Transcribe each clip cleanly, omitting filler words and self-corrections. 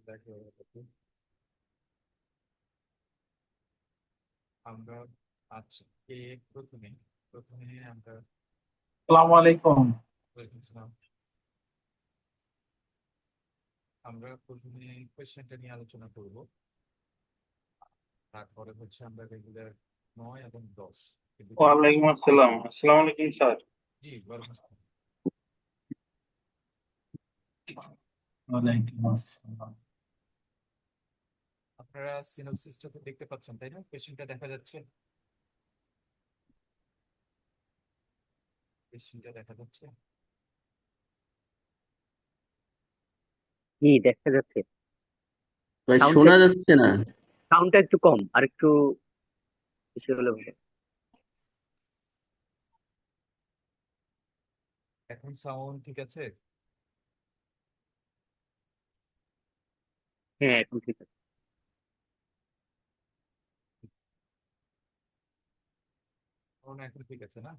দেখো, আমরা আজকে প্রথমে প্রথমে আমরা আসসালামু আলাইকুম। বলছিলাম, আমরা প্রথমে কোয়েশ্চেনটা নিয়ে আলোচনা করব। তারপরে হচ্ছে আমরা রেগুলার 9 এবং 10 এই দুটো। ওয়ালাইকুম আসসালাম। আসসালামু আলাইকুম স্যার। জি, ওয়ালাইকুম আসসালাম। ওয়ালাইকুম আসসালাম। আপনারা সিনোপসিসটা তো দেখতে পাচ্ছেন, তাই না? কোয়েশ্চেনটা দেখা যাচ্ছে? কোয়েশ্চেনটা দেখা যাচ্ছে? জি, দেখা যাচ্ছে। ভাই সাউন্ডটা শোনা যাচ্ছে না। সাউন্ডটা একটু কম, আর একটু বেশি হলে ভালো। এখন সাউন্ড ঠিক আছে? হ্যাঁ, এখন ঠিক আছে। এখন ঠিক আছে না?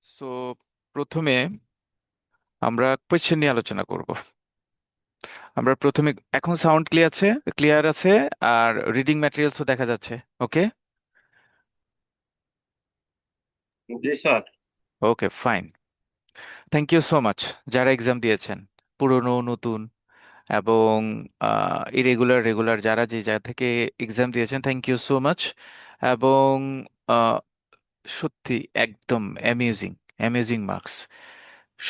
সো প্রথমে আমরা কোয়েশ্চেন নিয়ে আলোচনা করব। আমরা প্রথমে, এখন সাউন্ড ক্লিয়ার আছে, আর রিডিং ম্যাটেরিয়ালসও দেখা যাচ্ছে। ওকে, জি sir. Okay, fine. Thank you so much যারা এক্সাম দিয়েছেন, পুরনো নতুন এবং ইরেগুলার রেগুলার, যারা যে জায়গা থেকে এক্সাম দিয়েছেন, থ্যাংক ইউ সো মাচ। এবং আহ, সত্যি একদম অ্যামিউজিং, অ্যামিউজিং মার্কস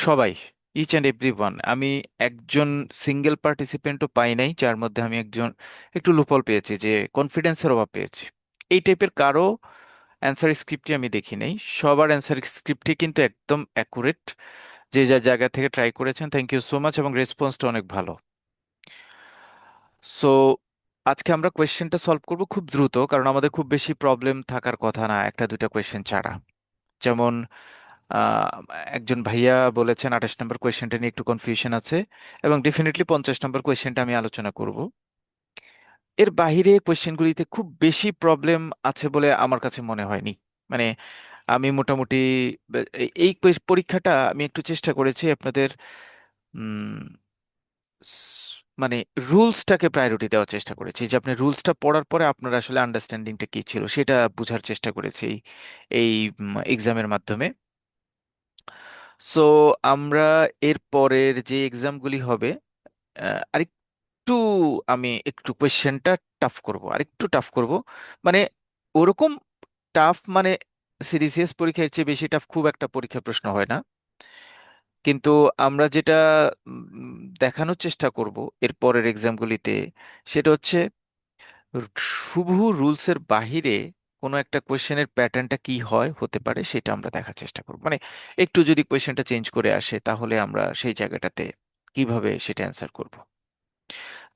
সবাই, ইচ অ্যান্ড এভরি ওয়ান। আমি একজন সিঙ্গেল পার্টিসিপেন্টও পাই নাই যার মধ্যে আমি একজন একটু লুপল পেয়েছি, যে কনফিডেন্সের অভাব পেয়েছি। এই টাইপের কারো অ্যান্সার স্ক্রিপ্টই আমি দেখি নাই। সবার অ্যান্সার স্ক্রিপ্টই কিন্তু একদম অ্যাকুরেট। যে যার জায়গা থেকে ট্রাই করেছেন, থ্যাংক ইউ সো মাচ, এবং রেসপন্সটা অনেক ভালো। সো আজকে আমরা কোয়েশ্চেনটা সলভ করব খুব দ্রুত, কারণ আমাদের খুব বেশি প্রবলেম থাকার কথা না, একটা দুইটা কোয়েশ্চেন ছাড়া। যেমন আহ, একজন ভাইয়া বলেছেন 28 নম্বর কোয়েশ্চেনটা নিয়ে একটু কনফিউশন আছে, এবং ডেফিনেটলি 50 নম্বর কোয়েশ্চেনটা আমি আলোচনা করব। এর বাইরে কোয়েশ্চেনগুলিতে খুব বেশি প্রবলেম আছে বলে আমার কাছে মনে হয়নি। মানে আমি মোটামুটি এই পরীক্ষাটা আমি একটু চেষ্টা করেছি আপনাদের উম, মানে রুলসটাকে প্রায়োরিটি দেওয়ার চেষ্টা করেছি, যে আপনি রুলসটা পড়ার পরে আপনার আসলে আন্ডারস্ট্যান্ডিংটা কি ছিল সেটা বোঝার চেষ্টা করেছি এই এক্সামের মাধ্যমে। সো আমরা এর পরের যে এক্সামগুলি হবে, আরেকটু আমি একটু কোয়েশ্চেনটা টাফ করব, আরেকটু টাফ করব। মানে ওরকম টাফ মানে সিরিয়াস পরীক্ষার চেয়ে বেশি টাফ খুব একটা পরীক্ষা প্রশ্ন হয় না। কিন্তু আমরা যেটা দেখানোর চেষ্টা করব এর পরের এক্সামগুলিতে, সেটা হচ্ছে শুভ রুলসের বাহিরে কোনো একটা কোয়েশ্চেনের প্যাটার্নটা কি হয় হতে পারে সেটা আমরা দেখার চেষ্টা করব। মানে একটু যদি কোয়েশ্চেনটা চেঞ্জ করে আসে, তাহলে আমরা সেই জায়গাটাতে কিভাবে সেটা অ্যান্সার করব।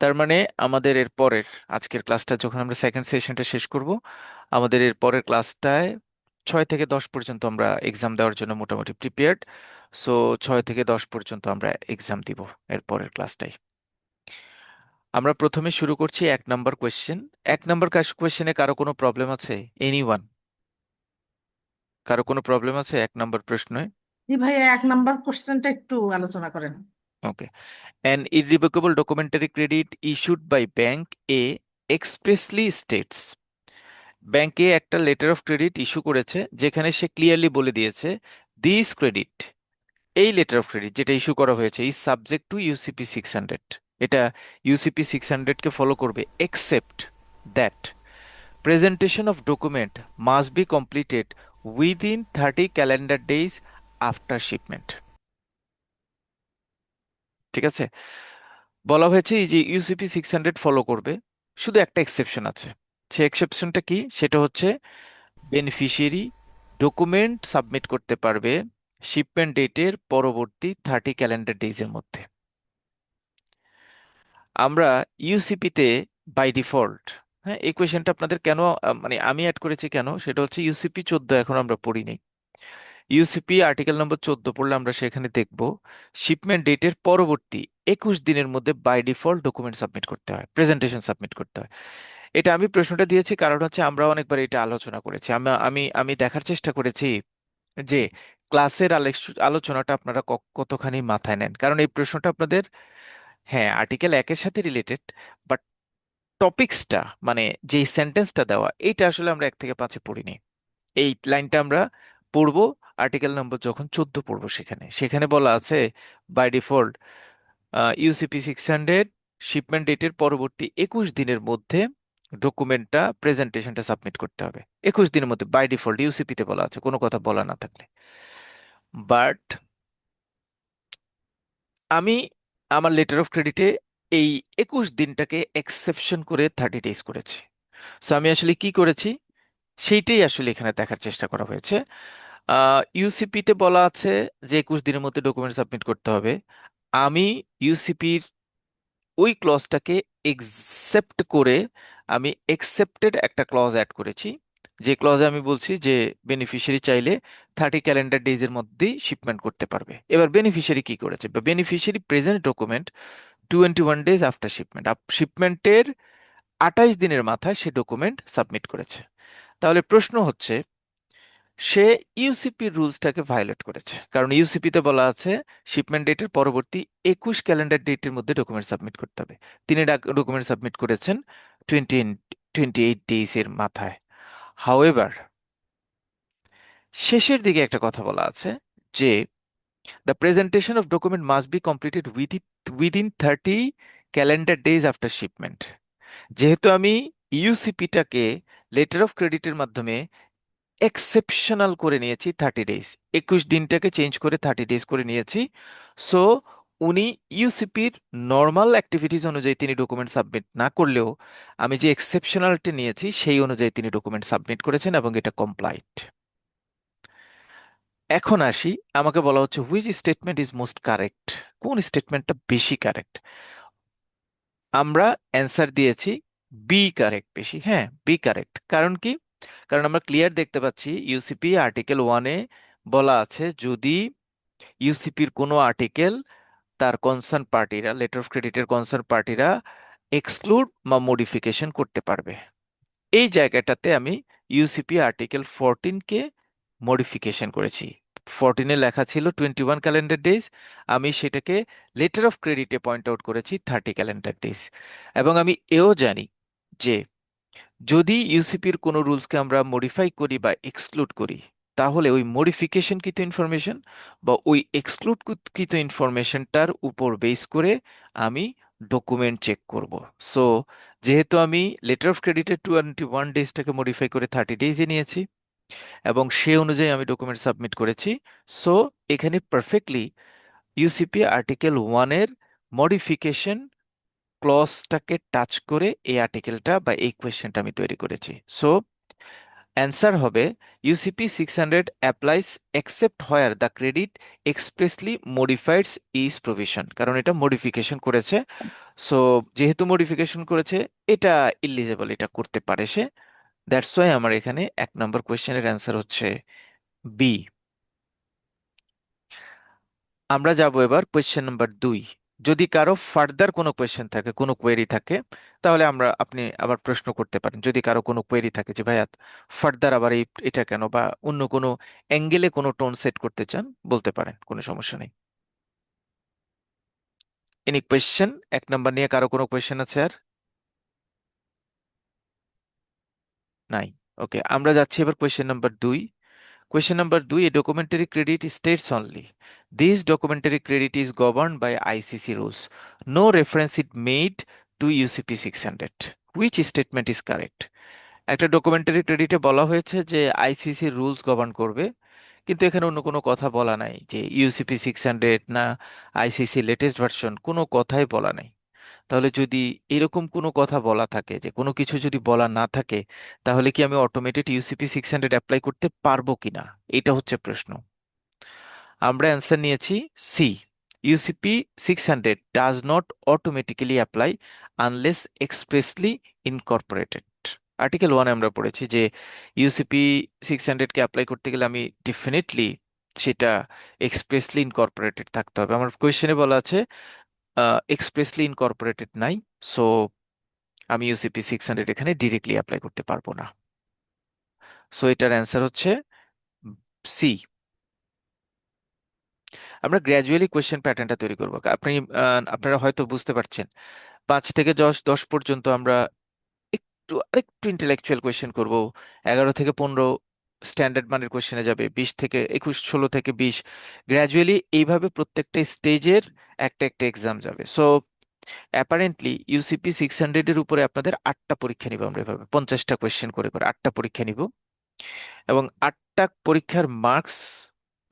তার মানে আমাদের এর পরের আজকের ক্লাসটা যখন আমরা সেকেন্ড সেশনটা শেষ করব, আমাদের এর পরের ক্লাসটায় 6 থেকে 10 পর্যন্ত আমরা এক্সাম দেওয়ার জন্য মোটামুটি প্রিপেয়ার্ড। সো 6 থেকে 10 পর্যন্ত আমরা এক্সাম দিব এর পরের ক্লাসটাই। আমরা প্রথমে শুরু করছি 1 নম্বর কোয়েশ্চেন। 1 নম্বর কোয়েশ্চেনে কারো কোনো প্রবলেম আছে? এনিওয়ান? কারো কোনো প্রবলেম আছে 1 নম্বর প্রশ্নে? জি ভাইয়া, 1 নাম্বার কোশ্চেনটা একটু আলোচনা করেন। ওকে। An irrevocable documentary credit issued by Bank A expressly states, ব্যাংকে একটা লেটার অফ ক্রেডিট ইস্যু করেছে যেখানে সে ক্লিয়ারলি বলে দিয়েছে, দিস ক্রেডিট, এই লেটার অফ ক্রেডিট যেটা ইস্যু করা হয়েছে, ইজ সাবজেক্ট টু ইউসিপি 600। এটা ইউসিপি 600-কে ফলো করবে, except that presentation of document must be completed within 30 calendar days after shipment. ঠিক আছে? বলা হয়েছে এই যে ইউসিপি 600 ফলো করবে, শুধু একটা এক্সেপশন আছে। সে এক্সেপশনটা কি? সেটা হচ্ছে বেনিফিশিয়ারি ডকুমেন্ট সাবমিট করতে পারবে শিপমেন্ট ডেটের পরবর্তী 30 ক্যালেন্ডার ডেজের মধ্যে। আমরা ইউসিপিতে বাই ডিফল্ট, হ্যাঁ, এই কোয়েশ্চেনটা আপনাদের কেন মানে আমি অ্যাড করেছি কেন, সেটা হচ্ছে ইউসিপি 14 এখন আমরা পড়িনি। ইউসিপি আর্টিকেল নম্বর 14 পড়লে আমরা সেখানে দেখব শিপমেন্ট ডেটের পরবর্তী 21 দিনের মধ্যে বাই ডিফল্ট ডকুমেন্ট সাবমিট করতে হয়, প্রেজেন্টেশন সাবমিট করতে হয়। এটা আমি প্রশ্নটা দিয়েছি কারণ হচ্ছে আমরা অনেকবার এটা আলোচনা করেছি। আমি আমি আমি দেখার চেষ্টা করেছি যে ক্লাসের আলোচনাটা আপনারা কতখানি মাথায় নেন, কারণ এই প্রশ্নটা আপনাদের, হ্যাঁ, আর্টিকেল 1-এর সাথে রিলেটেড, বাট টপিক্সটা মানে যেই সেন্টেন্সটা দেওয়া এইটা আসলে আমরা 1 থেকে 5-এ পড়িনি। এই লাইনটা আমরা পড়বো আর্টিকেল নম্বর যখন 14 পড়বো, সেখানে সেখানে বলা আছে বাই ডিফল্ট ইউসিপি 600 শিপমেন্ট ডেটের পরবর্তী 21 দিনের মধ্যে ডকুমেন্টটা প্রেজেন্টেশনটা সাবমিট করতে হবে। 21 দিনের মধ্যে বাই ডিফল্ট ইউসিপিতে বলা আছে, কোনো কথা বলা না থাকলে। বাট আমি আমার লেটার অফ ক্রেডিটে এই 21 দিনটাকে এক্সেপশন করে 30 ডেজ করেছি। সো আমি আসলে কি করেছি সেইটাই আসলে এখানে দেখার চেষ্টা করা হয়েছে। ইউসিপিতে বলা আছে যে 21 দিনের মধ্যে ডকুমেন্ট সাবমিট করতে হবে। আমি ইউসিপির ওই ক্লজটাকে একসেপ্ট করে আমি একসেপ্টেড একটা ক্লজ অ্যাড করেছি, যে ক্লজে আমি বলছি যে বেনিফিশিয়ারি চাইলে 30 ক্যালেন্ডার ডেজের মধ্যেই শিপমেন্ট করতে পারবে। এবার বেনিফিশিয়ারি কি করেছে, বা beneficiary present document 21 days after shipment, শিপমেন্টের 28 দিনের মাথায় সে ডকুমেন্ট সাবমিট করেছে। তাহলে প্রশ্ন হচ্ছে সে ইউসিপি রুলসটাকে ভায়োলেট করেছে, কারণ ইউসিপিতে বলা আছে শিপমেন্ট ডেটের পরবর্তী 21 ক্যালেন্ডার ডেটের মধ্যে ডকুমেন্ট সাবমিট করতে হবে। তিনি ডকুমেন্ট সাবমিট করেছেন 28 এর মাথায়। হাউএভার শেষের দিকে একটা কথা বলা আছে যে the presentation of document must be completed within 30 calendar days after shipment. যেহেতু আমি ইউসিপিটাকে লেটার অফ ক্রেডিটের মাধ্যমে এক্সেপশনাল করে নিয়েছি 30 ডেজ, 21 দিনটাকে চেঞ্জ করে 30 ডেজ করে নিয়েছি। সো উনি ইউসিপির নর্মাল অ্যাক্টিভিটিস অনুযায়ী তিনি ডকুমেন্ট সাবমিট না করলেও আমি যে এক্সেপশনালটা নিয়েছি সেই অনুযায়ী তিনি ডকুমেন্ট সাবমিট করেছেন এবং এটা কমপ্লাইট। এখন আসি, আমাকে বলা হচ্ছে which statement is most correct, কোন স্টেটমেন্টটা বেশি কারেক্ট। আমরা অ্যান্সার দিয়েছি বি কারেক্ট বেশি। হ্যাঁ, বি কারেক্ট। কারণ কি? কারণ আমরা ক্লিয়ার দেখতে পাচ্ছি ইউসিপি আর্টিকেল 1-এ বলা আছে যদি ইউসিপির কোনো আর্টিকেল তার কনসার্ন পার্টিরা, লেটার অফ ক্রেডিটের কনসার্ন পার্টিরা এক্সক্লুড বা মডিফিকেশন করতে পারবে। এই জায়গাটাতে আমি ইউসিপি আর্টিকেল 14-কে মডিফিকেশন করেছি। 14-এ লেখা ছিল 21 ক্যালেন্ডার ডেজ, আমি সেটাকে লেটার অফ ক্রেডিটে পয়েন্ট আউট করেছি 30 ক্যালেন্ডার ডেজ। এবং আমি এও জানি যে যদি ইউসিপির কোনো রুলসকে আমরা মডিফাই করি বা এক্সক্লুড করি, তাহলে ওই মডিফিকেশনকৃত ইনফরমেশন বা ওই এক্সক্লুডকৃত ইনফরমেশনটার উপর বেস করে আমি ডকুমেন্ট চেক করব। সো যেহেতু আমি লেটার অফ ক্রেডিটের 21 ডেজটাকে মডিফাই করে 30 ডেজে নিয়েছি এবং সে অনুযায়ী আমি ডকুমেন্ট সাবমিট করেছি, সো এখানে পারফেক্টলি ইউসিপি আর্টিকেল 1-এর মডিফিকেশন ক্লজটাকে টাচ করে এই আর্টিকেলটা বা এই কোয়েশ্চেনটা আমি তৈরি করেছি। সো অ্যান্সার হবে UCP 600 applies except where the credit expressly modifies is provision, কারণ এটা মডিফিকেশন করেছে। সো যেহেতু মডিফিকেশন করেছে এটা ইলিজিবল, এটা করতে পারে সে। দ্যাটস ওয়াই আমার এখানে 1 নম্বর কোয়েশ্চেনের অ্যান্সার হচ্ছে বি। আমরা যাব এবার কোয়েশ্চেন নাম্বার 2। যদি কারো ফার্দার কোনো কোয়েশ্চেন থাকে, কোনো কোয়েরি থাকে, তাহলে আপনি আবার প্রশ্ন করতে পারেন। যদি কারো কোনো কোয়েরি থাকে যে ভাইয়া ফার্দার আবার এটা কেন, বা অন্য কোনো অ্যাঙ্গেলে কোনো টোন সেট করতে চান, বলতে পারেন, কোনো সমস্যা নেই। এনি কোয়েশ্চেন 1 নম্বর নিয়ে কারো কোনো কোয়েশ্চেন আছে আর? নাই। ওকে, আমরা যাচ্ছি এবার question number 2। Question number 2, a documentary credit states only. This documentary credit is governed by ICC rules. No reference is made to UCP 600. Which statement is correct? একটা ডকুমেন্টারি ক্রেডিটে বলা হয়েছে যে আইসিসি রুলস গভর্ন করবে, কিন্তু এখানে অন্য কোনো কথা বলা নাই যে ইউসিপি 600 না আইসিসি লেটেস্ট ভার্সন, কোনো কথাই বলা নাই। তাহলে যদি এরকম কোনো কথা বলা থাকে, যে কোনো কিছু যদি বলা না থাকে, তাহলে কি আমি অটোমেটেড ইউসিপি 600 অ্যাপ্লাই করতে পারবো কিনা, এটা হচ্ছে প্রশ্ন। আমরা অ্যান্সার নিয়েছি C, UCP 600 does not automatically apply unless expressly incorporated. Article 1-এ আমরা পড়েছি যে ইউসিপি 600-কে অ্যাপ্লাই করতে গেলে আমি ডেফিনেটলি সেটা এক্সপ্রেসলি ইনকর্পোরেটেড থাকতে হবে। আমার কোয়েশ্চেনে বলা আছে এক্সপ্রেসলি ইনকর্পোরেটেড নাই, সো আমি ইউসিপি 600 এখানে ডিরেক্টলি অ্যাপ্লাই করতে পারবো না। সো এটার অ্যান্সার হচ্ছে সি। আমরা গ্র্যাজুয়ালি কোয়েশ্চেন প্যাটার্নটা তৈরি করবো। আপনারা হয়তো বুঝতে পারছেন 5 থেকে 10 পর্যন্ত আমরা আরেকটু ইন্টেলেকচুয়াল কোয়েশ্চেন করব। 11 থেকে 15 স্ট্যান্ডার্ড মানের কোয়েশ্চেনে যাবে, 20 থেকে 21, 16 থেকে 20, গ্র্যাজুয়ালি এইভাবে প্রত্যেকটা স্টেজের একটা একটা এক্সাম যাবে। সো অ্যাপারেন্টলি ইউসিপি 600 এর উপরে আপনাদের 8টা পরীক্ষা নিব আমরা, এভাবে 50টা কোয়েশ্চেন করে করে 8টা পরীক্ষা নিব, এবং 8টা পরীক্ষার মার্কস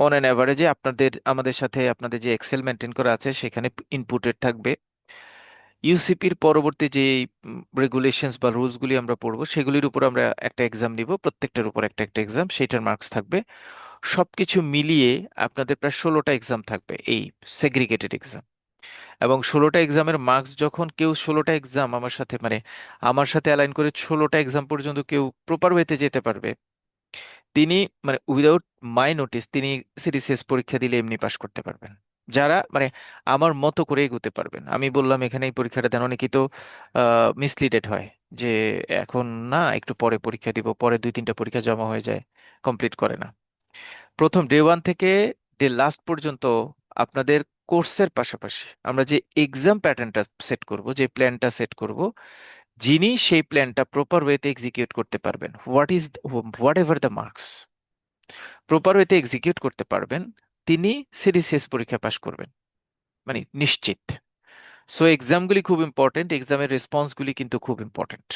অন অ্যান অ্যাভারেজে আপনাদের আমাদের সাথে আপনাদের যে এক্সেল মেনটেন করা আছে সেখানে ইনপুটেড থাকবে। ইউসিপির পরবর্তী যে রেগুলেশনস বা রুলসগুলি আমরা পড়বো সেগুলির উপর আমরা একটা এক্সাম নিব, প্রত্যেকটার উপর একটা একটা এক্সাম, সেইটার মার্কস থাকবে। সবকিছু মিলিয়ে আপনাদের প্রায় 16টা এক্সাম থাকবে, এই সেগ্রিগেটেড এক্সাম। এবং 16টা এক্সামের মার্কস যখন কেউ 16টা এক্সাম আমার সাথে আমার সাথে অ্যালাইন করে 16টা এক্সাম পর্যন্ত কেউ প্রপার ওয়েতে যেতে পারবে, তিনি উইদাউট মাই নোটিস তিনি সিডিসিএস পরীক্ষা দিলে এমনি পাশ করতে পারবেন। যারা আমার মতো করে এগোতে পারবেন। আমি বললাম এখানে এই পরীক্ষাটা দেন, অনেকেই তো মিসলিডেড হয় যে এখন না, একটু পরে পরীক্ষা দিব, পরে 2-3টা পরীক্ষা জমা হয়ে যায়, কমপ্লিট করে না। প্রথম ডে 1 থেকে ডে লাস্ট পর্যন্ত আপনাদের কোর্সের পাশাপাশি আমরা যে এক্সাম প্যাটার্নটা সেট করব, যে প্ল্যানটা সেট করব, যিনি সেই প্ল্যানটা প্রপার ওয়েতে এক্সিকিউট করতে পারবেন, what ever the marks, proper ওয়েতে এক্সিকিউট করতে পারবেন, তিনি সিডিসিএস পরীক্ষা পাশ করবেন, নিশ্চিত। সো এক্সামগুলি খুব ইম্পর্টেন্ট, এক্সামের রেসপন্সগুলি কিন্তু খুব ইম্পর্টেন্ট।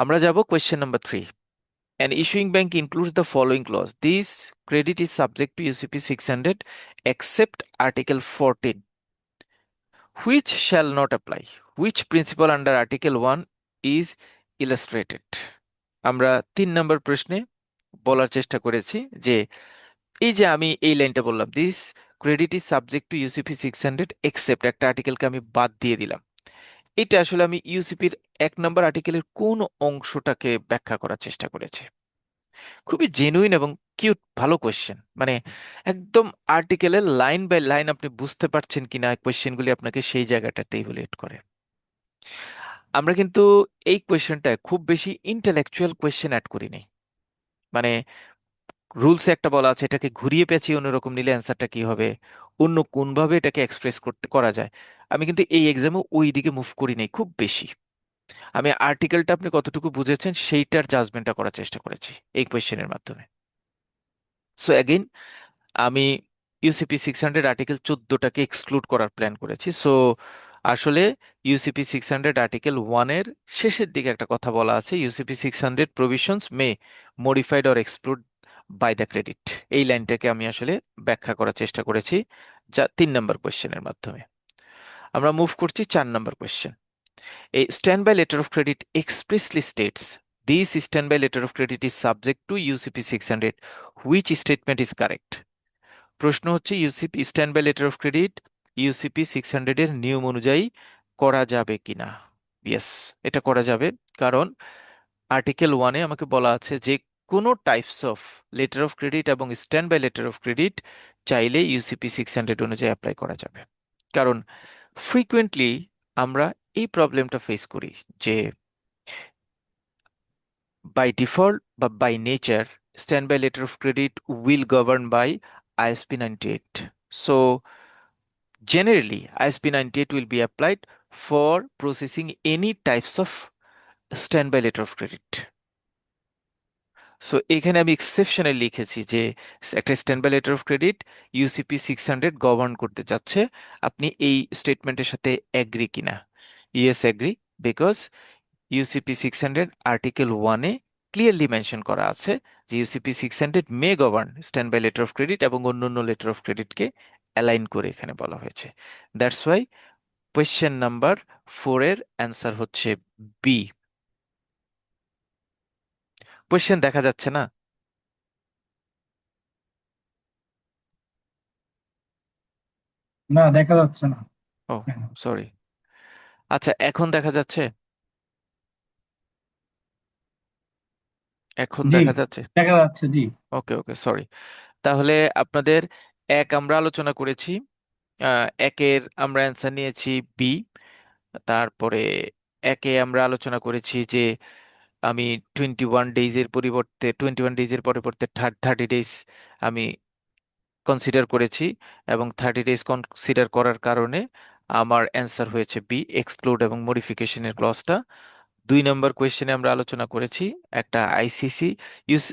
আমরা যাব question number 3। An issuing bank includes the following clause: this credit is subject to UCP 600 except Article 14. Which shall not apply? Which principle under Article 1 is illustrated? আমরা 3 নম্বর প্রশ্নে বলার চেষ্টা করেছি যে এই যে আমি এই লাইনটা বললাম, this credit is subject two UCP 600 except, একটা আর্টিকেলকে আমি বাদ দিয়ে দিলাম। এটা আসলে আমি ইউসিপির 1 নম্বর আর্টিকেলের কোন অংশটাকে ব্যাখ্যা করার চেষ্টা করেছি। খুবই জেনুইন এবং কিউট, ভালো কোয়েশ্চেন। একদম আর্টিকেলের লাইন বাই লাইন আপনি বুঝতে পারছেন কিনা, কোয়েশ্চেনগুলি আপনাকে সেই জায়গাটাতে ইভ্যালুয়েট করে। আমরা কিন্তু এই কোয়েশ্চেনটায় খুব বেশি ইন্টেলেকচুয়াল কোয়েশ্চেন অ্যাড করিনি। মানে রুলসে একটা বলা আছে, এটাকে ঘুরিয়ে পেঁচিয়ে অন্যরকম নিলে অ্যান্সারটা কি হবে, অন্য কোনভাবে এটাকে এক্সপ্রেস করা যায়। আমি কিন্তু এই এক্সামে ওই দিকে মুভ করি নাই খুব বেশি। আমি আর্টিকেলটা আপনি কতটুকু বুঝেছেন সেইটার জাজমেন্টটা করার চেষ্টা করেছি এই কোয়েশ্চেনের মাধ্যমে। সো অ্যাগেইন আমি ইউসিপি 600 আর্টিকেল 14টাকে এক্সক্লুড করার প্ল্যান করেছি। সো আসলে ইউসিপি 600 আর্টিকেল 1-এর শেষের দিকে একটা কথা বলা আছে, UCP 600 provisions may modified or exclude by the credit. এই লাইনটাকে আমি আসলে ব্যাখ্যা করার চেষ্টা করেছি, যা 3 নম্বর কোয়েশ্চেনের মাধ্যমে। আমরা মুভ করছি 4 নম্বর question. A standby letter of credit expressly states this standby letter of credit is subject to UCP 600. Which statement is correct? প্রশ্ন হচ্ছে UCP standby letter of credit UCP 600 এর নিয়ম অনুযায়ী করা যাবে কিনা। ইয়েস, এটা করা যাবে, কারণ আর্টিকেল 1-এ আমাকে বলা আছে যে কোনো types of letter of credit এবং standby letter of credit চাইলে ইউসিপি 600 অনুযায়ী অ্যাপ্লাই করা যাবে। কারণ ফ্রিকুয়েন্টলি আমরা এই প্রবলেমটা ফেস করি যে by default but by nature standby letter of credit will govern by ISP 98. So generally ISP 98 will be applied for processing any types of standby letter of credit. So এখানে আমি exceptional লিখেছি যে একটা standby letter of credit UCP 600 govern করতে চাচ্ছে, আপনি এই স্টেটমেন্টের সাথে এগ্রি কিনা। Yes, agree, because UCP 600 article 1-এ ক্লিয়ারলি মেনশন করা আছে যে UCP 600 may govern standby letter of credit এবং অন্যান্য লেটার অফ ক্রেডিটকে অ্যালাইন করে এখানে বলা হয়েছে। দ্যাটস ওয়াই কোয়েশ্চেন নাম্বার 4-এর অ্যান্সার হচ্ছে বি। কোয়েশ্চেন দেখা যাচ্ছে না? না, দেখা যাচ্ছে না। ও, সরি। আচ্ছা, এখন দেখা যাচ্ছে? এখন জি, দেখা যাচ্ছে? দেখা যাচ্ছে। জি। ওকে ওকে, সরি। তাহলে আপনাদের এক আমরা আলোচনা করেছি, একের আমরা অ্যান্সার নিয়েছি বি। তারপরে একে আমরা আলোচনা করেছি যে আমি 21 ডেজের পরিবর্তে 30 ডেজ আমি কনসিডার করেছি, এবং 30 ডেজ কনসিডার করার কারণে আমার অ্যান্সার হয়েছে বি, এক্সক্লুড এবং মডিফিকেশনের ক্লজটা। 2 নম্বর কোয়েশ্চেনে আমরা আলোচনা করেছি একটা আইসিসি ইউস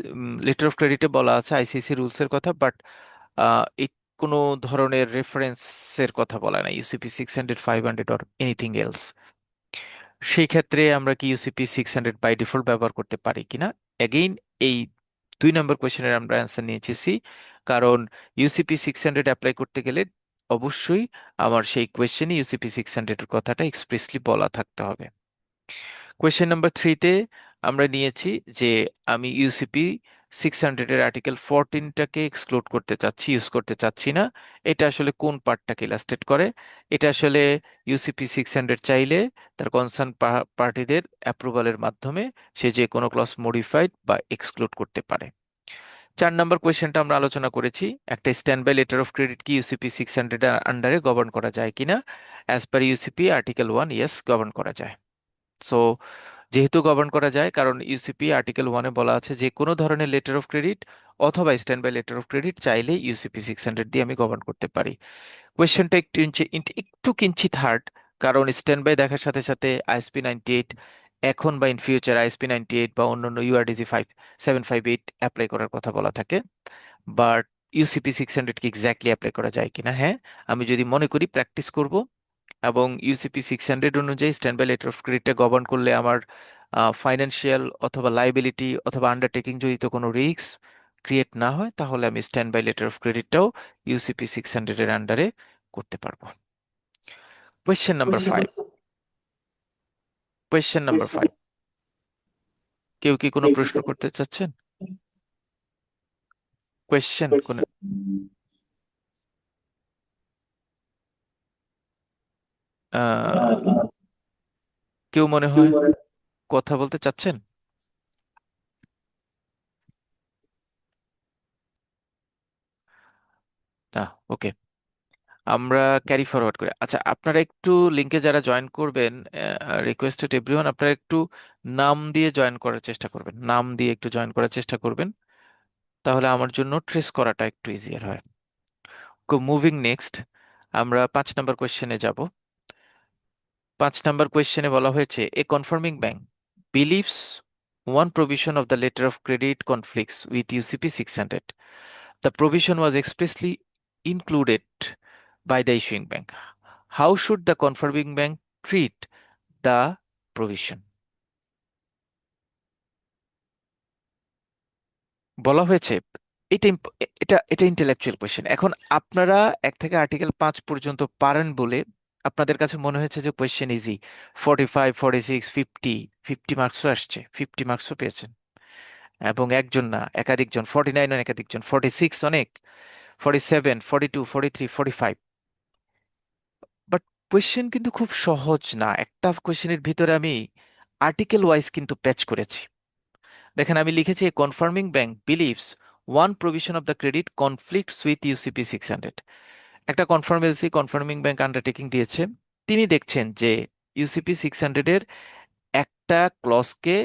লেটার অফ ক্রেডিটে বলা আছে আইসিসি রুলসের কথা, বাট এই কোনো ধরনের রেফারেন্সের কথা বলা নাই, ইউসিপি 600, 500 অর এনিথিং এলস। সেই ক্ষেত্রে আমরা কি ইউসিপি 600 বাই ডিফল্ট ব্যবহার করতে পারি কিনা? এগেইন এই 2 নম্বর কোয়েশ্চেনের আমরা অ্যান্সার নিয়েছি সি, কারণ ইউসিপি 600 অ্যাপ্লাই করতে গেলে অবশ্যই আমার সেই কোয়েশ্চেনে ইউসিপি 600 এর কথাটা এক্সপ্রেসলি বলা থাকতে হবে। কোয়েশ্চেন নাম্বার 3-তে আমরা নিয়েছি যে আমি ইউসিপি 600 এর আর্টিকেল 14টাকে এক্সক্লুড করতে চাচ্ছি, ইউজ করতে চাচ্ছি না। এটা আসলে কোন পার্টটাকে ইলাস্ট্রেট করে? এটা আসলে ইউসিপি 600 চাইলে তার কনসার্ন পার্টিদের অ্যাপ্রুভালের মাধ্যমে সে যে কোনো ক্লজ মডিফাইড বা এক্সক্লুড করতে পারে। 4 নম্বর কোয়েশ্চেনটা আমরা আলোচনা করেছি একটা standby letter of credit কি ইউসিপি 600 এর আন্ডারে গভর্ন করা যায় কিনা? As per UCP article 1, yes, govern করা যায়। সো যেহেতু গভর্ন করা যায়, কারণ ইউসিপি আর্টিকেল 1-এ বলা আছে যে কোনো ধরনের লেটার অফ ক্রেডিট অথবা standby letter of credit চাইলে ইউসিপি 600 দিয়ে আমি গভর্ন করতে পারি। কোয়েশ্চেনটা একটু কিঞ্চিত হার্ড, কারণ স্ট্যান্ড বাই দেখার সাথে সাথে আইএসপি 98 এখন বা ইন ফিউচার আইএসপি 98 বা অন্যান্য ইউআরডিজি 758 অ্যাপ্লাই করার কথা বলা থাকে। বাট ইউসিপি 600 কি এক্স্যাক্টলি অ্যাপ্লাই করা যায় কিনা? হ্যাঁ, আমি যদি মনে করি প্র্যাকটিস করব এবং ইউসিপি 600 অনুযায়ী স্ট্যান্ড বাই লেটার অফ ক্রেডিটটা গভর্ন করলে আমার ফাইন্যান্সিয়াল অথবা লাইবিলিটি অথবা আন্ডারটেকিং জড়িত কোনো রিস্ক ক্রিয়েট না হয়, তাহলে আমি স্ট্যান্ড বাই লেটার অফ ক্রেডিটটাও ইউসিপি 600 এর আন্ডারে করতে পারবো। Question number 5। কোয়েশ্চেন নাম্বার 5, কেউ কি কোনো প্রশ্ন করতে চাচ্ছেন? কোয়েশ্চেন কোন? আহ, কেউ মনে হয় কথা বলতে চাচ্ছেন? না, ওকে, আমরা ক্যারি ফরওয়ার্ড করি। আচ্ছা, আপনারা একটু লিংকে যারা জয়েন করবেন, রিকোয়েস্টেড এভরিওয়ান, আপনারা একটু নাম দিয়ে জয়েন করার চেষ্টা করবেন, নাম দিয়ে একটু জয়েন করার চেষ্টা করবেন, তাহলে আমার জন্য ট্রেস করাটা একটু ইজিয়ার হয়। মুভিং নেক্সট, আমরা 5 নম্বর কোয়েশ্চেনে যাব। 5 নম্বর কোয়েশ্চেনে বলা হয়েছে a confirming bank believes one provision of the letter of credit conflicts with UCP 600. The provision was expressly included by the issuing bank. How should the confirming bank treat the provision? বলা হয়েছে এটা এটা এটা intellectual question. এখন আপনারা 1 থেকে article 5 পর্যন্ত পারেন বলে আপনাদের কাছে মনে হয়েছে যে কোয়েশ্চেন ইজি, 45, 46, 50 মার্কসও আসছে, 50 মার্কসও পেয়েছেন, এবং একজন না একাধিকজন, 49 একাধিকজন, 46 অনেক, 47, 42, 43, 45। বাট কোয়েশ্চেন কিন্তু খুব সহজ না, একটা কোয়েশ্চেনের ভিতরে আমি আর্টিকেল ওয়াইজ কিন্তু প্যাচ করেছি। দেখেন আমি লিখেছি confirming bank believes one provision of the credit conflicts with UCP 600। একটা কনফার্মেন্সি কনফার্মিং ব্যাংক আন্ডারটেকিং দিয়েছে, তিনি দেখছেন যে ইউসিপি 600 এর একটা ক্লজকে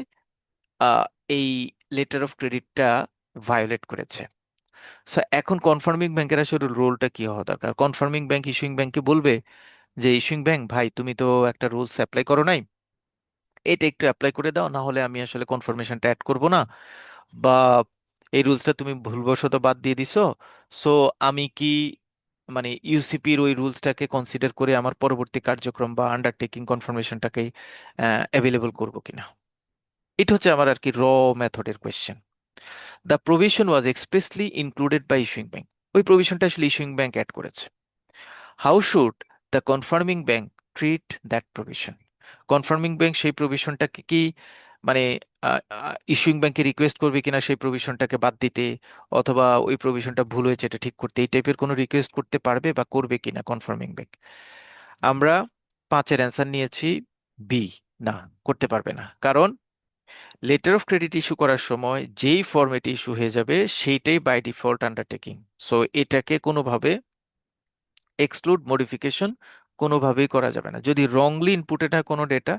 এই লেটার অফ ক্রেডিটটা ভায়োলেট করেছে। সো এখন কনফার্মিং ব্যাংকের আসলে রোলটা কি হওয়া দরকার? কনফার্মিং ব্যাংক ইস্যুইং ব্যাংককে বলবে যে ইস্যুইং ব্যাংক ভাই, তুমি তো একটা রুলস অ্যাপ্লাই করো নাই, এটা একটু অ্যাপ্লাই করে দাও, না হলে আমি আসলে কনফার্মেশনটা অ্যাড করব না, বা এই রুলসটা তুমি ভুলবশত বাদ দিয়ে দিছো, সো আমি কি মানে ইউসিপির ওই রুলসটাকে কনসিডার করে আমার পরবর্তী কার্যক্রম বা আন্ডারটেকিং কনফার্মেশনটাকে অ্যাভেলেবল করবো কিনা? এটা হচ্ছে আমার আর কি মেথডের question. The provision was expressly included by issuing bank, ওই প্রভিশনটা আসলে ইস্যুইং ব্যাংক অ্যাড করেছে। How should the confirming bank treat that provision? Confirming bank সেই প্রভিশনটাকে কি মানে ইস্যুইং ব্যাংকে রিকোয়েস্ট করবে কিনা সেই প্রভিশনটাকে বাদ দিতে, অথবা ওই প্রভিশনটা ভুল হয়েছে এটা ঠিক করতে, এই টাইপের কোনো রিকোয়েস্ট করতে পারবে বা করবে কিনা কনফার্মিং ব্যাংক? আমরা 5-এর অ্যান্সার নিয়েছি বি, না, করতে পারবে না। কারণ লেটার অফ ক্রেডিট ইস্যু করার সময় যেই ফরম্যাটে ইস্যু হয়ে যাবে সেইটাই বাই ডিফল্ট আন্ডারটেকিং। সো এটাকে কোনোভাবে এক্সক্লুড মডিফিকেশন কোনোভাবেই করা যাবে না। যদি রংলি ইনপুটেড হয় কোনো ডেটা,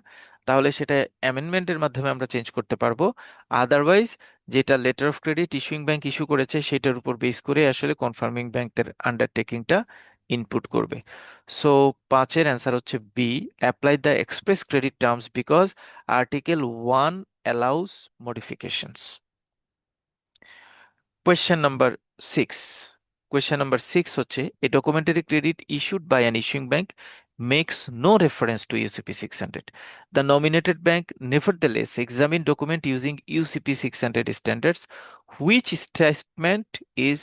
তাহলে সেটা অ্যামেন্ডমেন্টের মাধ্যমে আমরা চেঞ্জ করতে পারবো। আদারওয়াইজ যেটা letter of credit issuing bank issue করেছে সেটার উপর বেস করে আসলে কনফার্মিং ব্যাংকের আন্ডারটেকিংটা ইনপুট করবে। সো 5-এর অ্যান্সার হচ্ছে B, apply the express credit terms because article 1 allows modifications. Question number 6. Question number 6 হচ্ছে a documentary credit issued by an issuing bank makes no reference to UCP 600. The nominated bank nevertheless examine document using UCP 600 standards. Which statement is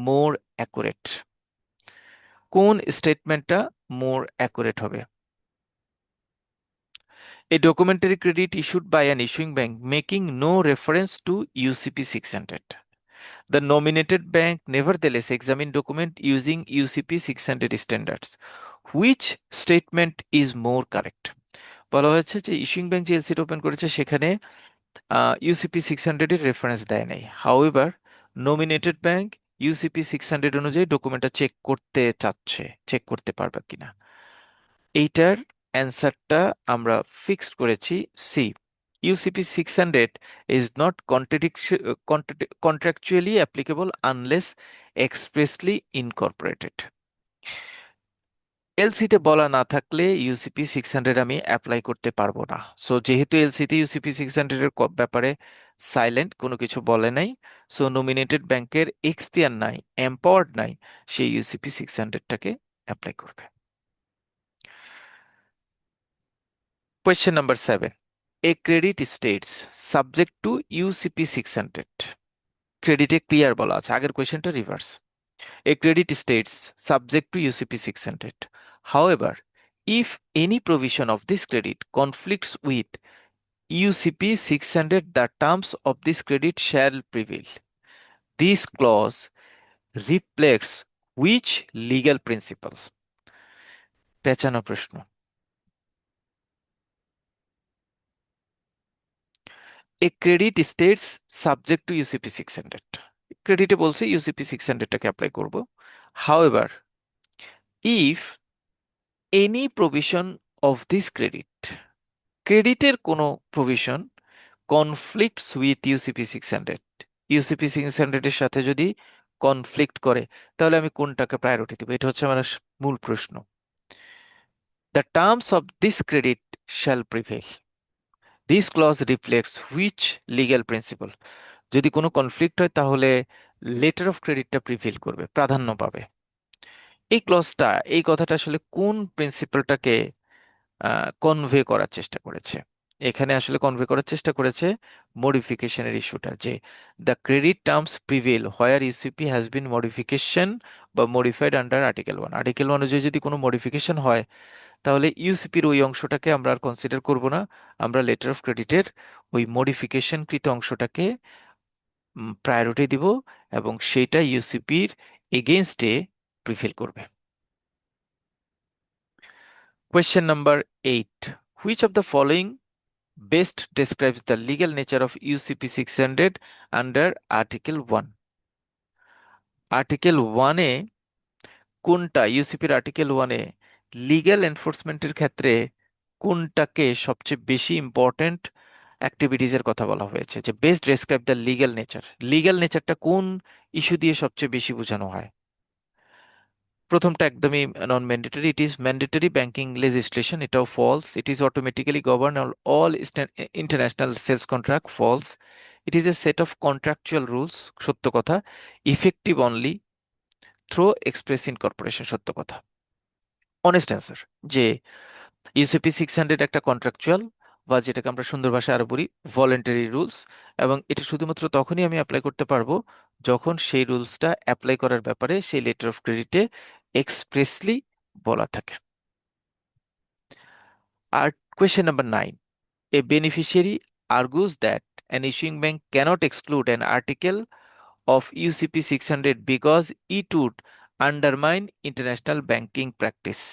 more accurate? কোন স্টেটমেন্টটা মোর accurate হবে? A documentary credit issued by an issuing bank making no reference to UCP 600. The nominated bank nevertheless examined document using UCP 600 standards. Which statement is more correct? বলা হয়েছে যে issuing bank যে এলসিটা open করেছে সেখানে UCP 600 এর reference দেয় নাই। However nominated bank UCP 600 অনুযায়ী ডকুমেন্টটা চেক করতে পারবে কিনা। এইটার অ্যান্সারটা আমরা ফিক্সড করেছি C. UCP 600 is not contractually applicable unless expressly incorporated. এলসিতে বলা না থাকলে ইউসিপি 600 আমি অ্যাপ্লাই করতে পারবো না। সো যেহেতু এলসিতে ইউসিপি 600 এর ব্যাপারে সাইলেন্ট, কোনো কিছু বলে নাই, সো নমিনেটেড ব্যাংকের এখতিয়ার নাই, এম্পাওয়ার্ড নাই, সেই ইউসিপি 600টাকে অ্যাপ্লাই করবে। Question number 7. A credit states subject to UCP 600. ক্রেডিটে ক্লিয়ার বলা আছে, আগের কোয়েশ্চেনটা reverse. A credit states subject to UCP 600. However, if any provision of this credit conflicts with UCP 600, the terms of this credit shall prevail. This clause reflects which legal principle? পেঁচানো প্রশ্ন। A credit states subject to UCP 600. ক্রেডিটে বলছে UCP 600টাকে apply করব। However, if any provision of this credit, ক্রেডিটের কোনো provision conflicts with UCP 600, UCP 600 এর সাথে যদি কনফ্লিক্ট করে, তাহলে আমি কোনটাকে প্রায়োরিটি দেবো? এটা হচ্ছে আমার মূল প্রশ্ন। The terms of this credit shall prevail. This clause reflects which legal principle? যদি কোনো কনফ্লিক্ট হয় তাহলে লেটার অফ ক্রেডিটটা প্রিভেল করবে, প্রাধান্য পাবে। এই ক্লজটা, এই কথাটা আসলে কোন প্রিন্সিপালটাকে কনভে করার চেষ্টা করেছে? এখানে আসলে কনভে করার চেষ্টা করেছে মডিফিকেশনের ইস্যুটা, যে the credit terms prevail where UCP has been modification বা মডিফাইড আন্ডার আর্টিকেল 1। আর্টিকেল 1 অনুযায়ী যদি কোনো মডিফিকেশন হয়, তাহলে ইউসিপির ওই অংশটাকে আমরা আর কনসিডার করব না, আমরা লেটার অফ ক্রেডিটের ওই মডিফিকেশনকৃত অংশটাকে প্রায়োরিটি দিব এবং সেটা ইউসিপির এগেইনস্টে প্রিভেল করবে। Question number 8. Which of the following best describes the legal nature of UCP 600 under Article 1? Article 1 এ কোনটা, ইউসিপির আর্টিকেল 1 এ লিগ্যাল এনফোর্সমেন্টের ক্ষেত্রে কোনটাকে সবচেয়ে বেশি ইম্পর্টেন্ট অ্যাক্টিভিটিজের কথা বলা হয়েছে? যে best describe the legal nature, legal নেচারটা কোন ইস্যু দিয়ে সবচেয়ে বেশি বোঝানো হয়? প্রথমটা একদমই non mandatory, it is mandatory banking legislation, এটাও false. It is automatically govern all international sales contract, false. It is a set of contractual rules, সত্য কথা। Effective only through express incorporation, সত্য কথা। অনেস্ট অ্যান্সার যে UCP 600 একটা contractual, বা যেটাকে আমরা সুন্দর ভাষায় আরো বলি ভলেন্টারি রুলস, এবং এটা শুধুমাত্র তখনই আমি অ্যাপ্লাই করতে পারবো যখন সেই রুলসটা অ্যাপ্লাই করার ব্যাপারে সেই লেটার অফ ক্রেডিটে এক্সপ্রেসলি বলা থাকে। আর question number 9. A beneficiary argues that an issuing bank cannot exclude an article of UCP 600 because it would undermine international banking practice.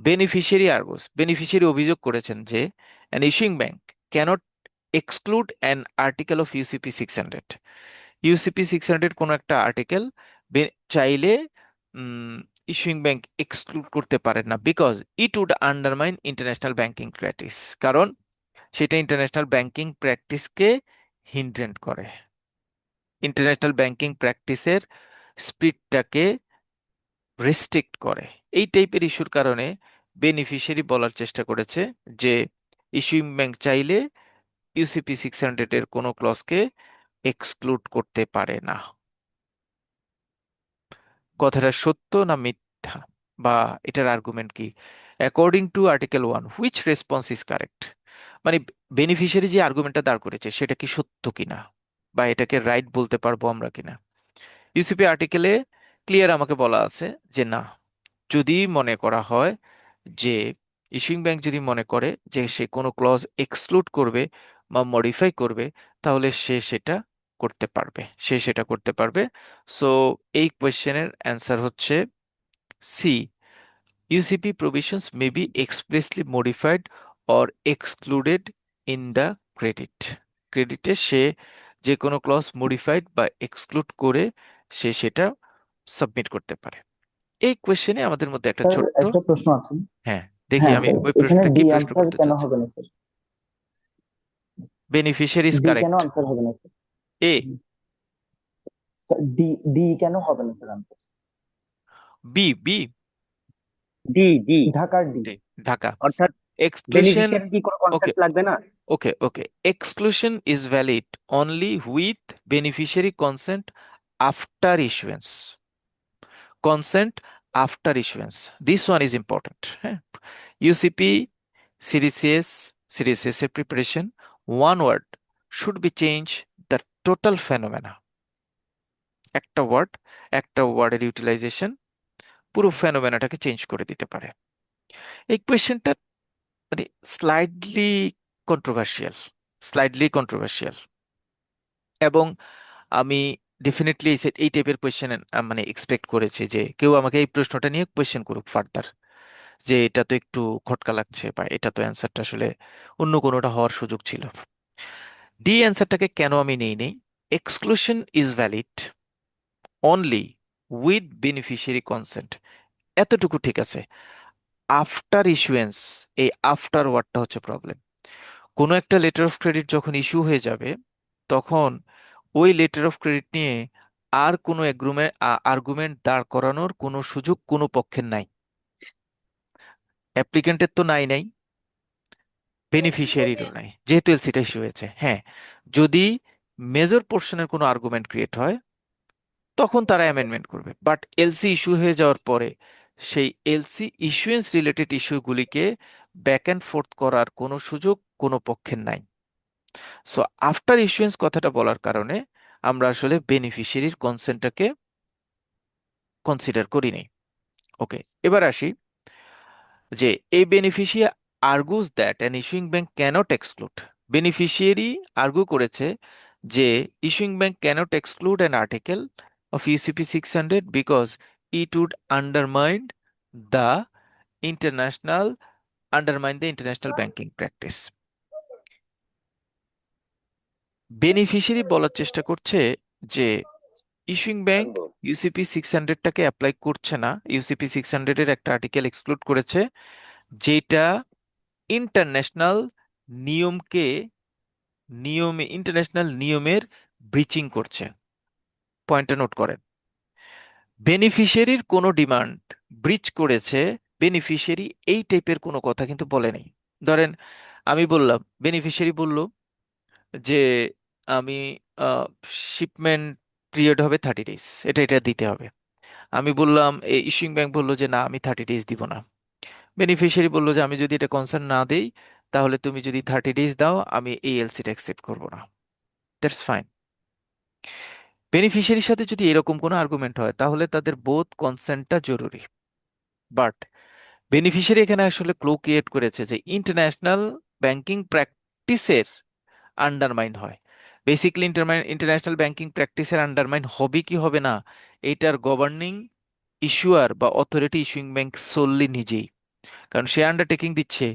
Beneficiary অভিযোগ করেছেন যে an issuing bank cannot exclude an article of UCP 600। UCP 600 কোনো একটা article চাইলে issuing bank exclude করতে পারে না, because it would undermine international banking practice. কারণ সেটা ইন্টারন্যাশনাল ব্যাংকিং প্র্যাকটিসকে হিন্ড্রেন্ট করে, ইন্টারন্যাশনাল ব্যাংকিং প্র্যাকটিসের স্পিডটাকে রেস্ট্রিক্ট করে। এই টাইপের ইস্যুর কারণে বেনিফিশিয়ারি বলার চেষ্টা করেছে যে ইস্যুইং ব্যাংক চাইলে ইউসিপি 600 এর কোনো ক্লজকে এক্সক্লুড করতে পারে না। কথাটা সত্য না মিথ্যা, বা এটার আর্গুমেন্ট কি? According to article 1, which response is correct? মানে বেনিফিশিয়ারি যে আর্গুমেন্টটা দাঁড় করেছে সেটা কি সত্য কিনা, বা এটাকে রাইট বলতে পারবো আমরা কিনা। ইউসিপি আর্টিকেলে ক্লিয়ার আমাকে বলা আছে যে না, যদি মনে করা হয় যে ইস্যুইং ব্যাংক যদি মনে করে যে সে কোনো ক্লজ এক্সক্লুড করবে বা মডিফাই করবে, তাহলে সে সেটা করতে পারবে, সে সেটা করতে পারবে। সো এই কোয়েশ্চেনের অ্যান্সার হচ্ছে C, UCP provisions may be expressly modified or excluded in the credit. ক্রেডিটে সে যে কোনো ক্লজ মডিফাইড বা এক্সক্লুড করে সে সেটা সাবমিট করতে পারে। এই কোয়েশ্চেনে আমাদের মধ্যে একটা স্যার ছোট্ট, একটা প্রশ্ন আছে। হ্যাঁ দেখি হ্যাঁ আমি স্যার, ওই এখানে প্রশ্নটা কি ডি প্রশ্ন আনসার করতে কেন চাচ্ছি। হবে না স্যার? বেনিফিশিয়ারি ইজ ডি কেন কারেক্ট। আনসার হবে না স্যার? এ, ডি ডি কেন হবে না sir answer? B, B, D D ঢাকার ডি। ঢাকা। অর্থাৎ এক্সক্লুশন, বেনিফিশিয়ারি কি কোনো ওকে কনসেপ্ট লাগবে না? Okay okay, exclusion is valid only with beneficiary consent after issuance. Consent after issuance, this one is important. হ্যাঁ, ইউসিপি সিরিজ এস এর preparation, one word should be change the total phenomena. একটা word, একটা ওয়ার্ডের utilisation পুরো ফেনোমেনাটাকে change করে দিতে পারে। এই কোয়েশ্চেনটা মানে স্লাইডলি কন্ট্রোভার্সিয়াল, স্লাইডলি কন্ট্রোভার্সিয়াল। এবং আমি ডেফিনেটলি এই টাইপের কোয়েশ্চেন মানে এক্সপেক্ট করেছি যে কেউ আমাকে এই প্রশ্নটা নিয়ে কোয়েশ্চেন করুক ফার্দার, যে এটা তো একটু খটকা লাগছে, বা এটা তো অ্যান্সারটা আসলে অন্য কোনোটা হওয়ার সুযোগ ছিল। ডি অ্যান্সারটাকে কেন আমি নেই, exclusion is valid only with beneficiary consent, এতটুকু ঠিক আছে। আফটার ইস্যুয়েন্স, এই আফটার ওয়ার্ডটা হচ্ছে প্রবলেম। কোনো একটা লেটার অফ ক্রেডিট যখন ইস্যু হয়ে যাবে, তখন ওই লেটার অফ ক্রেডিট নিয়ে আর কোনো আর্গুমেন্ট দাঁড় করানোর কোনো সুযোগ কোনো পক্ষের নাই। অ্যাপ্লিকেন্টের তো নাই নাই, বেনিফিশিয়ারিরও নাই, যেহেতু এলসিটা ইস্যু হয়েছে। হ্যাঁ, যদি মেজর পোর্শনের কোনো আর্গুমেন্ট ক্রিয়েট হয় তখন তারা অ্যামেন্ডমেন্ট করবে, বাট এলসি ইস্যু হয়ে যাওয়ার পরে সেই এলসি ইস্যুয়েন্স রিলেটেড ইস্যুগুলিকে ব্যাক অ্যান্ড ফোর্থ করার কোনো সুযোগ কোনো পক্ষের নাই। সো আফটার ইস্যুয়েন্স কথাটা বলার কারণে আমরা আসলে বেনিফিশিয়ারির কনসেন্টটাকে কনসিডার করিনি। ওকে, এবার আসি যে এই beneficiary argues that an issuing bank cannot exclude. Beneficiary argue করেছে যে issuing bank cannot exclude an article of UCP 600 because it would the international undermine the international banking practice. Beneficiary বলার চেষ্টা করছে যে ইস্যুইং ব্যাংক ইউসিপি 600টাকে apply করছে না, UCP 600 এর একটা আর্টিকেল এক্সক্লুড করেছে যেটা ইন্টারন্যাশনাল নিয়মকে ইন্টারন্যাশনাল নিয়মের ব্রিচিং করছে। পয়েন্টটা নোট করেন, বেনিফিশিয়ারির কোনো ডিমান্ড ব্রিচ করেছে বেনিফিশিয়ারি এই টাইপের কোনো কথা কিন্তু বলেনি। ধরেন আমি বললাম, বেনিফিশিয়ারি বলল যে আমি শিপমেন্ট পিরিয়ড হবে 30 ডেজ, এটা এটা দিতে হবে। আমি বললাম, এই ইস্যুইং ব্যাংক বললো যে না আমি 30 ডেজ দিব না। বেনিফিশিয়ারি বললো যে আমি যদি এটা কনসার্ন না দেই, তাহলে তুমি যদি 30 ডেজ দাও আমি এই এলসিটা অ্যাকসেপ্ট করবো না। That's fine. বেনিফিশিয়ারির সাথে যদি এরকম কোনো আর্গুমেন্ট হয় তাহলে তাদের বোথ কনসেন্টটা জরুরি। বাট বেনিফিশিয়ারি এখানে আসলে ক্লু ক্রিয়েট করেছে যে ইন্টারন্যাশনাল ব্যাংকিং প্র্যাকটিসের আন্ডারমাইন হয়। বেসিক্যালি ইন্টারন্যাশনাল ব্যাংকিং প্র্যাকটিসের আন্ডারমাইন হবে কি হবে না, এটার গভর্নিং ইস্যুয়ার বা অথরিটি ইস্যুইং ব্যাংক সোললি নিজেই। কারণ সে আন্ডারটেকিং দিচ্ছে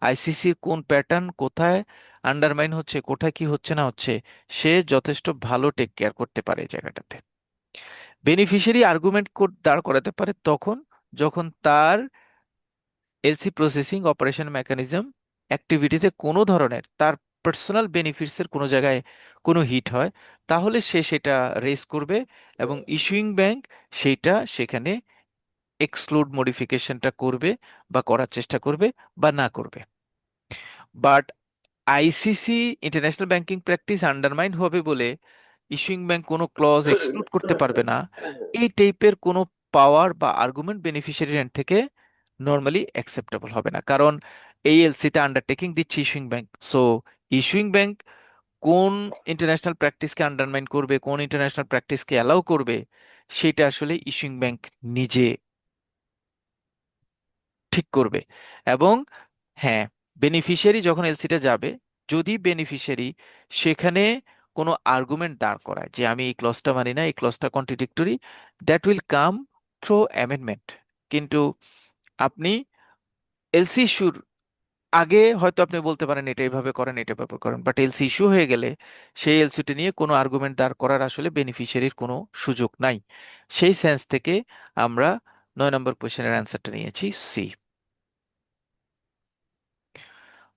আইসিসির কোন প্যাটার্ন কোথায় আন্ডারমাইন হচ্ছে কোথায় কি হচ্ছে না হচ্ছে, সে যথেষ্ট ভালো টেক কেয়ার করতে পারে এই জায়গাটাতে। বেনিফিশিয়ারি আর্গুমেন্ট দাঁড় করাতে পারে তখন যখন তার এলসি প্রসেসিং অপারেশন মেকানিজম অ্যাক্টিভিটিতে কোনো ধরনের তার পার্সোনাল বেনিফিটস এর কোনো জায়গায় কোনো হিট হয়, তাহলে সে সেটা রেজ করবে এবং ইস্যুইং ব্যাংক সেইটা সেখানে এক্সক্লুড মডিফিকেশনটা করবে বা করার চেষ্টা করবে বা না করবে। But ICC international banking practice undermine হবে বলে ইস্যুইং ব্যাংক কোনো ক্লজ এক্সক্লুড করতে পারবে না, এই টাইপের কোনো পাওয়ার বা আর্গুমেন্ট বেনিফিশিয়ারির এন্ড থেকে নর্মালি অ্যাকসেপ্টেবল হবে না, কারণ এই এলসিতে আন্ডারটেকিং দিচ্ছে issuing bank. So issuing bank কোন ইন্টারন্যাশনাল প্র্যাকটিসকে আন্ডারমাইন করবে, কোন ইন্টারন্যাশনাল প্র্যাকটিসকে অ্যালাউ করবে, সেটা আসলে ইস্যুইং ব্যাংক নিজে ঠিক করবে। এবং হ্যাঁ, বেনিফিশিয়ারি যখন এলসিটা যাবে, যদি বেনিফিশিয়ারি সেখানে কোনো আর্গুমেন্ট দাঁড় করায় যে আমি এই ক্লজটা মানি না, এই ক্লজটা contradictory, that will come through amendment. কিন্তু আপনি এলসি ইস্যুর আগে হয়তো আপনি বলতে পারেন এটা এইভাবে করেন, এটা এভাবে করেন, বাট এলসি ইস্যু হয়ে গেলে সেই এলসিটি নিয়ে কোনো আর্গুমেন্ট দাঁড় করার আসলে বেনিফিশিয়ারির কোনো সুযোগ নাই। সেই সেন্স থেকে আমরা 9 নম্বর কোয়েশ্চেনের অ্যান্সারটা নিয়েছি C.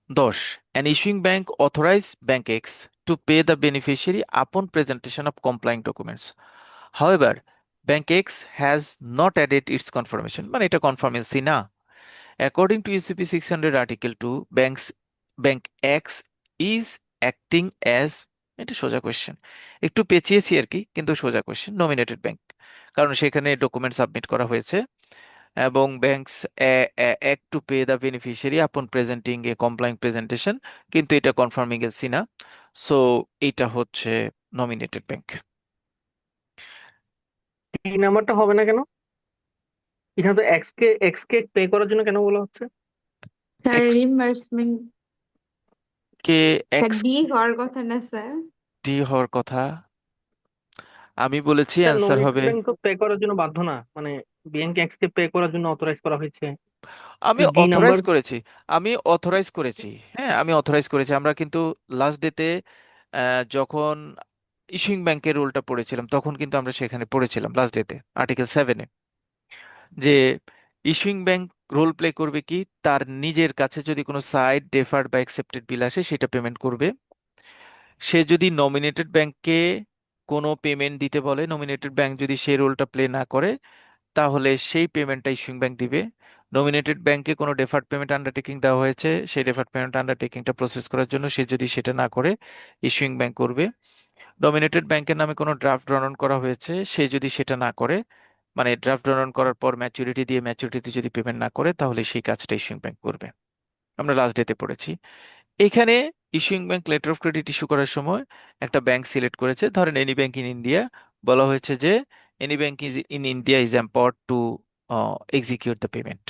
10. An issuing bank authorize Bank X to pay the beneficiary upon presentation of complying documents. However, Bank X has not added its confirmation, মানে এটা কনফার্মেন্সি না। According to UCP 600 Article 2, Bank X is acting as, এটা সোজা question, একটু পেঁচিয়েছি আর কি, কিন্তু সোজা question, nominated bank, কারণ সেখানে ডকুমেন্ট সাবমিট করা হয়েছে এবং banks act to pay the beneficiary আপন প্রেজেন্টিং এ কমপ্লাইং প্রেজেন্টেশন, কিন্তু এটা কনফার্মিং এলসি না। সো এটা হচ্ছে নমিনেটেড ব্যাংক। 3 নাম্বারটা হবে না কেন? এখানে তো এক্স কে পে করার জন্য কেন বলা হচ্ছে? স্যার এক্স রিইম্বার্সমেন্ট কে স্যার এক্স ডি হওয়ার কথা না স্যার। ডি হওয়ার কথা, আমি বলেছি স্যার অ্যান্সার নমিনেটেড হবে। ব্যাংক তো পে করার জন্য বাধ্য না, মানে ব্যাংক এক্স কে পে করার জন্য অথরাইজ করা হয়েছে। আমি ডি নাম্বার অথরাইজ করেছি, আমি অথরাইজ করেছি, হ্যাঁ আমি অথরাইজ করেছি। আমরা কিন্তু লাস্ট ডেতে যখন ইস্যুইং ব্যাংকের রুলটা পড়েছিলাম তখন কিন্তু আমরা সেখানে পড়েছিলাম লাস্ট ডেতে আর্টিকেল 7-এ, যে ইস্যুইং ব্যাংক রোল প্লে করবে কি, তার নিজের কাছে যদি কোনো সাইড ডেফার্ড বা অ্যাকসেপ্টেড বিল আসে সেটা পেমেন্ট করবে। সে যদি নমিনেটেড ব্যাংককে কোনো পেমেন্ট দিতে বলে, নমিনেটেড ব্যাংক যদি সেই রোলটা প্লে না করে, তাহলে সেই পেমেন্টটা ইস্যুইং ব্যাংক দিবে। নমিনেটেড ব্যাংকে কোনো ডেফার্ড পেমেন্ট আন্ডারটেকিং দেওয়া হয়েছে, সেই ডেফার্ড পেমেন্ট আন্ডারটেকিংটা প্রসেস করার জন্য সে যদি সেটা না করে, ইস্যুইং ব্যাংক করবে। নমিনেটেড ব্যাংকের নামে কোনো ড্রাফট রনন করা হয়েছে, সে যদি সেটা না করে, মানে ড্রাফট রনন করার পর ম্যাচুরিটি দিয়ে ম্যাচুরিটিতে যদি পেমেন্ট না করে, তাহলে সেই কাজটা ইস্যুইং ব্যাংক করবে। আমরা লাস্ট ডেতে পড়েছি। এখানে issuing bank letter of credit issue করার সময় একটা ব্যাংক সিলেক্ট করেছে, ধরেন এনি ব্যাংক ইন ইন্ডিয়া, বলা হয়েছে যে any bank is in India is empowered two execute the payment.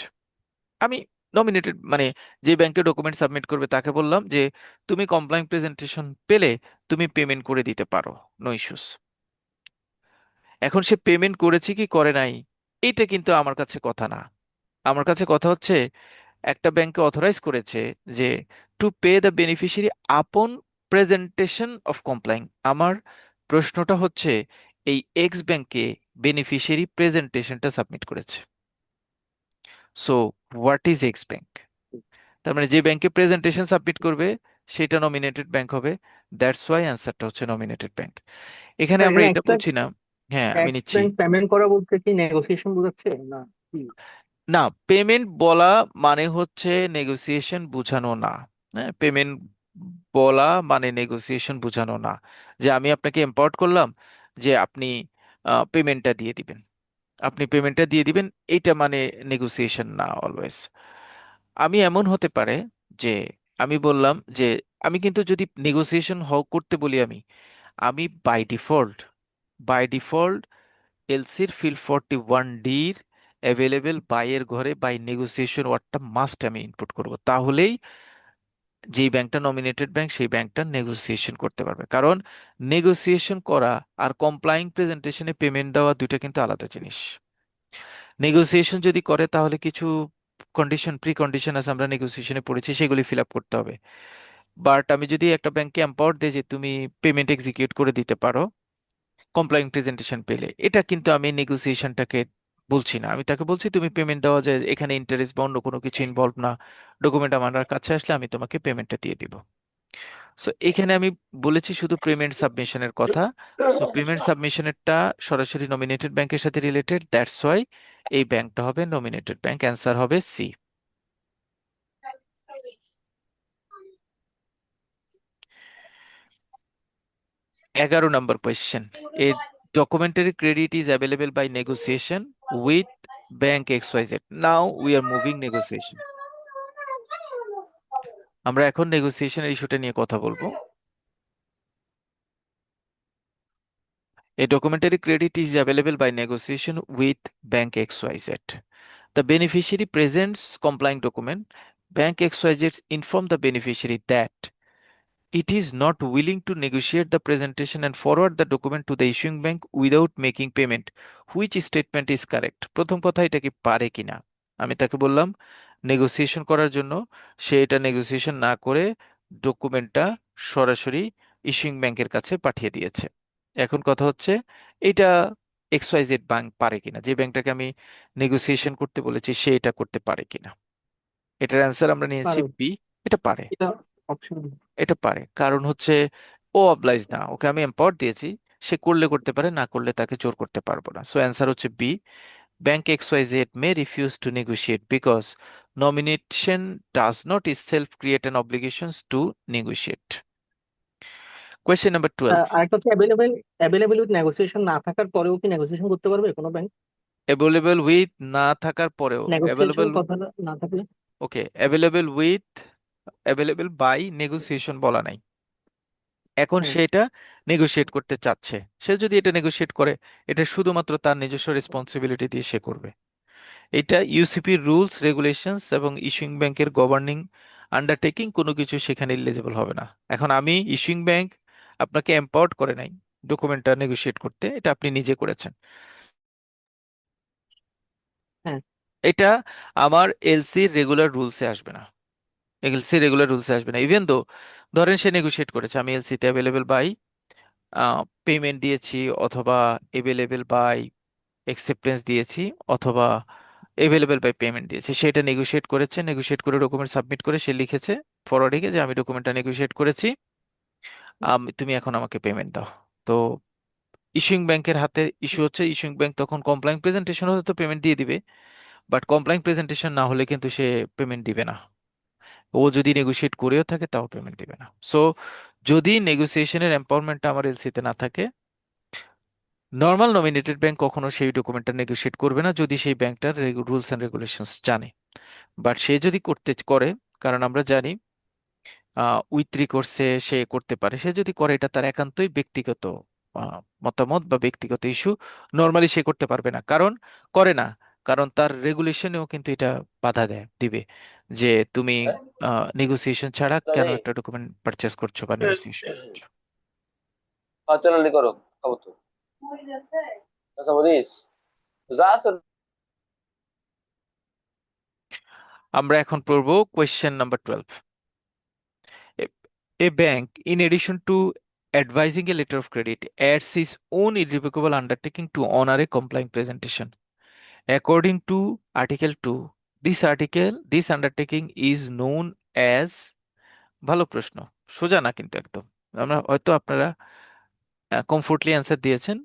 আমি নমিনেটেড মানে যে ব্যাংকে ডকুমেন্ট সাবমিট করবে তাকে বললাম যে তুমি কমপ্লাইং প্রেজেন্টেশন পেলে তুমি পেমেন্ট করে দিতে পারো, নো ইস্যুস। এখন সে পেমেন্ট করেছে কি করে নাই, এটা কিন্তু আমার কাছে কথা না। আমার কাছে কথা হচ্ছে একটা ব্যাংকে অথরাইজ করেছে যে টু পে দ্য বেনিফিশিয়ারি আপন প্রেজেন্টেশন অফ কমপ্লাইং। আমার প্রশ্নটা হচ্ছে এই এক্স ব্যাংকে বেনিফিশিয়ারি প্রেজেন্টেশনটা সাবমিট করেছে। So what is x bank? তার মানে যে ব্যাংকে প্রেজেন্টেশন সাবমিট করবে সেটা নমিনেটেড ব্যাংক হবে। দ্যাটস ওয়াই অ্যান্সারটা হচ্ছে নমিনেটেড ব্যাংক। এখানে স্যার আমরা এখানে এটা বলছি না। হ্যাঁ আমি এক্স নিচ্ছি। ব্যাংক পেমেন্ট করা বলতে কি নেগোসিয়েশন বোঝাচ্ছে না কি? না, পেমেন্ট বলা মানে হচ্ছে নেগোসিয়েশন বোঝানো না। হ্যাঁ, পেমেন্ট বলা মানে নেগোসিয়েশন বোঝানো না, যে আমি আপনাকে এম্পাওয়ার্ড করলাম যে আপনি পেমেন্টটা দিয়ে দিবেন, আপনি পেমেন্টটা দিয়ে দিবেন, এইটা মানে নেগোসিয়েশন না অলওয়েজ। আমি এমন হতে পারে যে আমি বললাম যে আমি কিন্তু যদি নেগোসিয়েশন করতে বলি, আমি আমি বাই ডিফল্ট এলসির ফিল 41 ডির অ্যাভেলেবেল বাই এর ঘরে বাই নেগোসিয়েশন ওয়ার্ডটা মাস্ট আমি ইনপুট করব, তাহলেই যেই ব্যাংকটা নমিনেটেড ব্যাংক সেই ব্যাংকটা নেগোসিয়েশন করতে পারবে। কারণ নেগোসিয়েশন করা আর কমপ্লাইং প্রেজেন্টেশনে পেমেন্ট দেওয়া দুইটা কিন্তু আলাদা জিনিস। নেগোসিয়েশন যদি করে তাহলে কিছু কন্ডিশন প্রি কন্ডিশন আছে, আমরা নেগোসিয়েশনে পড়েছি, সেগুলি ফিল আপ করতে হবে। বাট আমি যদি একটা ব্যাংককে এম্পাওয়ার দিই যে তুমি পেমেন্ট এক্সিকিউট করে দিতে পারো কমপ্লাইং প্রেজেন্টেশন পেলে, এটা কিন্তু আমি নেগোসিয়েশনটাকে বলছি না, আমি তাকে বলছি তুমি পেমেন্ট দেওয়া যায়, এখানে ইন্টারেস্ট বা অন্য কোনো কিছু ইনভলভ না, ডকুমেন্ট আমার কাছে আসলে আমি তোমাকে পেমেন্টটা দিয়ে দিব। সো এখানে আমি বলেছি শুধু পেমেন্ট সাবমিশনের কথা। সো পেমেন্ট সাবমিশনেরটা সরাসরি নমিনেটেড ব্যাংকের সাথে রিলেটেড, দ্যাটস ওয়াই এই ব্যাংকটা হবে নমিনেটেড ব্যাংক, অ্যান্সার হবে সি। 11 নম্বর question, a documentary credit is available by negotiation with bank XYZ. Now we are moving negotiation. আমরা এখন নেগোসিয়েশনের ইস্যুটা নিয়ে কথা বলবো। A documentary credit is available by negotiation with bank XYZ. The beneficiary presents complying document. Bank XYZ inform the beneficiary that it is not willing to negotiate the presentation and forward the document to the issuing bank without making payment. Which statement is correct? প্রথম কথা, এটা কি পারে কিনা। আমি তাকে বললাম negotiation করার জন্য, সে এটা নেগোসিয়েশন না করে ডকুমেন্টটা সরাসরি ইস্যুইং ব্যাংকের কাছে পাঠিয়ে দিয়েছে। এখন কথা হচ্ছে এটা XYZ ব্যাংক পারে কিনা, যে ব্যাংকটাকে আমি নেগোসিয়েশন করতে বলেছি সে এটা করতে পারে কিনা। এটার অ্যান্সার আমরা নিয়েছি পারে, বি, এটা পারে। এটা অপশন। এটা পারে, কারণ হচ্ছে ও অবলাইজ না, ওকে আমি এম্পাওয়ার দিয়েছি, সে করলে করতে পারে, না করলে তাকে জোর করতে পারবো না। সো অ্যান্সার হচ্ছে B, bank XYZ may refuse to negotiate because nomination does not itself create an obligations to negotiate. Question number 12. আরেকটা হচ্ছে অ্যাভেলেবেল উইথ নেগোসিয়েশন না থাকার পরেও কি নেগোসিয়েশন করতে পারবে কোনো ব্যাংক? Available with না থাকার পরেও, নেগোসিয়েশন available, কথাটা না থাকলে? ওকে, available with, available by negotiation বলা নাই, এখন হুম। সে এটা নেগোশিয়েট করতে চাচ্ছে, সে যদি এটা নেগোশিয়েট করে এটা শুধুমাত্র তার নিজস্ব রেসপন্সিবিলিটি দিয়ে সে করবে। এটা ইউসিপির রুলস রেগুলেশনস এবং ইস্যুইং ব্যাংকের গভর্নিং আন্ডারটেকিং কোনো কিছু সেখানে এলিজিবল হবে না। এখন আমি ইস্যুইং ব্যাংক আপনাকে এম্পাওয়ার্ড করে নাই ডকুমেন্টটা নেগোশিয়েট করতে, এটা আপনি নিজে করেছেন। হ্যাঁ। এটা আমার এলসির রেগুলার রুলসে আসবে না, এলসি রেগুলার রুলসে আসবে না। ইভেন দো ধরেন সে নেগোশিয়েট করেছে আমি এলসিতে অ্যাভেলেবেল বাই পেমেন্ট দিয়েছি, অথবা এভেলেবেল বাই অ্যাকসেপ্টেন্স দিয়েছি, অথবা এভেলেবেল বাই পেমেন্ট দিয়েছি, সেটা নেগোশিয়েট করেছে, নেগোশিয়েট করে ডকুমেন্ট সাবমিট করে সে লিখেছে ফরওয়ার্ডিংয়ে যে আমি ডকুমেন্টটা নেগোশিয়েট করেছি, তুমি এখন আমাকে পেমেন্ট দাও। তো ইস্যুইং ব্যাংকের হাতে ইস্যু হচ্ছে, ইস্যুইং ব্যাংক তখন কমপ্লাইং প্রেজেন্টেশন হলে তো পেমেন্ট দিয়ে দিবে, বাট কমপ্লাইং প্রেজেন্টেশন না হলে কিন্তু সে পেমেন্ট দিবে না, ও যদি নেগোশিয়েট করেও থাকে তাও পেমেন্ট দিবে না। সো যদি নেগোসিয়েশনের এম্পাওয়ারমেন্টটা আমার এলসিতে না থাকে, নর্মাল নমিনেটেড ব্যাংক কখনো সেই ডকুমেন্টটা নেগোশিয়েট করবে না যদি সেই ব্যাংকটার রুলস এন্ড রেগুলেশনস জানে। বাট সে যদি করতে করে, কারণ আমরা জানি উইথড্র করছে সে করতে পারে, সে যদি করে এটা তার একান্তই ব্যক্তিগত মতামত বা ব্যক্তিগত ইস্যু, নর্মালি সে করতে পারবে না, কারণ করে না, কারণ তার রেগুলেশনেও কিন্তু এটা বাধা দিবে যে তুমি নেগোসিয়েশন ছাড়া কেন একটা ডকুমেন্ট পারচেস করছো বা নেগোসিয়েশন করছো। চলো করো খাবো তো আচ্ছা বলিস যা আছে। আমরা এখন পড়বো question number 12। A, a bank, in addition to advising a letter of credit, adds its own irrevocable undertaking to honor a complying presentation. According to Article 2, this undertaking is known as, ভালো প্রশ্ন, সোজা না কিন্তু একদম, আমরা হয়তো আপনারা comfortably answer দিয়েছেন,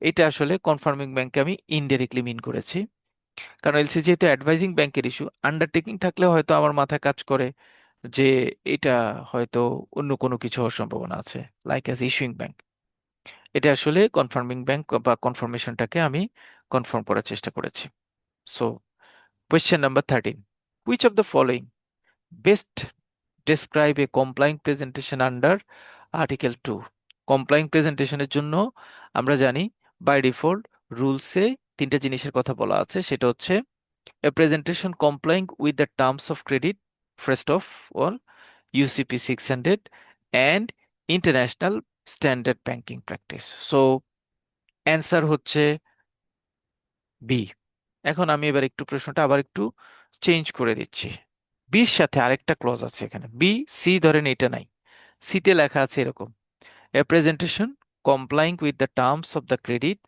এটা আসলে কনফার্মিং ব্যাংকে আমি ইনডাইরেক্টলি মিন করেছি, কারণ এলসি যেহেতু অ্যাডভাইজিং ব্যাংকের ইস্যু, আন্ডারটেকিং থাকলে হয়তো আমার মাথায় কাজ করে যে এটা হয়তো অন্য কোনো কিছু হওয়ার সম্ভাবনা আছে, লাইক অ্যাজ ইস্যুইং ব্যাংক। এটা আসলে কনফার্মিং ব্যাংক বা কনফার্মেশনটাকে আমি কনফার্ম করার চেষ্টা করেছি। So question number 13, which of the following best describe a complying presentation under article 2? Complying প্রেজেন্টেশনের জন্য আমরা জানি বাই ডিফল্ট রুলসে তিনটা জিনিসের কথা বলা আছে, সেটা হচ্ছে a presentation complying with the terms of credit, first of all, UCP 600 and international standard banking practice. So answer হচ্ছে বি। এখন আমি এবার একটু প্রশ্নটা আবার একটু চেঞ্জ করে দিচ্ছি, বির সাথে আরেকটা ক্লজ আছে এখানে, বি সি ধরেন এটা নাই, সিতে লেখা আছে এরকম: a presentation complying with the terms of the credit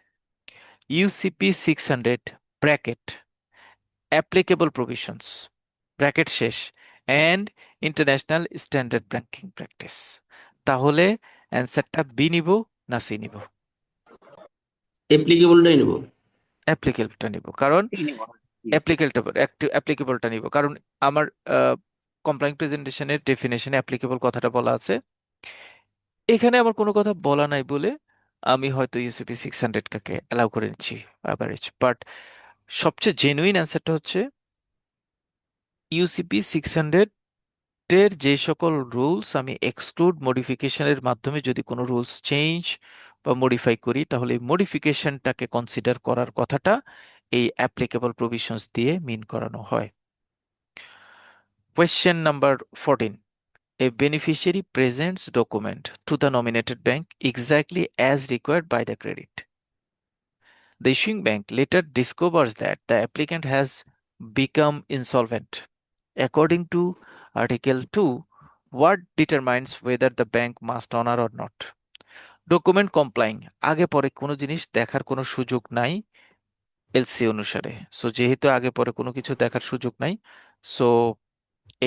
UCP 600 bracket applicable provisions bracket শেষ and international standard banking practice. তাহলে অ্যান্সারটা বি নিব না সি নিব? অ্যাপ্লিকেবলটাই নেব। অ্যাপ্লিকেবলটা নিব, কারণ কি নিব? অ্যাপ্লিকেবলটা নিব কারণ আমার কমপ্লাইং প্রেজেন্টেশনের ডেফিনেশনে অ্যাপ্লিকেবল কথাটা বলা আছে। এখানে আমার কোনো কথা বলা নাই বলে আমি হয়তো ইউসিপি 600 কাকে অ্যালাউ করে নিচ্ছি অ্যাভারেজ, বাট সবচেয়ে জেনুইন অ্যান্সারটা হচ্ছে ইউসিপি 600 এর যে সকল রুলস আমি এক্সক্লুড মডিফিকেশনের মাধ্যমে যদি কোনো রুলস চেঞ্জ বা মডিফাই করি, তাহলে এই মডিফিকেশনটাকে কনসিডার করার কথাটা এই অ্যাপ্লিকেবল প্রভিশনস দিয়ে মিন করানো হয়। Question number 14: A beneficiary presents document to the nominated bank exactly as required by the credit. The issuing bank later discovers that the applicant has become insolvent. According to Article 2, what determines whether the bank must honor or not? Document কমপ্লাইং, আগে পরে কোনো জিনিস দেখার কোনো সুযোগ নাই LC অনুসারে। So যেহেতু আগে পরে কোনো কিছু দেখার সুযোগ নাই, সো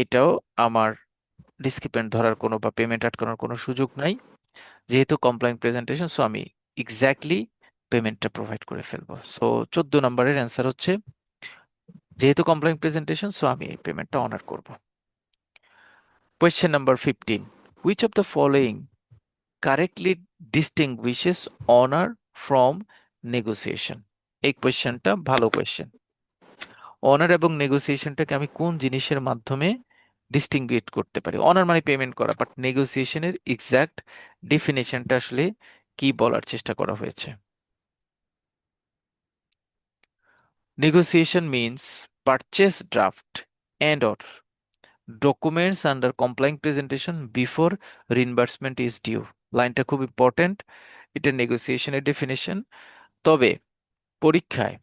এটাও আমার ডিসক্রিপেন্ট ধরার কোনো বা পেমেন্ট আটকানোর কোনো সুযোগ নাই। যেহেতু কমপ্লাইং প্রেজেন্টেশন, সো আমি এক্স্যাক্টলি পেমেন্টটা প্রোভাইড করে ফেলবো। সো 14 নম্বরের অ্যান্সার হচ্ছে, যেহেতু কমপ্লাইং প্রেজেন্টেশন, সো আমি এই পেমেন্টটা অনার করব। Question number 15: which of the following correctly ডিস্টিংগুইশেস honour from negotiation? এই কোয়েশ্চেনটা ভালো কোয়েশ্চেন। অনার এবং নেগোসিয়েশনটাকে আমি কোন জিনিসের মাধ্যমে ডিস্টিংগুইশ করতে পারি? অনার মানে পেমেন্ট করা, বাট নেগোসিয়েশনের এক্সাক্ট ডেফিনেশনটা আসলে কি বলার চেষ্টা করা হয়েছে? Negotiation means purchase draft and/or documents under complying presentation before reimbursement is due. লাইনটা খুব ইম্পর্টেন্ট, এটা নেগোসিয়েশনের ডেফিনেশন। তবে পরীক্ষায়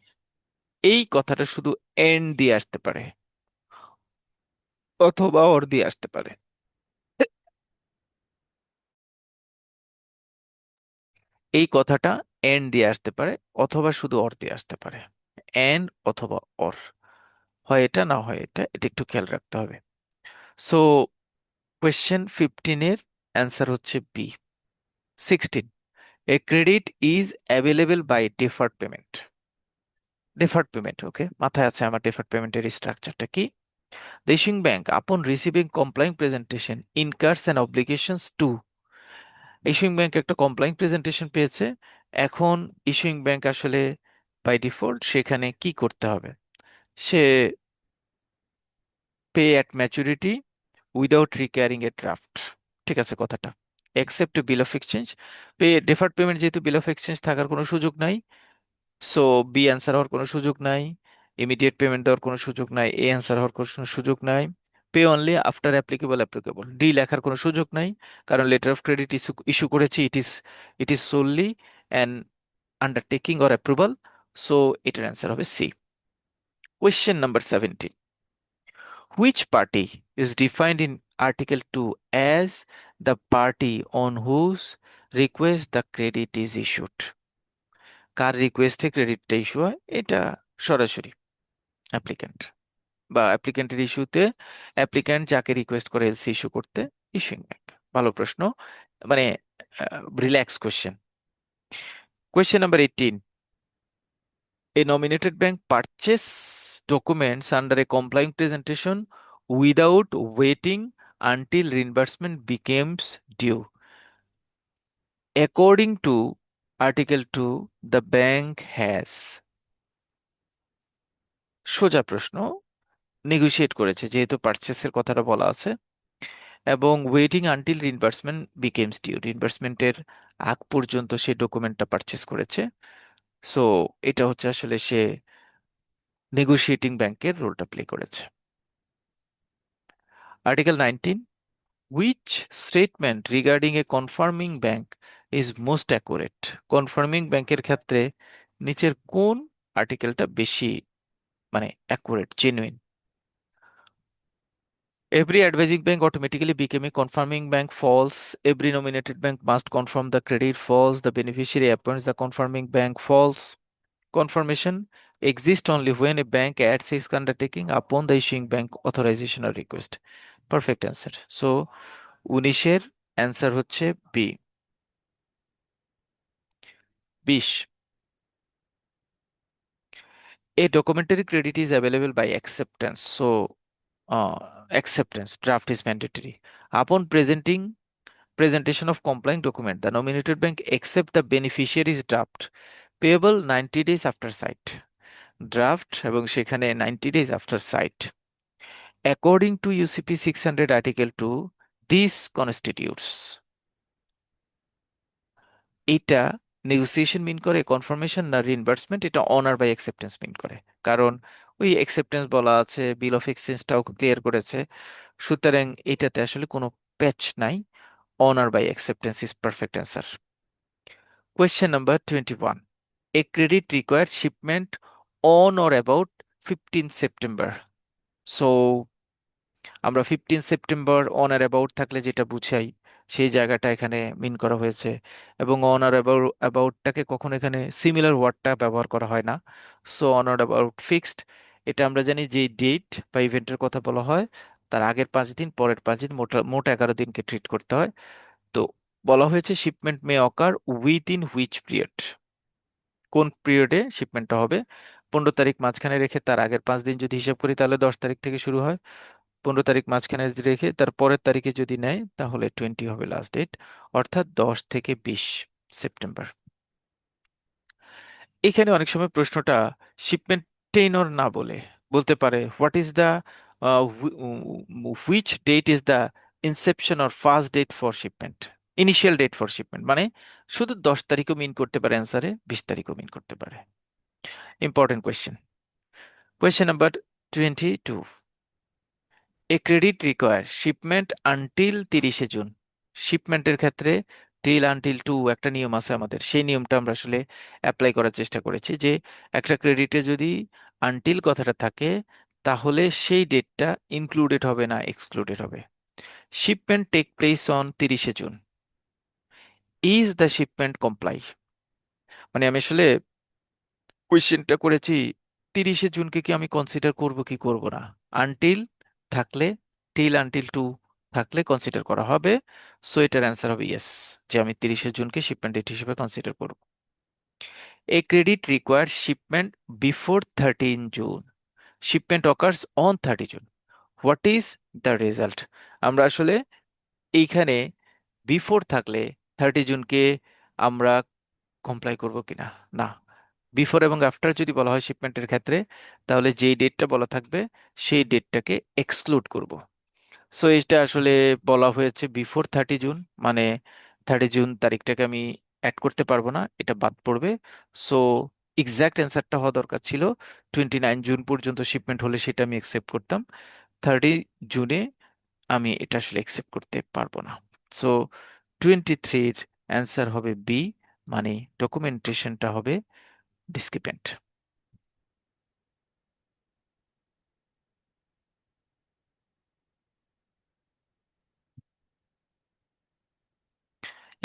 এই কথাটা শুধু এন্ড দিয়ে আসতে পারে অথবা অর দিয়ে আসতে পারে। এই কথাটা এন্ড দিয়ে আসতে পারে অথবা শুধু অর দিয়ে আসতে পারে। এন্ড অথবা অর, হয় এটা না হয় এটা, এটা একটু খেয়াল রাখতে হবে। সো কোয়েশ্চেন 15 এর অ্যান্সার হচ্ছে B. 16: A credit is available by deferred payment. Deferred payment, ওকে, মাথায় আছে আমার deferred পেমেন্টের স্ট্রাকচারটা কি? The issuing bank, upon receiving complying presentation, incurs an obligations to. Issuing bank একটা কমপ্লাইং প্রেজেন্টেশন পেয়েছে, এখন ইস্যুইং ব্যাংক আসলে বাই ডিফল্ট সেখানে কি করতে হবে? সে pay at maturity without requiring a draft. ঠিক আছে কথাটা? Except bill of exchange. Deferred payment যেহেতু বিল অফ এক্সচেঞ্জ থাকার কোনো সুযোগ নাই, সো বি অ্যান্সার হওয়ার কোনো সুযোগ নাই। ইমিডিয়েট পেমেন্ট দেওয়ার কোনো সুযোগ নাই, এ অ্যান্সার হওয়ার কোনো সুযোগ নাই। Pay only after applicable, D লেখার কোনো সুযোগ নাই, কারণ লেটার অফ ক্রেডিট ইস্যু করেছি, it is solely an undertaking or approval. So এটার অ্যান্সার হবে C. Question number 17: Which party is defined in Article 2 as the party on whose request the credit is issued? কার রিকোয়েস্টে ক্রেডিটটা issue হয়? এটা সরাসরি applicant বা অ্যাপ্লিক্যান্টের ইস্যুতে অ্যাপ্লিক্যান্ট যাকে রিকোয়েস্ট করে এলসি ইস্যু করতে, ইস্যুইং ব্যাংক। ভালো প্রশ্ন, মানে relax question. Question number 18: A nominated bank purchase documents under a complying presentation without waiting until reimbursement becomes due. According to Article 2, the bank has. সোজা প্রশ্ন, negotiate করেছে যেহেতু পারচেসের কথাটা বলা আছে, এবং ওয়েটিং আনটিল রিইম্বার্সমেন্ট বিকেমস ডিউ, রিইম্বার্সমেন্টের আগ পর্যন্ত সে ডকুমেন্টটা পারচেস করেছে। সো এটা হচ্ছে আসলে সে নেগোশিয়েটিং ব্যাংকের রোলটা প্লে করেছে। Article 19: which statement regarding A confirming bank is most accurate? Confirming ব্যাংকের ক্ষেত্রে নিচের কোন আর্টিকেলটা বেশি মানে accurate, genuine? Every advising bank automatically became a confirming bank false. Every nominated bank must confirm the credit false. The beneficiary appoints the confirming bank false. Confirmation exists only when a bank adds its undertaking upon the issuing bank authorization or request. Perfect answer. So 19-এর answer হচ্ছে B 20 A documentary credit is available by acceptance. So acceptance draft is mandatory. Upon presentation of complying document, the nominated bank accept the beneficiary's draft payable 90 days after sight. Draft এবং সেখানে 90 days after sight. According to UCP 600 Article 2, this constitutes এটা negotiation মিন করে confirmation না reimbursement, এটা honour by acceptance মিন করে, কারণ ওই acceptance বলা আছে, বিল অফ এক্সচেঞ্জটাও ক্লিয়ার করেছে, সুতরাং এটাতে আসলে কোনো প্যাচ নাই। Honour by acceptance is perfect answer. Question number 21, a credit required shipment on or about 15 September. So আমরা 15 সেপ্টেম্বর অন আর অ্যাবাউট থাকলে যেটা বুঝাই সেই জায়গাটা এখানে মিন করা হয়েছে, এবং অন আর অ্যাবাউটটাকে কখনো এখানে সিমিলার ওয়ার্ডটা ব্যবহার করা হয় না। So on or about fixed, এটা আমরা জানি যে ডেট বা ইভেন্টের কথা বলা হয় তার আগের 5 দিন পরের 5 দিন, মোট 11 দিনকে ট্রিট করতে হয়। তো বলা হয়েছে shipment May ochre with in which period, কোন পিরিয়ডে শিপমেন্টটা হবে। 15 তারিখ মাঝখানে রেখে তার আগের 5 দিন যদি হিসাব করি তাহলে 10 তারিখ থেকে শুরু হয়। 15 তারিখ মাঝখানে রেখে তার পরের তারিখে যদি নেয় তাহলে 20 হবে লাস্ট ডেট, অর্থাৎ 10 থেকে 20 সেপ্টেম্বর। এখানে অনেক সময় প্রশ্নটা শিপমেন্ট টেনর না বলে বলতে পারে what is the which date is the inception or first date for shipment, initial date for shipment, মানে শুধু 10 তারিখও মিন করতে পারে অ্যান্সারে, 20 তারিখও মিন করতে পারে। Important question. Question number 22, a credit require shipment until 30শে জুন। শিপমেন্টের ক্ষেত্রে টিল আনটিল টু একটা নিয়ম আছে আমাদের, সেই নিয়মটা আমরা আসলে অ্যাপ্লাই করার চেষ্টা করেছি যে একটা ক্রেডিটে যদি আনটিল কথাটা থাকে তাহলে সেই ডেটটা ইনক্লুডেড হবে না এক্সক্লুডেড হবে। শিপমেন্ট টেক প্লেস অন 30শে June, is the shipment comply, মানে আমি আসলে কোয়েশ্চেনটা করেছি 30শে জুনকে কি আমি কনসিডার করব কি করব না। আনটিল থাকলে, টিল আনটিল টু থাকলে কনসিডার করা হবে। সো এটার অ্যান্সার হবে ইয়েস, যে আমি 30শে জুনকে শিপমেন্ট ডেট হিসেবে কনসিডার করব। A credit require shipment before 13 June, shipment occurs on 30 June, what is the result. আমরা আসলে এইখানে বিফোর থাকলে 30 জুনকে আমরা কমপ্লাই করব কিনা, না। বিফোর এবং আফটার যদি বলা হয় শিপমেন্টের ক্ষেত্রে তাহলে যেই ডেটটা বলা থাকবে সেই ডেটটাকে এক্সক্লুড করব। সো এটা আসলে বলা হয়েছে বিফোর 30 জুন, মানে 30 জুন তারিখটাকে আমি অ্যাড করতে পারবো না, এটা বাদ পড়বে। সো এক্সাক্ট অ্যান্সারটা হওয়া দরকার ছিল 29 জুন পর্যন্ত শিপমেন্ট হলে সেটা আমি অ্যাকসেপ্ট করতাম, 30 জুনে আমি এটা আসলে অ্যাকসেপ্ট করতে পারবো না। সো 23-র অ্যান্সার হবে বি, মানে ডকুমেন্টেশনটা হবে ডিসক্রিপেন্ট।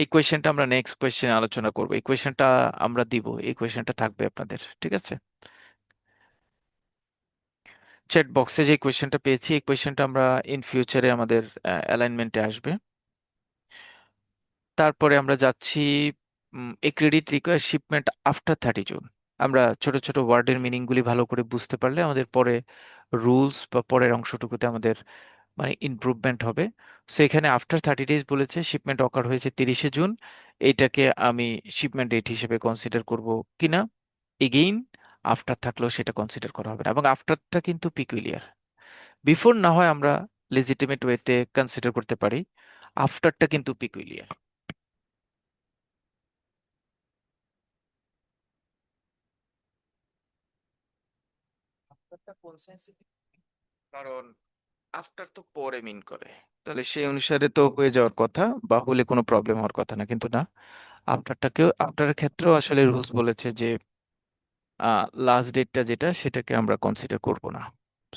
এই কোয়েশ্চেনটা আমরা নেক্সট কোয়েশ্চেন আলোচনা করবো, এই কোয়েশ্চেনটা আমরা দিব, এই কোয়েশ্চেনটা থাকবে আপনাদের, ঠিক আছে। চ্যাট বক্সে যে কোয়েশ্চেনটা পেয়েছি এই কোয়েশ্চেনটা আমরা ইন ফিউচারে আমাদের অ্যালাইনমেন্টে আসবে। তারপরে আমরা যাচ্ছি a credit require shipment after 30 June. আমরা ছোট ছোট ওয়ার্ডের মিনিংগুলি ভালো করে বুঝতে পারলে আমাদের পরে রুলস বা পরের অংশটুকুতে আমাদের মানে ইমপ্রুভমেন্ট হবে। সো এখানে আফটার 30 ডেজ বলেছে, শিপমেন্ট অকার হয়েছে 30শে জুন, এইটাকে আমি শিপমেন্ট ডেট হিসেবে কনসিডার করব কিনা। এগেইন আফটার থাকলেও সেটা কনসিডার করা হবে না, এবং আফটারটা কিন্তু পিকুলিয়ার। বিফোর না হয় আমরা লেজিটিমেট ওয়েতে কনসিডার করতে পারি, আফটারটা কিন্তু পিকুলিয়ার। আফটারটা কোন সেন্সে, কারণ আফটার তো পরে মিন করে, তাহলে সেই অনুসারে তো হয়ে যাওয়ার কথা বা হলে কোনো প্রবলেম হওয়ার কথা না, কিন্তু না, আফটারটাকেও, আফটারের ক্ষেত্রেও আসলে রুলস বলেছে যে লাস্ট ডেটটা যেটা সেটাকে আমরা কনসিডার করব না।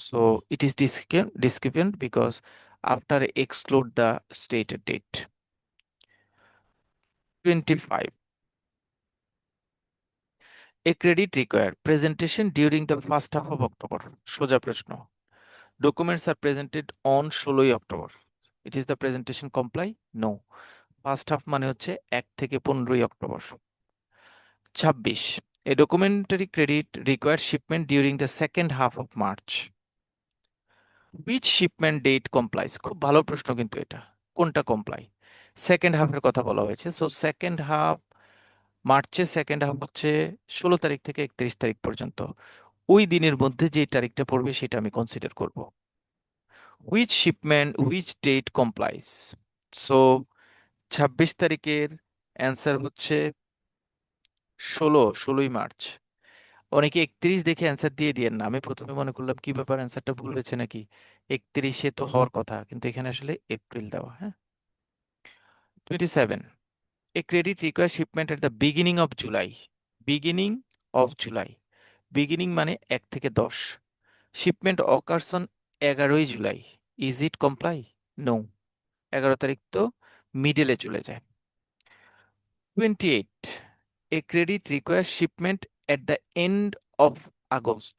So it is discrepant because after exclude the stated date. 25. A credit require presentation during the first half of October. সোজা প্রশ্ন। Documents are presented on 16 October. It is the presentation comply? No. First half মানে হচ্ছে 1 থেকে 15 October. 26. A documentary credit requires shipment during the second half of March. Which shipment date complies? খুব ভালো প্রশ্ন কিন্তু এটা। কোনটা comply? সেকেন্ড হাফের কথা বলা হয়েছে। সো সেকেন্ড হাফ, মার্চের সেকেন্ড হাফ হচ্ছে 16 তারিখ থেকে 31 তারিখ পর্যন্ত। ওই দিনের মধ্যে যে তারিখটা পড়বে সেটা আমি কনসিডার করব। Which shipment which date complies? So 26 তারিখের অ্যান্সার হচ্ছে 16ই মার্চ। অনেকে 31 দেখে অ্যান্সার দিয়ে দিয়েন না। আমি প্রথমে মনে করলাম কি ব্যাপার, অ্যান্সারটা ভুল হয়েছে নাকি, 31-এ তো হওয়ার কথা, কিন্তু এখানে আসলে এপ্রিল দেওয়া। হ্যাঁ। 27. A credit requires shipment at the beginning of July. Beginning of July. Beginning মানে 1 থেকে 10। Shipment occurs on 11ই July. Is it comply? No. 11 তারিখ তো মিডলে চলে যায়। 28. A credit requires shipment at the end of August.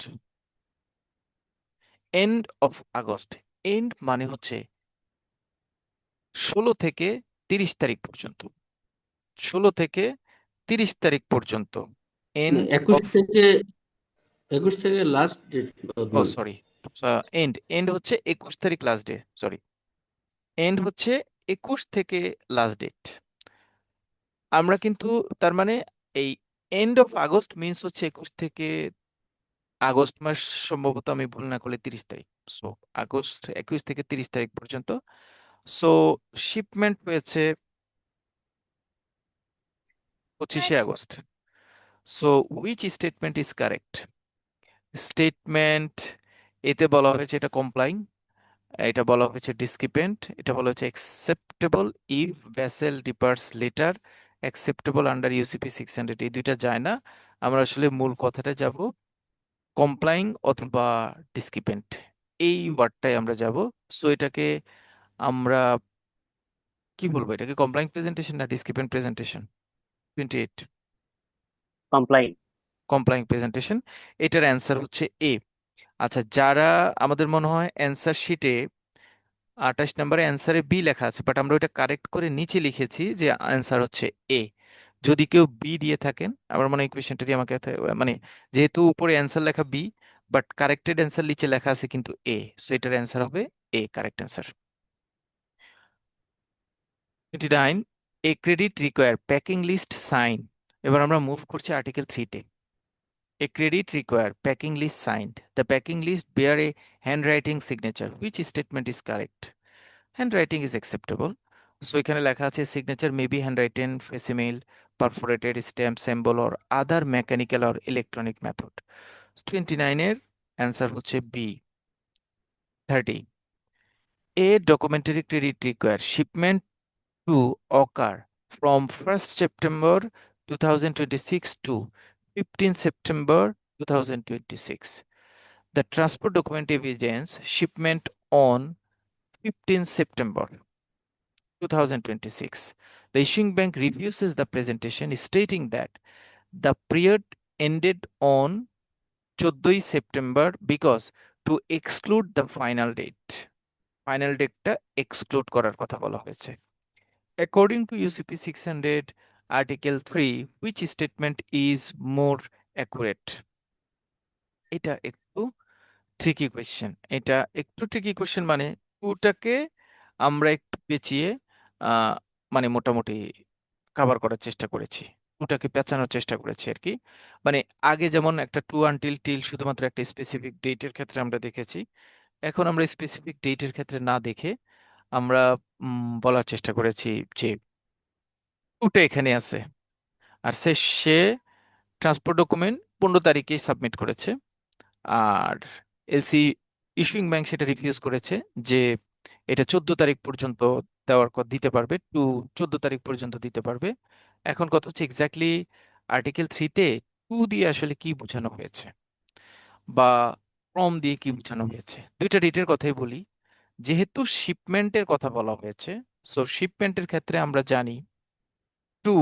End of August. End মানে হচ্ছে 16 থেকে 30 তারিখ পর্যন্ত। 16 থেকে 30 তারিখ পর্যন্ত। End 21 of থেকে 21 থেকে লাস্ট ডেট ও সরি, এন্ড হচ্ছে 21 তারিখ লাস্ট ডে, সরি, এন্ড হচ্ছে 21 থেকে লাস্ট ডেট। আমরা কিন্তু তার মানে এই এন্ড অফ আগস্ট মিন্স হচ্ছে 21 থেকে আগস্ট মাস, সম্ভবত আমি ভুল না করলে 30 তারিখ। সো আগস্ট 21 থেকে 30 তারিখ পর্যন্ত। সো শিপমেন্ট হয়েছে 25শে August. So which statement is correct? Statement এতে বলা হয়েছে এটা কমপ্লাইং, এটা বলা হয়েছে ডিসক্রিপেন্ট, এটা বলা হচ্ছে acceptable if vessel departs letter, acceptable under UCP 600। এই দুইটা যায় না, আমরা আসলে মূল কথাটা যাব কমপ্লাইং অথবা ডিসক্রিপেন্ট, এই ওয়ার্ডটাই আমরা যাব। সো এটাকে আমরা কি বলবো, এটাকে কমপ্লাইং প্রেজেন্টেশন না ডিসক্রিপেন্ট প্রেজেন্টেশন? 28 কমপ্লাই। কমপ্লাইং প্রেজেন্টেশন, এটার অ্যান্সার হচ্ছে এ। আচ্ছা, যারা আমাদের মনে হয় অ্যান্সার শিটে 28 নম্বরে অ্যান্সারে বি লেখা আছে, বাট আমরা ওইটা কারেক্ট করে নিচে লিখেছি যে অ্যান্সার হচ্ছে এ। যদি কেউ বি দিয়ে থাকেন, আমার মনে হয় এই কোয়েশ্চেনটারই আমাকে মানে যেহেতু উপরে অ্যান্সার লেখা বি বাট কারেক্টেড অ্যান্সার নিচে লেখা আছে কিন্তু এ, সো এটার অ্যান্সার হবে A, correct answer. 29. A credit require packing list sign. এবার আমরা মুভ করছি আর্টিকেল 3-তে। A credit require packing list signed. The packing list bear a handwriting signature. Which statement is correct? Handwriting is acceptable. So এখানে লেখা আছে signature may be handwritten, facsimile, perforated stamp, symbol or other mechanical or electronic method. 29 এর answer হচ্ছে B. 30. A documentary credit require shipment to occur from 1st September 2026 to 15 September 2026. The transport document evidence shipment on 15 September 2026. The issuing bank refuses the presentation, stating that the period ended on 14 September because to exclude the final date. Final date exclude করার কথা বলা হয়েছে। According to UCP 600 Article 3, which statement is more accurate? এটা একটু tricky question. এটা একটু tricky question মানে টুটাকে আমরা একটু পেঁচিয়ে আহ, মানে মোটামুটি কভার করার চেষ্টা করেছি, টুটাকে পেঁচানোর চেষ্টা করেছি আর কি। মানে আগে যেমন একটা টু আনটিল টিল শুধুমাত্র একটা স্পেসিফিক ডেটের ক্ষেত্রে আমরা দেখেছি, এখন আমরা স্পেসিফিক ডেটের ক্ষেত্রে না দেখে আমরা বলার চেষ্টা করেছি যে টুটা এখানে আছে, আর সে ট্রান্সপোর্ট ডকুমেন্ট 15 তারিখে সাবমিট করেছে, আর এলসি ইস্যুইং ব্যাংক সেটা রিফিউজ করেছে যে এটা 14 তারিখ পর্যন্ত দিতে পারবে, 14 তারিখ পর্যন্ত দিতে পারবে। এখন কথা হচ্ছে এক্স্যাক্টলি আর্টিকেল 3-তে 2 দিয়ে আসলে কি বোঝানো হয়েছে, বা ফ্রম দিয়ে কি বোঝানো হয়েছে? দুইটা ডেটের কথাই বলি। যেহেতু শিপমেন্টের কথা বলা হয়েছে, সো শিপমেন্টের ক্ষেত্রে আমরা জানি টু,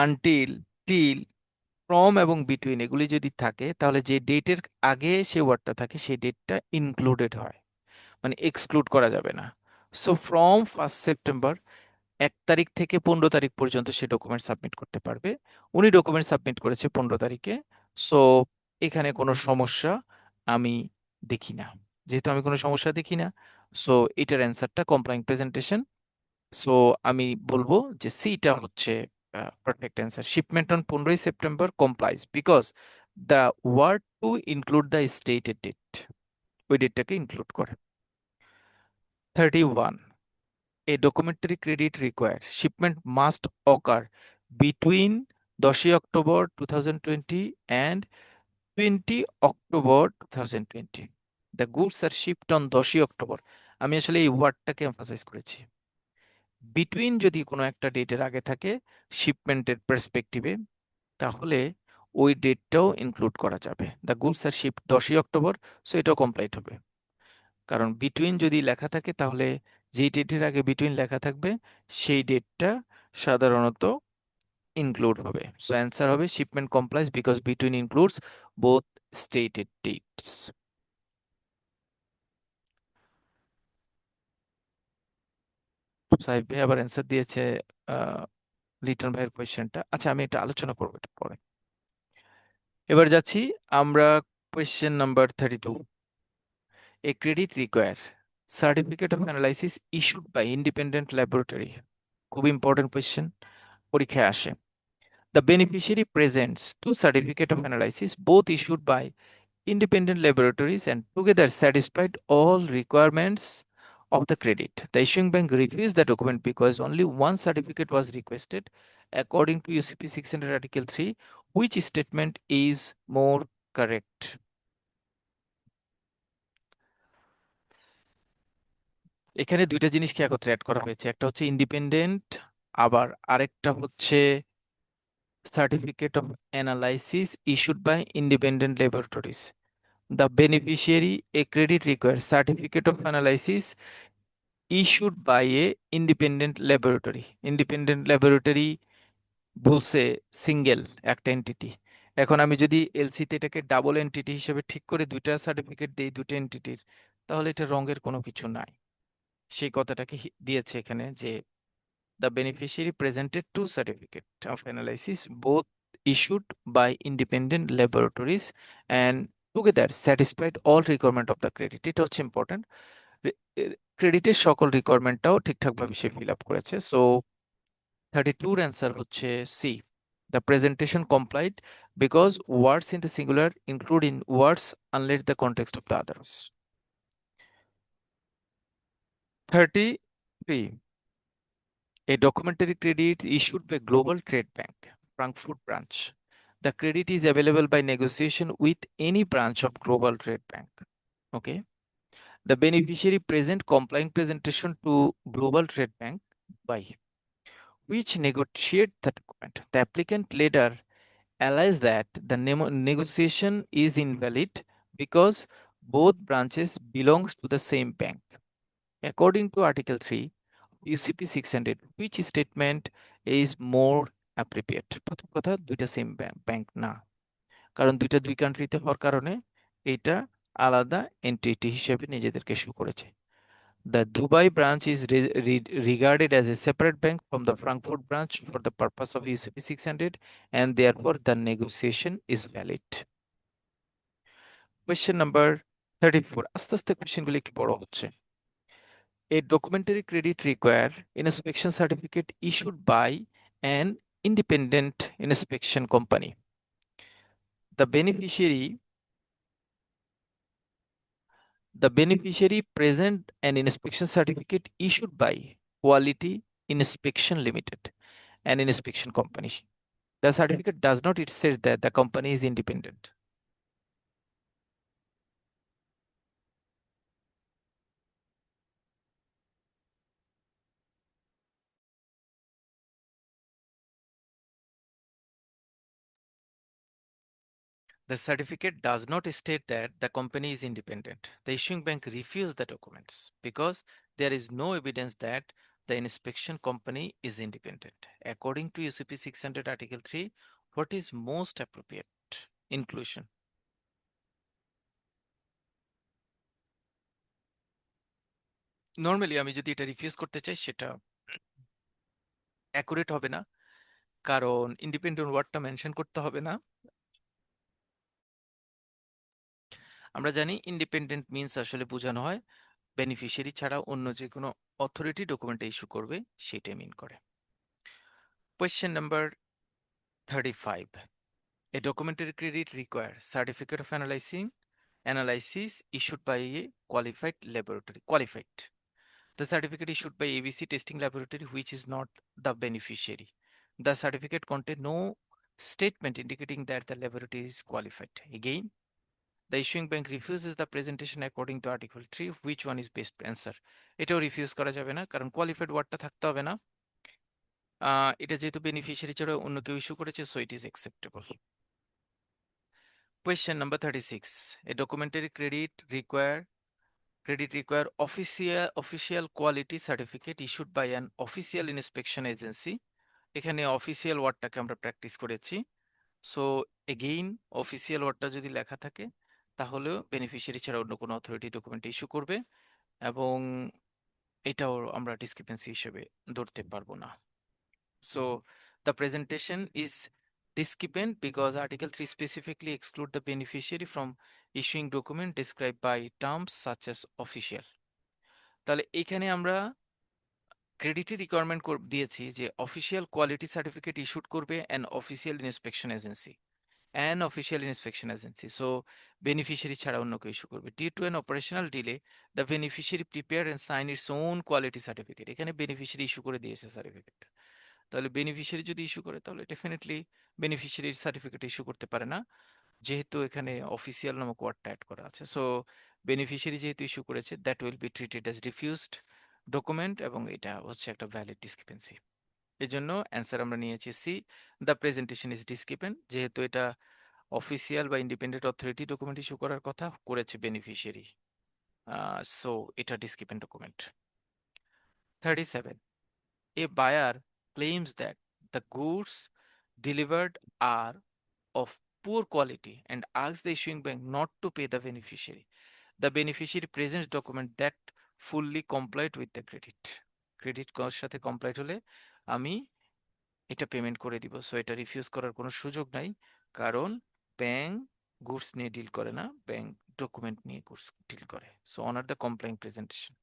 আনটিল, টিল, ফ্রম এবং বিটুইন এগুলি যদি থাকে তাহলে যে ডেটের আগে সে ওয়ার্ডটা থাকে সেই ডেটটা ইনক্লুডেড হয়, মানে এক্সক্লুড করা যাবে না। সো ফ্রম 1 সেপ্টেম্বর 1 তারিখ থেকে 15 তারিখ পর্যন্ত সে ডকুমেন্ট সাবমিট করতে পারবে। উনি ডকুমেন্ট সাবমিট করেছে 15 তারিখে। সো এখানে কোনো সমস্যা আমি দেখি না। যেহেতু আমি কোনো সমস্যা দেখি না, সো এটার অ্যান্সারটা কমপ্লাইং প্রেজেন্টেশন। সো আমি বলবো যে সিটা হচ্ছে perfect answer. Shipment on 15 September complies because the word to include the stated date, ওই ডেটটাকে ইনক্লুড করে। 31, a documentary credit required. Shipment must occur between 10 October 2020 and 20 October 2020. The goods are shipped on 10 October. আমি আসলে এই ওয়ার্ডটাকে emphasise করেছি। Between যদি কোনো একটা ডেটের আগে থাকে শিপমেন্টের পার্সপেক্টিভে, তাহলে ওই ডেটটাও ইনক্লুড করা যাবে। The goods are shipped 10 October, so এটাও কমপ্লিট হবে। কারণ বিটুইন যদি লেখা থাকে তাহলে যেই ডেটের আগে বিটুইন লেখা থাকবে সেই ডেটটা সাধারণত ইনক্লুড হবে। সো অ্যান্সার হবে shipment কমপ্লাইজ because between includes both stated dates. সাহেব ভাই আবার অ্যান্সার দিয়েছে লিটন ভাইয়ের কোয়েশ্চেনটা। আচ্ছা, আমি এটা আলোচনা করবো এটা পরে। এবার যাচ্ছি আমরা question number 32। A credit require certificate of analysis issued by independent laboratory. খুব ইম্পর্টেন্ট কোয়েশ্চেন, পরীক্ষায় আসে। The beneficiary presents two certificate of analysis, both issued by independent laboratories and together satisfied all requirements of the credit. The issuing bank refused the document because only one certificate was requested according to UCP 600 Article 3. Which statement is more correct? এখানে দুইটা জিনিসকে একত্রে add করা হয়েছে, একটা হচ্ছে independent, আবার আরেকটা হচ্ছে certificate of analysis issued by independent laboratories. The beneficiary a credit requires certificate of analysis issued by a independent laboratory. Independent laboratory বলছে সিঙ্গেল একটা এন্টিটি। এখন আমি যদি এলসিতে এটাকে ডাবল এন্টিটি হিসেবে ঠিক করে দুইটা সার্টিফিকেট দিই দুটো এন্টিটির, তাহলে এটা রঙের কোনো কিছু নাই। সেই কথাটাকে দিয়েছে এখানে যে the beneficiary presented two certificates of analysis, both issued by independent laboratories and together satisfied all requirement of the credit. এটা হচ্ছে ইম্পর্টেন্ট। ক্রেডিটের সকল রিকোয়ারমেন্টটাও ঠিকঠাকভাবে সে ফিল আপ করেছে। সো 32 এর অ্যান্সার হচ্ছে C. The presentation complied because words in the singular include in words unless the context of the others. 33. A documentary credit issued by Global Trade Bank, Frankfurt branch. The credit is available by negotiation with any branch of Global Trade Bank. Okay. The beneficiary present complying presentation to Global Trade Bank by which negotiate the document. The applicant later allies that the negotiation is invalid because both branches belongs to the same bank. According to Article 3, UCP 600, which statement is more appropriate? প্রথম কথা, দুইটা same bank না, কারণ দুইটা দুই কান্ট্রিতে হওয়ার কারণে এটা আলাদা এন্টিটি হিসেবে নিজেদেরকে শো করেছে। The Dubai branch is regarded as a separate bank from the Frankfurt branch for the purpose of UCP 600 and therefore the negotiation is valid. Question number 34. আস্তে আস্তে কোয়েশ্চেনগুলো একটু বড় হচ্ছে। A documentary credit require inspection certificate issued by an independent inspection company. The beneficiary present an inspection certificate issued by Quality Inspection Limited, an inspection company. The certificate does not say that the company is independent. The certificate does not state that the company is independent. The issuing bank refused the documents because there is no evidence that the inspection company is independent. According to UCP 600 Article 3, what is most appropriate inclusion? Normally আমি যদি এটা refuse করতে চাই সেটা accurate হবে না, কারণ independent ওয়ার্ডটা মেনশন করতে হবে না। আমরা জানি ইন্ডিপেন্ডেন্ট মিন্স আসলে বোঝানো হয় বেনিফিশিয়ারি ছাড়া অন্য যে কোনো অথরিটি ডকুমেন্ট ইস্যু করবে সেটাই মিন করে। Question number 35. A documentary credit requires certificate of analysis issued by a qualified laboratory. Qualified. The certificate issued by ABC testing laboratory, which is not the beneficiary. The certificate contain no statement indicating that the laboratory is qualified. Again, the issuing bank refuses the presentation according to Article 3. Which one is best answer? এটাও refuse করা যাবে না, কারণ qualified ওয়ার্ডটা থাকতে হবে না। এটা যেহেতু বেনিফিশিয়ারি ছাড়া অন্য কেউ ইস্যু করেছে, so it is acceptable. Question number 36. A documentary credit require official quality certificate issued by an official inspection agency. এখানে অফিসিয়াল ওয়ার্ডটাকে আমরা প্র্যাকটিস করেছি, সো এগেইন অফিসিয়াল ওয়ার্ডটা যদি লেখা থাকে তাহলেও বেনিফিশিয়ারি ছাড়া অন্য কোনো অথরিটি ডকুমেন্ট ইস্যু করবে, এবং এটাও আমরা ডিসক্রিপেন্সি হিসেবে ধরতে পারবো না। So the presentation is discrepant because Article 3 specifically exclude the beneficiary from issuing document described by terms such as official. তাহলে এখানে আমরা ক্রেডিটের রিকোয়ারমেন্ট দিয়েছি যে অফিসিয়াল কোয়ালিটি সার্টিফিকেট ইস্যুড করবে an official inspection agency, so beneficiary ছাড়া অন্য কেউ ইস্যু করবে। Due to an operational delay the beneficiary prepare and sign its own quality certificate. এখানে বেনিফিশিয়ারি ইস্যু করে দিয়েছে সার্টিফিকেট, তাহলে বেনিফিশিয়ারি যদি ইস্যু করে তাহলে ডেফিনেটলি বেনিফিশিয়ারির সার্টিফিকেট ইস্যু করতে পারে না, যেহেতু এখানে অফিসিয়াল নামক ওয়ার্ডটা অ্যাড করা আছে। সো বেনিফিশিয়ারি যেহেতু ইস্যু করেছে, that will be treated as refused document, এবং এটা হচ্ছে একটা ভ্যালিড ডিসক্রিপেন্সি। এই জন্য অ্যান্সার আমরা নিয়েছি সি, দ্য প্রেজেন্টেশন ইজ ডিসক্রিপেন্ট। যেহেতু এটা অফিসিয়াল বা ইন্ডিপেন্ডেন্ট অথরিটি ডকুমেন্ট ইস্যু করার কথা করেছে বেনিফিশিয়ারি, সো এটা ডিসক্রিপেন্ট document. 37. A buyer claims that the goods delivered are of poor quality and asks the issuing bank not to pay the beneficiary. The beneficiary presents document that fully complied with the credit. Credit কার সাথে কমপ্লাইট হলে আমি এটা payment করে দিব, so এটা refuse করার কোনো সুযোগ নাই, কারণ ব্যাংক গুডস নিয়ে ডিল করে না, ব্যাংক ডকুমেন্ট নিয়ে গুডস ডিল করে। So honour the complying presentation.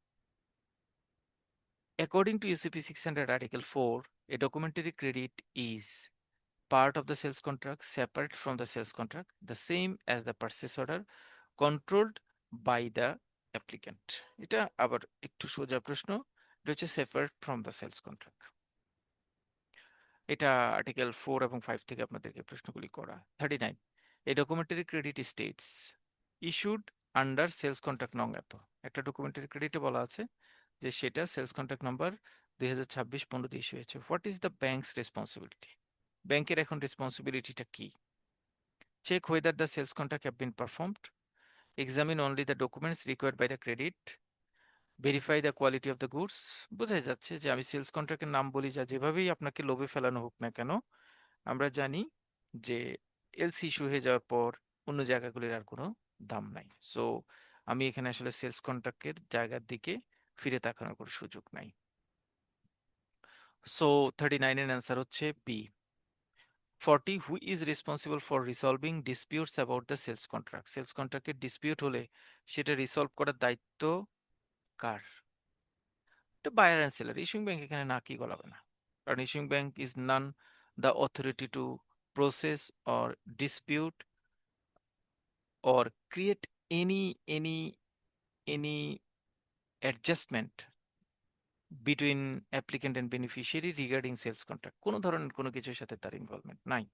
According to UCP 600 Article 4, a documentary credit is part of the sales contract, separate from the sales contract, the same as the purchase order, controlled by the applicant. এটা আবার একটু সোজা প্রশ্ন, এটা হচ্ছে separate from the sales contract. এটা article 4 এবং 5 থেকে আপনাদেরকে প্রশ্নগুলি করা। 39. A documentary credit states issued under sales contract নং এত। একটা ডকুমেন্টারি ক্রেডিটে বলা আছে যে সেটা সেলস কন্ট্রাক্ট নাম্বার 2026-15 ইস্যু হয়েছে। What is the bank's responsibility? ব্যাংকের এখন রেসপন্সিবিলিটিটা কি? Check whether the sales contract have been performed, examine only the documents required by the credit, verify the quality of the goods। বোঝা যাচ্ছে যে আমি sales কন্ট্রাক্টের নাম বলি, যা যেভাবেই আপনাকে লোভে ফেলানো হোক না কেন, আমরা জানি যে এলসি ইস্যু হয়ে যাওয়ার পর অন্য জায়গাগুলির আর কোনো দাম নাই। সো আমি এখানে আসলে সেলস কন্ট্রাক্টের জায়গার দিকে ফিরে তাকানোর কোনো সুযোগ নাই। সো 39 এর অ্যান্সার হচ্ছে B. 40. Who is responsible for resolving disputes about the sales contract? Sales কন্ট্রাক্টের ডিসপিউট হলে সেটা রিসলভ করার দায়িত্ব কার? এটা buyer and seller. Issuing bank এখানে না কি গলাবে না, কারণ issuing bank is non the authority to process or dispute or create any adjustment between applicant and beneficiary regarding sales contract। কোনো ধরনের কোনো কিছুর সাথে তার ইনভলভমেন্ট নাই,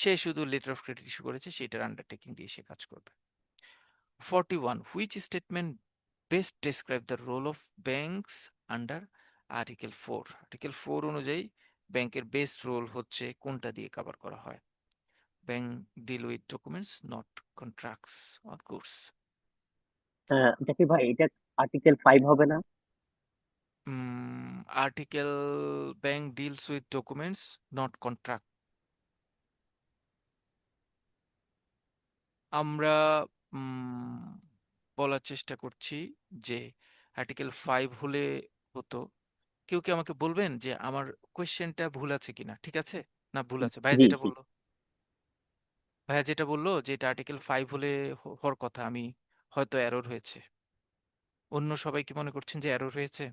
সে শুধু লেটার অফ ক্রেডিট ইস্যু করেছে, সেটার আন্ডারটেকিং দিয়ে সে কাজ করবে। 41. Which statement best describe the role of banks under Article 4? Article 4 অনুযায়ী ব্যাংকের বেস্ট রোল হচ্ছে কোনটা দিয়ে কভার করা হয়? Bank deal with documents not contracts or goods. Zakir ভাই, এটা আর্টিকেল 5 হবে না? Article bank deals with documents not contract, আমরা বলার চেষ্টা করছি যে আর্টিকেল 5 হলে হতো। কেউ কি আমাকে বলবেন যে আমার কোয়েশ্চেনটা ভুল আছে কিনা? ঠিক আছে না ভুল আছে? ভাইয়া জি যেটা জি। বললো, ভাইয়া যেটা বললো যে এটা আর্টিকেল 5 হলে হওয়ার কথা, আমি হয়তো এরর হয়েছে। অন্য সবাই কি মনে করছেন যে এরর হয়েছে?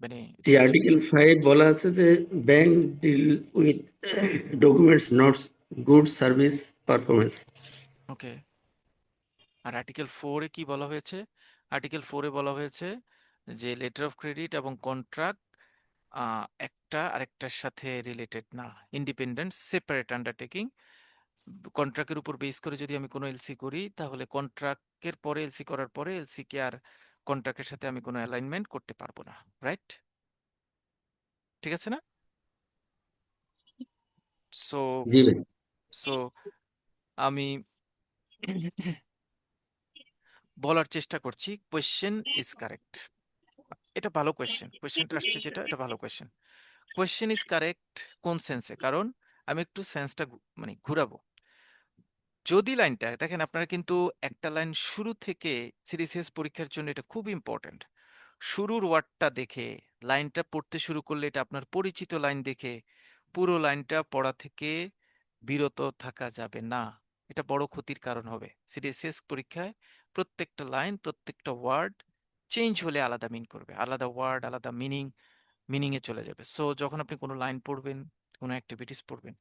মানে জি, আর্টিকেল 5 বলা আছে যে bank deal with documents not good service performance. Okay, আর আর্টিকেল 4 এ কি বলা হয়েছে? আর্টিকেল 4 এ বলা হয়েছে যে লেটার অফ ক্রেডিট এবং কন্ট্রাক্ট একটা আরেকটার সাথে রিলেটেড না, ইন্ডিপেন্ডেন্ট সেপারেট আন্ডারটেকিং। কন্ট্রাক্টের উপর বেস করে যদি আমি কোনো এলসি করি, তাহলে কন্ট্রাক্টের পরে এলসি করার পরে এলসি কে আর কন্ট্রাক্টের সাথে আমি কোনো অ্যালাইনমেন্ট করতে পারবো না, রাইট? ঠিক আছে না? সো জি ভাই। সো আমি বলার চেষ্টা করছি কোয়েশ্চেন ইজ কারেক্ট। এটা ভালো কোয়েশ্চেন, কোয়েশ্চেনটা আসছে যেটা, এটা ভালো কোয়েশ্চেন। কোয়েশ্চেন ইজ কারেক্ট কোন সেন্সে? কারণ আমি একটু সেন্সটা মানে ঘুরাবো। যদি লাইনটা দেখেন, আপনারা কিন্তু একটা লাইন শুরু থেকে সিরিসিএস পরীক্ষার জন্য এটা খুব ইম্পর্ট্যান্ট। শুরুর ওয়ার্ডটা দেখে লাইনটা পড়তে শুরু করলে, এটা আপনার পরিচিত লাইন দেখে পুরো লাইনটা পড়া থেকে বিরত থাকা যাবে না। এটা বড় ক্ষতির কারণ হবে। সিরিসিএস পরীক্ষায় প্রত্যেকটা লাইন, প্রত্যেকটা ওয়ার্ড চেঞ্জ হলে আলাদা মিন করবে, আলাদা ওয়ার্ড, আলাদা মিনিং এ চলে যাবে। সো যখন আপনি কোনো লাইন পড়বেন, কোনো অ্যাক্টিভিটিস পড়বেন,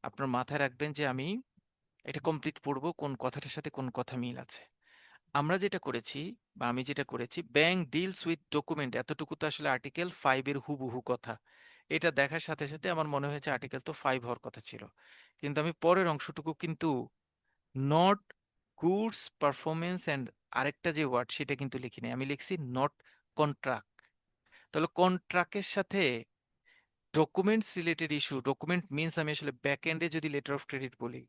আপনার মাথায় রাখবেন যে আমি এটা কমপ্লিট পড়বো, কোন কথাটার সাথে কোন কথা মিল আছে। আমরা যেটা করেছি, বা আমি যেটা করেছি, ব্যাংক ডিলস উইথ ডকুমেন্ট, এতটুকু তো আসলে আর্টিকেল 5 এর হুবহু কথা। এটা দেখার সাথে সাথে আমার মনে হয়েছে আর্টিকেল তো 5 হওয়ার কথা ছিল, কিন্তু আমি পরের অংশটুকু কিন্তু নট গুডস পারফরমেন্স অ্যান্ড আরেকটা যে ওয়ার্ড সেটা কিন্তু লিখিনি, আমি লিখছি নট কন্ট্রাক্ট। তাহলে কন্ট্রাক্টের সাথে documents related issue, document means আমি আসলে ব্যাক এন্ডে যদি লেটার অফ ক্রেডিট বলি,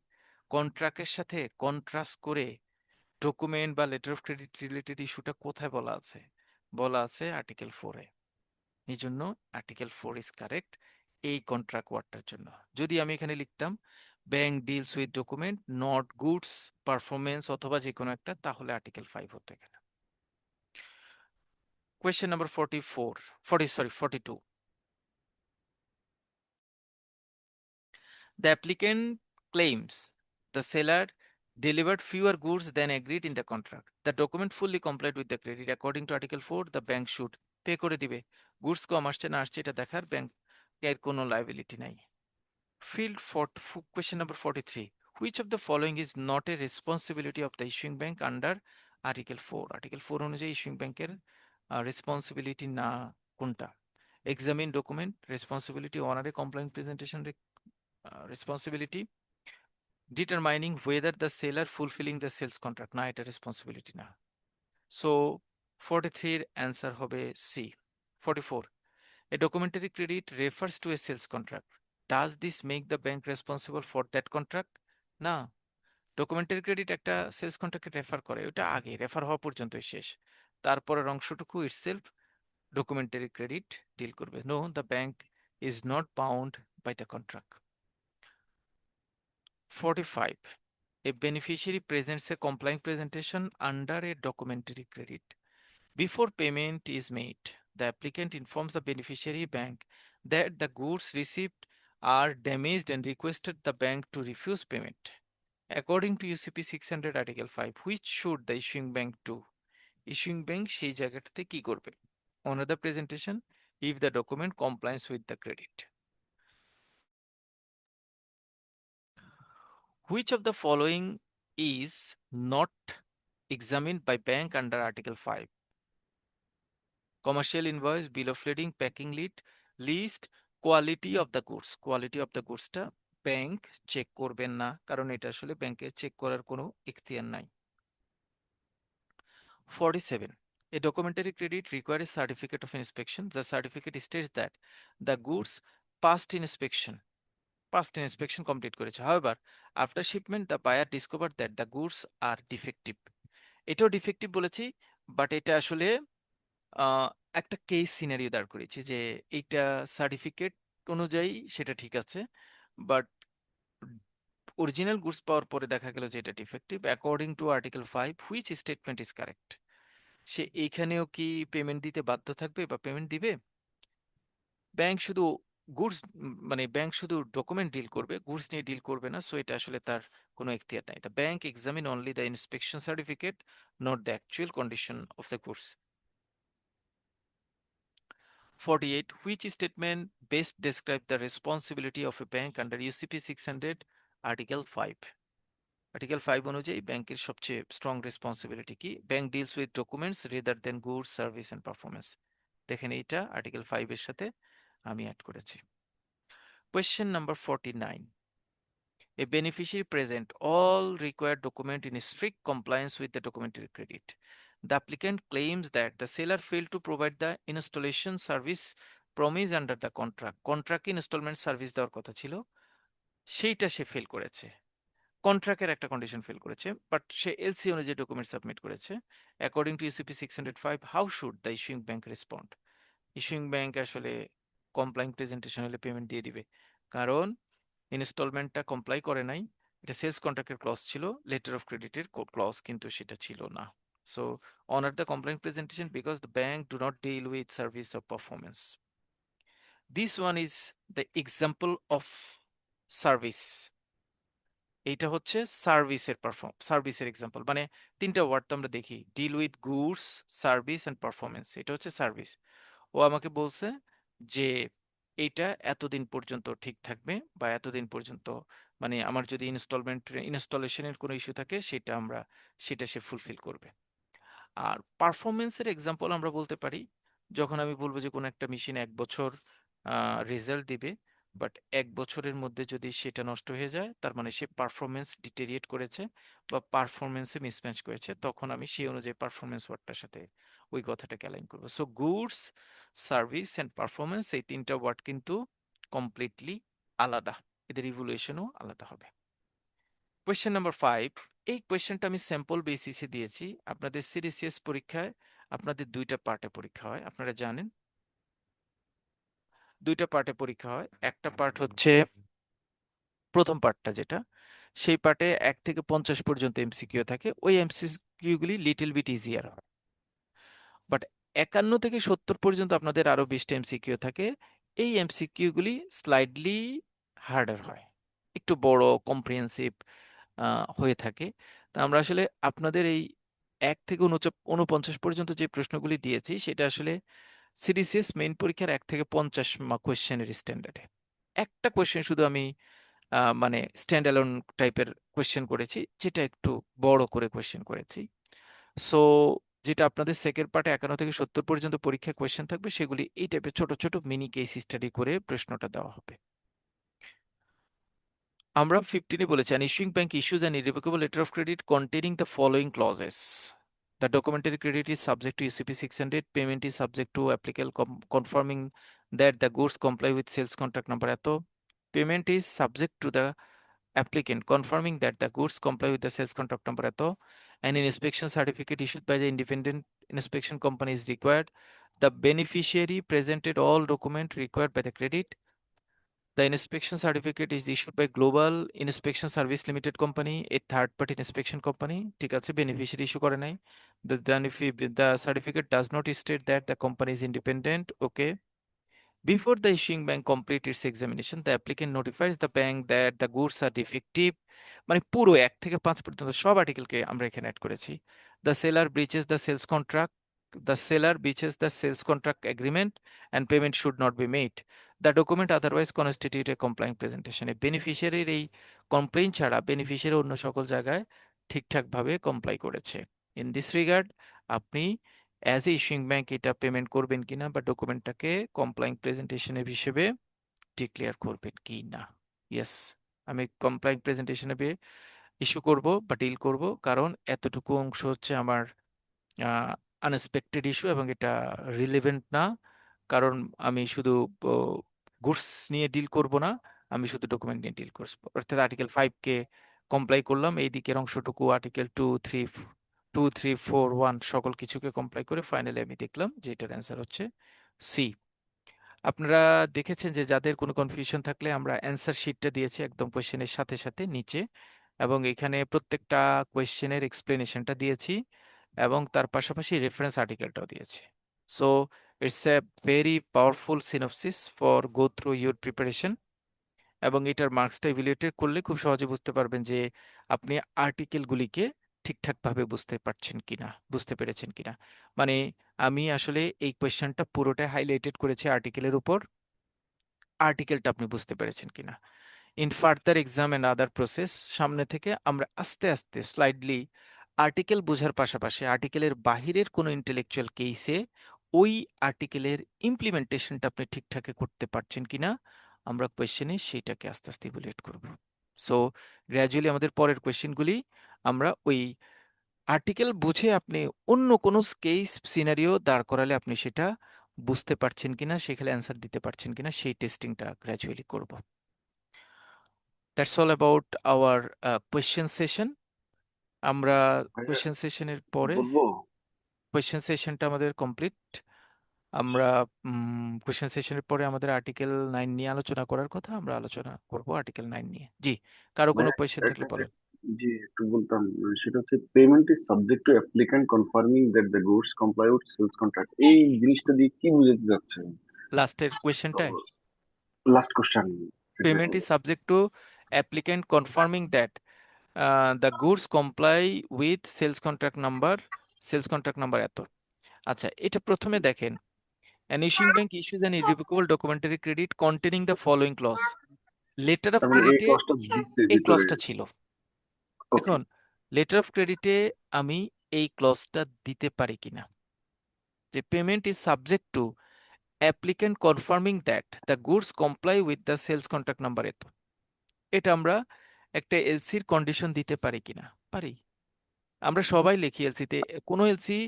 কন্ট্রাক্টের সাথে কন্ট্রাস্ট করে ডকুমেন্ট বা লেটার অফ ক্রেডিট রিলেটেড ইস্যুটা কোথায় বলা আছে? বলা আছে আর্টিকেল 4 এ। এই জন্য আর্টিকেল 4 ইজ কারেক্ট এই কন্ট্রাক্ট ওয়ার্ডটার জন্য। যদি আমি এখানে লিখতাম bank deals with document not goods performance অথবা যে কোনো একটা, তাহলে আর্টিকেল 5 হতো এখানে। Question number 42. The applicant claims the seller delivered fewer goods than agreed in the contract. The document fully complied with the credit. According to Article 4, the bank should pay করে দিবে। Goods কম আসছে না আসছে এটা দেখার bank এর কোনো liability নাই। Question number 43. Which of the following is not a responsibility of the issuing bank under Article 4? Article 4 অনুযায়ী ইস্যুইং ব্যাংকের রেসপন্সিবিলিটি না কোনটা? এক্সামিন ডকুমেন্ট রেসপন্সিবিলিটি, অনারে compliant presentation responsibility, determining whether the seller fulfilling the sales contract, না এটা responsibility না। So 43 এর answer হবে C. 44. A documentary credit refers to a sales contract. Does this make the bank responsible for that contract? না, documentary credit একটা sales কন্ট্রাক্টকে refer করে, ওটা আগে রেফার হওয়া পর্যন্তই শেষ, তারপরের অংশটুকু ইটসেলফ ডকুমেন্টারি ক্রেডিট ডিল করবে। No, the bank is not bound by the contract. 45. A beneficiary presents a complying presentation under a documentary credit. Before payment is made, the applicant informs the beneficiary bank that the goods received are damaged and requested the bank to refuse payment. According to UCP 600 Article 5, which should the issuing bank do? Issuing bank সেই জায়গাটাতে কি করবে? Honor the presentation if the document complies with the credit. Which of the following is not examined by bank under Article 5? Commercial invoice, bill of lading, packing list, quality of the goods. Quality of the goods টা bank check করবেন না, কারণ এটা আসলে ব্যাংকের check করার কোনো ইখতিয়ার নাই। 47. A documentary credit requires a certificate of inspection. The certificate states that the goods passed inspection. past inspection complete করেছে। However, after shipment the buyer discovered that the goods are defective. এটাও defective বলেছি, but এটা আসলে একটা case scenario দাঁড় করেছি যে এইটা সার্টিফিকেট অনুযায়ী সেটা ঠিক আছে, বাট অরিজিনাল গুডস পাওয়ার পরে দেখা গেল যে এটা defective. According to article 5 which statement is correct? সে এইখানেও কি পেমেন্ট দিতে বাধ্য থাকবে বা পেমেন্ট দিবে? ব্যাংক শুধু গুডস মানে ব্যাংক শুধু ডকুমেন্ট ডিল করবে, গুডস নিয়ে ডিল করবে না, সো এটা আসলে তার কোনো এখতিয়ার নাই। The bank examine only the inspection certificate, not the actual condition of the goods. 48. Which statement best describe the responsibility of a bank under UCP 600 Article 5? Article 5 অনুযায়ী ব্যাংকের সবচেয়ে স্ট্রং রেসপন্সিবিলিটি কি? Bank deals with documents rather than goods, service and performance. দেখেন এইটা article 5 এর সাথে আমি add করেছি। Question number 49. A beneficiary present all required document in strict compliance with the documentary credit. The applicant claims that the seller failed to provide the installation service promised under the contract. Contract installment service দেওয়ার কথা ছিল, সেইটা সে fail করেছে। কন্ট্রাক্টের একটা condition fail করেছে, but say LC অনুযায়ী document submit করেছে। According to UCP 605, how should the issuing bank respond? Issuing bank আসলে কমপ্লাইং প্রেজেন্টেশন হলে পেমেন্ট দিয়ে দিবে, কারণ ইনস্টলমেন্টটা কমপ্লাই করে নাই। এটা সেলস কন্ট্রাক্টের ক্লজ ছিল, লেটার অফ ক্রেডিটের ক্লজ কিন্তু সেটা ছিল না। So honour the complying presentation because the bank do not deal with service of performance. This one is the example of service. এইটা হচ্ছে সার্ভিসের এক্সাম্পল। মানে তিনটা ওয়ার্ড তো আমরা দেখি, deal with goods, service and performance. এটা হচ্ছে সার্ভিস। ও আমাকে বলছে যে এইটা এতদিন পর্যন্ত ঠিক থাকবে, বা এতদিন পর্যন্ত মানে আমার যদি ইনস্টলেশনের কোনো ইস্যু থাকে সেটা সে ফুলফিল করবে। আর পারফরমেন্সের এক্সাম্পল আমরা বলতে পারি যখন আমি বলবো যে কোনো একটা মেশিন 1 বছর রেজাল্ট দিবে, বাট 1 বছরের মধ্যে যদি সেটা নষ্ট হয়ে যায়, তার মানে সে পারফরমেন্স ডিটেরিয়েট করেছে বা পারফরমেন্সে মিসম্যাচ করেছে, তখন আমি সেই অনুযায়ী পারফরমেন্স ওয়ার্ডটার সাথে ওই কথাটাকে অ্যালাইন করবো। So goods, service and performance, এই তিনটা ওয়ার্ড কিন্তু কমপ্লিটলি আলাদা, এদের ইভ্যালুয়েশনও আলাদা হবে। কোয়েশ্চেন নাম্বার 5, এই কোয়েশ্চেনটা আমি স্যাম্পল বেসিসে দিয়েছি। আপনাদের সিরিসিএস পরীক্ষায় আপনাদের 2টা পার্টে পরীক্ষা হয়, আপনারা জানেন 2টা পার্টে পরীক্ষা হয়। একটা পার্ট হচ্ছে প্রথম পার্টটা, যেটা সেই পার্টে 1 থেকে 50 পর্যন্ত এমসিকিউ থাকে। ওই এমসিকিউ গুলি লিটল বিট ইজিয়ার হয়, বাট 51 থেকে 70 পর্যন্ত আপনাদের আরো 20টা এমসিকিউ থাকে। এই এমসিকিউ গুলি স্লাইডলি হার্ডার হয়, একটু বড় কম্প্রিহেন্সিভ হয়ে থাকে। তা আমরা আসলে আপনাদের এই 1 থেকে 49 পর্যন্ত যে প্রশ্নগুলি দিয়েছি সেটা আসলে সিডিসিএস মেইন পরীক্ষার 1 থেকে 50 কোয়েশ্চেনের স্ট্যান্ডার্ডে। একটা কোয়েশ্চেন শুধু আমি মানে স্ট্যান্ড অ্যালোন টাইপের কোয়েশ্চেন করেছি, যেটা একটু বড় করে কোয়েশ্চেন করেছি। সো যেটা আপনাদের সেকেন্ড পার্টে 51 থেকে 70 পর্যন্ত পরীক্ষা কোয়েশ্চেন থাকবে, সেগুলি এই টাইপের ছোট ছোট মিনি কেস স্টাডি করে প্রশ্নটা দেওয়া হবে। আমরা 15-এ বলেছি an issuing bank issues an irrevocable letter of credit containing the following clauses. The documentary credit is subject to UCP 600. Payment is subject to applicable confirming that the goods comply with sales contract number eto. Payment is subject to the applicant confirming that the goods comply with the sales contract number eto. An inspection certificate issued by the independent inspection company is required. The beneficiary presented all documents required by the credit. The inspection certificate is issued by Global Inspection Service Limited Company, a third party inspection company. ঠিক আছে, beneficiary issue করে নাই। The certificate does not state that the company is independent. Okay. Before the issuing bank complete its examination, the applicant notifies the bank that the goods are defective. মানে পুরো 1 থেকে 5 পর্যন্ত সব আর্টিকেলকে আমরা এখানে অ্যাড করেছি। The seller breaches the sales contract. The seller breaches the sales contract agreement and payment should not be made. The document otherwise constitute a complying presentation. A beneficiary এই complain ছাড়া বেনিফিশিয়ারি অন্য সকল জায়গায় ঠিকঠাকভাবে comply করেছে। In this regard আপনি as a issuing bank এটা payment করবেন কিনা বা ডকুমেন্টটাকে কমপ্লাইং প্রেজেন্টেশনের হিসেবে ডিক্লেয়ার করবেন কি না। ইয়েস, আমি কমপ্লাইং প্রেজেন্টেশনে ইস্যু করব বা ডিল করব, কারণ এতটুকু অংশ হচ্ছে আমার আনএক্সপেক্টেড ইস্যু এবং এটা রিলেভেন্ট না। কারণ আমি শুধু গুডস নিয়ে ডিল করব না, আমি শুধু ডকুমেন্ট নিয়ে ডিল করবো, অর্থাৎ আর্টিকেল 5 কে কমপ্লাই করলাম, এই দিকের অংশটুকু আর্টিকেল 2, 3, 4, 1 সকল কিছুকে কমপ্লাই করে ফাইনালি আমি দেখলাম যে এটার অ্যান্সার হচ্ছে সি। আপনারা দেখেছেন যে যাদের কোনো কনফিউশন থাকলে আমরা অ্যান্সার শিটটা দিয়েছি একদম কোয়েশ্চেনের সাথে সাথে নিচে, এবং এখানে প্রত্যেকটা কোয়েশ্চেনের এক্সপ্লেনেশনটা দিয়েছি এবং তার পাশাপাশি রেফারেন্স আর্টিকেলটাও দিয়েছি। So it's a very powerful synopsis for go through your preparation, এবং এটার মার্কসটা ইভ্যালুয়েট করলে খুব সহজে বুঝতে পারবেন যে আপনি আর্টিকেলগুলিকে ঠিকঠাকভাবে বুঝতে পেরেছেন কিনা। মানে আমি আসলে এই কোয়েশ্চেনটা পুরোটাই হাইলাইটেড করেছি আর্টিকেলের উপর, আর্টিকেলটা আপনি বুঝতে পেরেছেন কিনা। In further exam and other process সামনে থেকে আমরা আস্তে আস্তে স্লাইডলি আর্টিকেল বোঝার পাশাপাশি আর্টিকেলের বাহিরের কোনো ইন্টেলেকচুয়াল কেসে ওই আর্টিকেলের ইমপ্লিমেন্টেশনটা আপনি ঠিকঠাক করতে পারছেন কিনা আমরা কোয়েশ্চেনে সেইটাকে আস্তে আস্তে ইভ্যালুয়েট করব। সো গ্র্যাজুয়ালি আমাদের পরের কোয়েশ্চেনগুলি আমরা ওই আর্টিকেল বুঝে আপনি অন্য কোনো কেস সিনারিও দাঁড় করালে আপনি সেটা বুঝতে পারছেন কিনা, সেখানে অ্যান্সার দিতে পারছেন কিনা সেই টেস্টিংটা গ্র্যাজুয়ালি করব। That's all about our question session. আমরা কোয়েশ্চেন সেশনের পরে বলবো কোয়েশ্চেন সেশনটা আমাদের কমপ্লিট। আমরা কোয়েশ্চেন সেশনের পরে আমাদের আর্টিকেল 9 নিয়ে আলোচনা করার কথা, আমরা আলোচনা করব আর্টিকেল 9 নিয়ে। জি, কারো কোনো ভাইয়া কোয়েশ্চেন থাকলে একটা বলেন। জি একটু বলতাম, সেটা হচ্ছে payment is subject to applicant confirming that the goods comply with sales contract, এই জিনিসটা দিয়ে কি বুঝাতে যাচ্ছেন? লাস্টের কোয়েশ্চেনটায় last question payment is subject to applicant confirming that the goods comply with sales contract number এত। আচ্ছা, এটা প্রথমে দেখেন, an issuing bank issues an irrevocable documentary credit containing the following clause. Letter of তার মানে এই ক্রেডিটে ক্লাসটা দিচ্ছে এই ভিতরে। ক্লজটা ছিল। ওকে, এখন লেটার অফ ক্রেডিটে আমি এই ক্লজটা দিতে পারি কিনা, যে payment is subject to applicant confirming that the goods comply with the sales contract number এত। এটা আমরা একটা এলসির কন্ডিশন দিতে পারি কিনা, পারি। আমরা সবাই লিখি এলসিতে কোনো এলসি,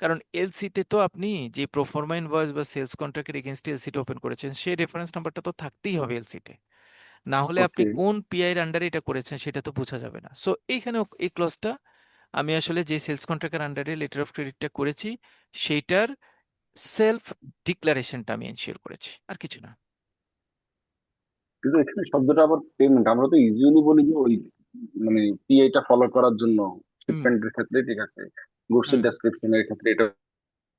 কারণ এলসিতে তো আপনি যে প্রোফর্মা ইনভয়েস বা সেলস কন্ট্রাক্টের এগেইনস্টে এলসিটা ওপেন করেছেন সেই রেফারেন্স নাম্বারটা তো থাকতেই হবে এলসিতে, না হলে আপনি ওকে, কোন পিআই এর আন্ডারে এটা করেছেন সেটা তো বোঝা যাবে না। সো এইখানে এই ক্লজটা আমি আসলে যে সেলস কন্ট্রাক্টের আন্ডারে লেটার অফ ক্রেডিটটা করেছি সেইটার সেলফ ডিক্লারেশনটা আমি এনশিওর করেছি, আর কিছু না। কিন্তু এখানে শব্দটা আবার পেমেন্ট, আমরা তো ইউজুয়ালি বলি যে ওই মানে পিআইটা ফলো করার জন্য হুম শিপমেন্টের ক্ষেত্রে ঠিক আছে, গুডস এর হুম ডেসক্রিপশনের ক্ষেত্রে এটা,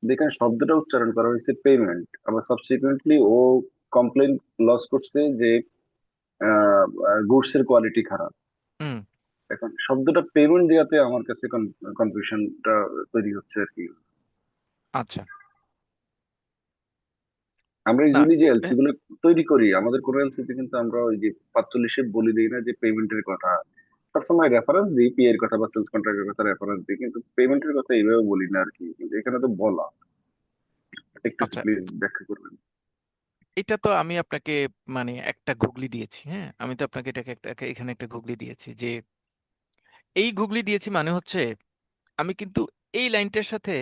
যেখানে শব্দটা উচ্চারণ করা হয়েছে পেমেন্ট, আবার সাবসিকুয়েন্টলি ও কমপ্লেন লস করছে যে গুডস এর কোয়ালিটি খারাপ। হুম। এখন শব্দটা পেমেন্ট দেওয়াতে আমার কাছে কনফিউশনটা তৈরি হচ্ছে আর কি। আচ্ছা, আমরা না ইউজুয়ালি যে এলসি গুলো তৈরি করি, আমাদের কোনো এলসিতে কিন্তু আমরা ওই যে 45-এ বলি দিই না যে পেমেন্টের কথা, সবসময় রেফারেন্স দিই, পি এর কথা বা সেলস কন্ট্রাক্টের কথা রেফারেন্স দিই, কিন্তু পেমেন্টের কথা এইভাবে বলি না আর কি। কিন্তু এখানে তো বলা, একটু আচ্ছা, প্লিজ ব্যাখ্যা করবেন। এটা তো আমি আপনাকে মানে একটা গুগলি দিয়েছি, হ্যাঁ আমি তো আপনাকে এটাকে এখানে একটা গুগলি দিয়েছি, যে এই গুগলি দিয়েছি মানে হচ্ছে আমি কিন্তু এই লাইনটার সাথে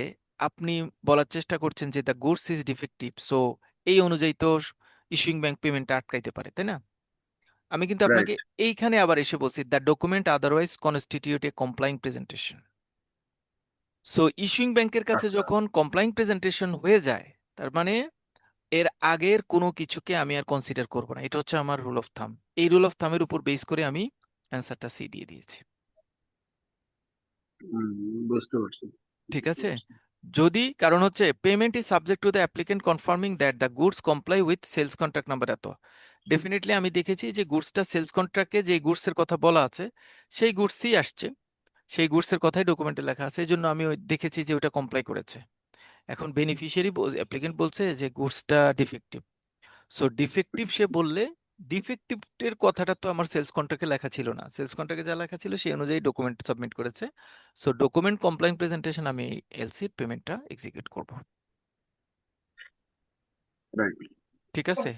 আপনি বলার চেষ্টা করছেন যে the goods is defective, so এই অনুযায়ী তো ইস্যুইং ব্যাংক পেমেন্টটা আটকাইতে পারে, তাই না? আমি কিন্তু আপনাকে রাইট, এইখানে আবার এসে বলছি the document otherwise constitute A complying presentation. So issuing ব্যাংকের কাছে আচ্ছা, যখন কমপ্লাইং প্রেজেন্টেশন হয়ে যায়, তার মানে এর আগের কোনো কিছুকে আমি আর কনসিডার করব না, এটা হচ্ছে আমার রুল অফ থাম। এই রুল অফ থামের উপর বেস করে আমি অ্যান্সারটা সি দিয়ে দিয়েছি। বুঝতে পারছি, ঠিক বুঝতে আছে, পারছি। যদি কারণ হচ্ছে payment is subject to the applicant confirming that the goods comply with sales contract number এত। ডেফিনেটলি আমি দেখেছি যে গুডসটা সেলস কন্ট্রাক্টে যে গুডসের কথা বলা আছে সেই গুডসই আসছে, সেই গুডসের কথাই ডকুমেন্টে লেখা আছে, এই জন্য আমি দেখেছি যে ওটা কমপ্লাই করেছে। এখন বেনিফিশিয়ারি অ্যাপ্লিকেন্ট বলছে যে গুডসটা ডিফেক্টিভ, সো ডিফেক্টিভ সে বললে ডিফেক্টিভের কথাটা তো আমার সেলস কন্ট্রাক্টে লেখা ছিল না, সেলস কন্ট্রাক্টে যা লেখা ছিল সেই অনুযায়ী ডকুমেন্ট সাবমিট করেছে। সো ডকুমেন্ট কমপ্লাইং প্রেজেন্টেশন আমি এলসির পেমেন্টটা এক্সিকিউট করব। রাইট, ঠিক আছে,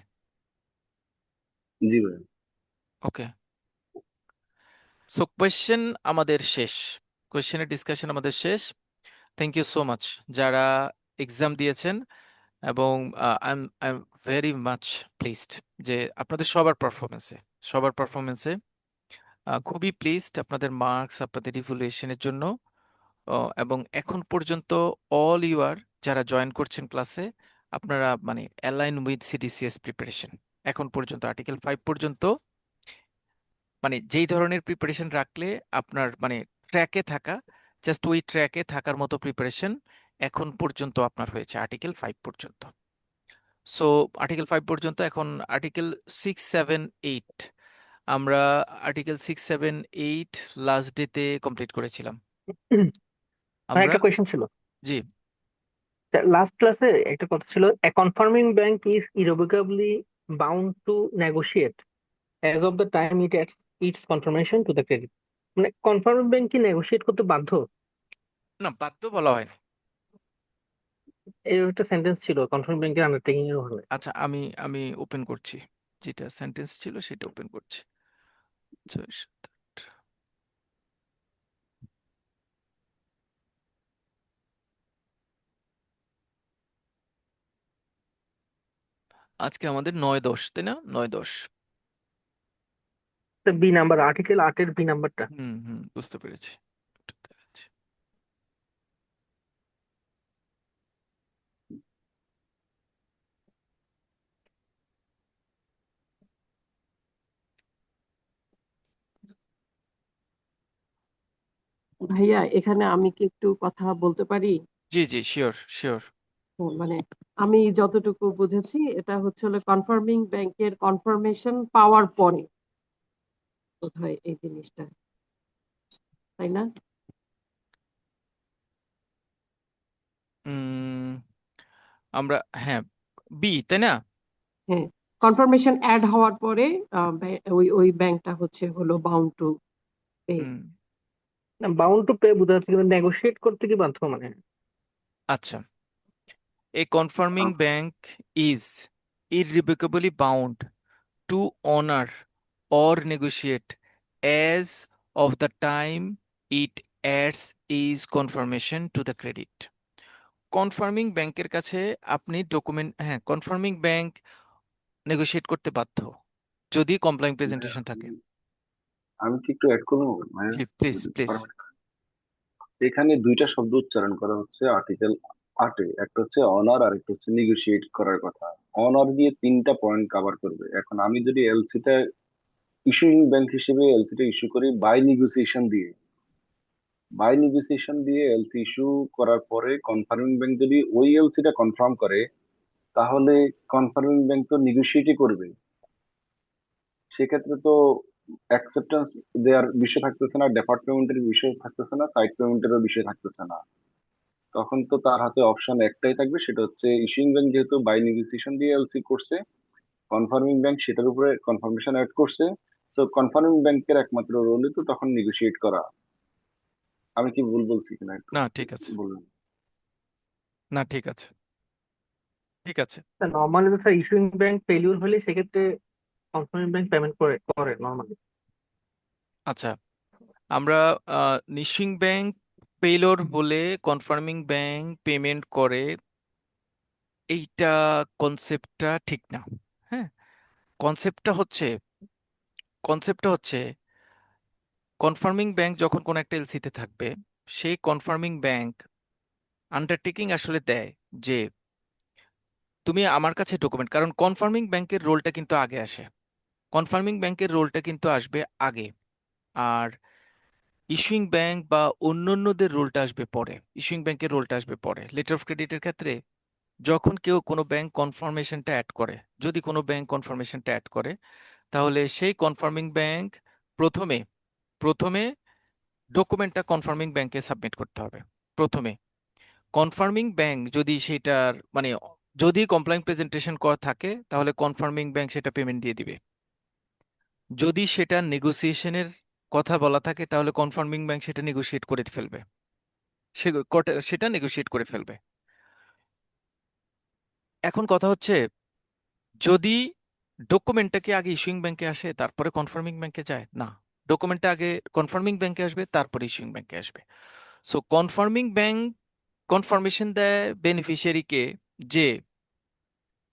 জি ভাই। ওকে। সো কোয়েশ্চেন আমাদের শেষ, কোয়েশ্চেনের ডিসকাশন আমাদের শেষ। থ্যাংক ইউ সো মাচ যারা এক্সাম দিয়েছেন, এবং I am very much pleased যে আপনাদের সবার পারফরমেন্সে সবার পারফরমেন্সে খুবই প্লিজড আপনাদের মার্কস, আপনাদের ইভ্যালুয়েশনের জন্য। এবং এখন পর্যন্ত অল ইউর যারা জয়েন করছেন ক্লাসে, আপনারা মানে অ্যালাইন উইথ সিডিসিএস প্রিপারেশন। এখন পর্যন্ত আর্টিকেল 5 পর্যন্ত মানে যেই ধরনের প্রিপারেশন রাখলে আপনার মানে ট্র্যাকে থাকা, জাস্ট ওই ট্র্যাকে থাকার মতো প্রিপারেশন এখন পর্যন্ত আপনার হয়েছে আর্টিকেল 5 পর্যন্ত। সো আর্টিকেল 5 পর্যন্ত, এখন আর্টিকেল 6, 7, 8 আমরা আর্টিকেল 6, 7, 8 লাস্ট ডেতে কমপ্লিট করেছিলাম আমার আমরা। একটা কোয়েশ্চেন ছিল। জি, লাস্ট ক্লাসে একটা কথা ছিল, a confirming bank is irrevocably bound to negotiate as of the time it adds its confirmation to the credit. মানে কনফার্মিং ব্যাংক কি নেগোশিয়েট করতে বাধ্য? না বাধ্য বলা হয়নি। এই একটা সেন্টেন্স ছিল কনফার্মিং ব্যাংকের আন্ডারটেকিং এর ওখানে। আচ্ছা, আমি আমি ওপেন করছি, যেটা সেন্টেন্স ছিল সেটা ওপেন করছি। 6, 7, 8। আজকে আমাদের 9, 10, তাই না? 9, 10। বি নাম্বার, আর্টিকেল 8-এর বি নাম্বারটা। হুম হুম, বুঝতে পেরেছি। একটু দেখাচ্ছি। ভাইয়া এখানে আমি কি একটু কথা বলতে পারি? জি জি, শিওর শিওর। মানে আমি যতটুকু বুঝেছি এটা হচ্ছে হলো কনফার্মিং ব্যাংকের কনফার্মেশন পাওয়ার পরে বোধহয় এই জিনিসটা, তাই না? উম, আমরা, হ্যাঁ, বি তাই না? হ্যাঁ, কনফার্মেশন অ্যাড হওয়ার পরে ওই ওই ব্যাংকটা হচ্ছে হলো bound to pay. Hmm, bound to pay বোঝা যাচ্ছে, কিন্তু নেগোশিয়েট করতে কি বাধ্য মানে? আচ্ছা। A confirming bank is irrevocably bound to honor or negotiate as of the time it adds its confirmation to the credit. Confirming ব্যাংকের কাছে আপনি ডকুমেন্ট, হ্যাঁ, কনফার্মিং ব্যাংক নেগোশিয়েট করতে বাধ্য যদি কমপ্লাইং প্রেজেন্টেশন থাকে। আমি কি একটু অ্যাড করবো ভাইয়া, জি প্লিজ যদি প্লিজ। permit করেন? এখানে দুইটা শব্দ উচ্চারণ করা হচ্ছে আর্টিকেল 8-এ, একটা হচ্ছে অনার আর একটা হচ্ছে নেগোশিয়েট করার কথা। অনার দিয়ে 3টা পয়েন্ট কভার করবে। এখন আমি যদি এলসিটা ইস্যুইং ব্যাংক হিসেবে এলসিটা ইস্যু করি বাই নেগোসিয়েশন দিয়ে এলসি ইস্যু করার পরে কনফার্মিং ব্যাংক যদি ওই এলসিটা কনফার্ম করে, তাহলে কনফার্মিং ব্যাংক তো নেগোশিয়েটই করবে। সেক্ষেত্রে তো অ্যাকসেপ্টেন্স দেওয়ার বিষয় থাকতেছে না, ডেফার্ড পেমেন্টের বিষয় থাকতেছে না, সাইড পেমেন্টেরও বিষয় থাকতেছে না। তখন তো তার হাতে অপশন একটাই থাকবে, সেটা হচ্ছে ইস্যুইং ব্যাংক যেহেতু বাই নেগোসিয়েশন দিয়ে এলসি করছে, কনফার্মিং ব্যাংক সেটার উপরে কনফার্মেশন অ্যাড করছে। তো কনফার্মিং ব্যাংকের একমাত্র রোলই তো তখন নেগোশিয়েট করা। আমি কি ভুল বলছি কিনা একটু না ঠিক আছে, বলবেন? না ঠিক আছে, ঠিক আছে। নর্মালি তো স্যার ইস্যুইং ব্যাংক ফেলিউর হলে সেক্ষেত্রে কনফার্মিং ব্যাংক পেমেন্ট করে করে নর্মালি। আচ্ছা, আমরা নিশ্চিং ব্যাংক পেলোর হলে কনফার্মিং ব্যাংক পেমেন্ট করে, এইটা কনসেপ্টটা ঠিক না। হ্যাঁ, কনসেপ্টটা হচ্ছে কনসেপ্টটা হচ্ছে কনফার্মিং ব্যাংক যখন কোন একটা এলসিতে থাকবে, সেই কনফার্মিং ব্যাংক আন্ডারটেকিং আসলে দেয় যে তুমি আমার কাছে ডকুমেন্ট, কারণ কনফার্মিং ব্যাংকের রোলটা কিন্তু আগে আসে, কনফার্মিং ব্যাংকের রোলটা কিন্তু আসবে আগে, আর ইস্যুইং ব্যাংক বা অন্যান্যদের রোলটা আসবে পরে। ইস্যুইং ব্যাংকের রোলটা আসবে পরে। লেটার অফ ক্রেডিটের ক্ষেত্রে যখন কেউ কোনো ব্যাংক কনফার্মেশনটা অ্যাড করে, যদি কোনো ব্যাংক কনফার্মেশনটা অ্যাড করে, তাহলে সেই কনফার্মিং ব্যাংক প্রথমে প্রথমে ডকুমেন্টটা কনফার্মিং ব্যাংকে সাবমিট করতে হবে প্রথমে। কনফার্মিং ব্যাংক যদি সেটার মানে যদি কমপ্লাইং প্রেজেন্টেশন করা থাকে, তাহলে কনফার্মিং ব্যাংক সেটা পেমেন্ট দিয়ে দিবে। যদি সেটা নেগোসিয়েশনের কথা বলা থাকে, তাহলে কনফার্মিং ব্যাংক সেটা নেগোশিয়েট করে ফেলবে, সেটা নেগোশিয়েট করে ফেলবে। এখন কথা হচ্ছে, যদি ডকুমেন্টটা কি আগে ইস্যুইং ব্যাংকে আসে তারপরে কনফার্মিং ব্যাংকে যায়? না, ডকুমেন্টটা আগে কনফার্মিং ব্যাংকে আসবে, তারপরে ইস্যুইং ব্যাংকে আসবে। সো কনফার্মিং ব্যাংক কনফার্মেশন দেয় বেনিফিশিয়ারিকে যে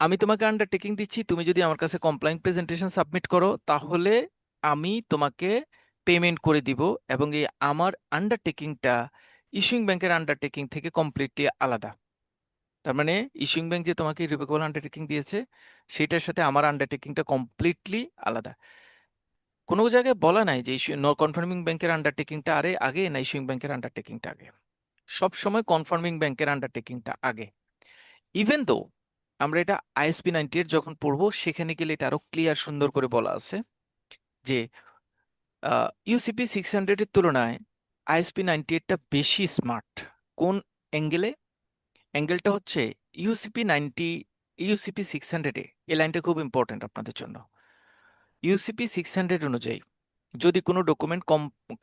আমি তোমাকে আন্ডারটেকিং দিচ্ছি, তুমি যদি আমার কাছে কমপ্লাইং প্রেজেন্টেশন সাবমিট করো তাহলে আমি তোমাকে পেমেন্ট করে দিব, এবং এই আমার আন্ডারটেকিংটা ইস্যুইং ব্যাংকের আন্ডারটেকিং থেকে কমপ্লিটলি আলাদা। তার মানে ইস্যুইং ব্যাংক যে তোমাকে রিভোকেবল আন্ডারটেকিং দিয়েছে সেটার সাথে আমার আন্ডারটেকিংটা কমপ্লিটলি আলাদা। কোনো জায়গায় বলা নাই যে ইস্যু কনফার্মিং ব্যাংকের আন্ডারটেকিংটা আগে না ইস্যুইং ব্যাংকের আন্ডারটেকিংটা আগে। সব সময় কনফার্মিং ব্যাংকের আন্ডারটেকিংটা আগে। ইভেন দো আমরা এটা আইএসপি 98 যখন পড়বো সেখানে গেলে এটা আরো ক্লিয়ার সুন্দর করে বলা আছে যে ইউসিপি 600 এর তুলনায় আইএসপি 98টা বেশি স্মার্ট। কোন অ্যাঙ্গেলে? অ্যাঙ্গেলটা হচ্ছে ইউসিপি 600 এই লাইনটা খুব ইম্পর্টেন্ট আপনাদের জন্য। ইউসিপি 600 অনুযায়ী যদি কোনো ডকুমেন্ট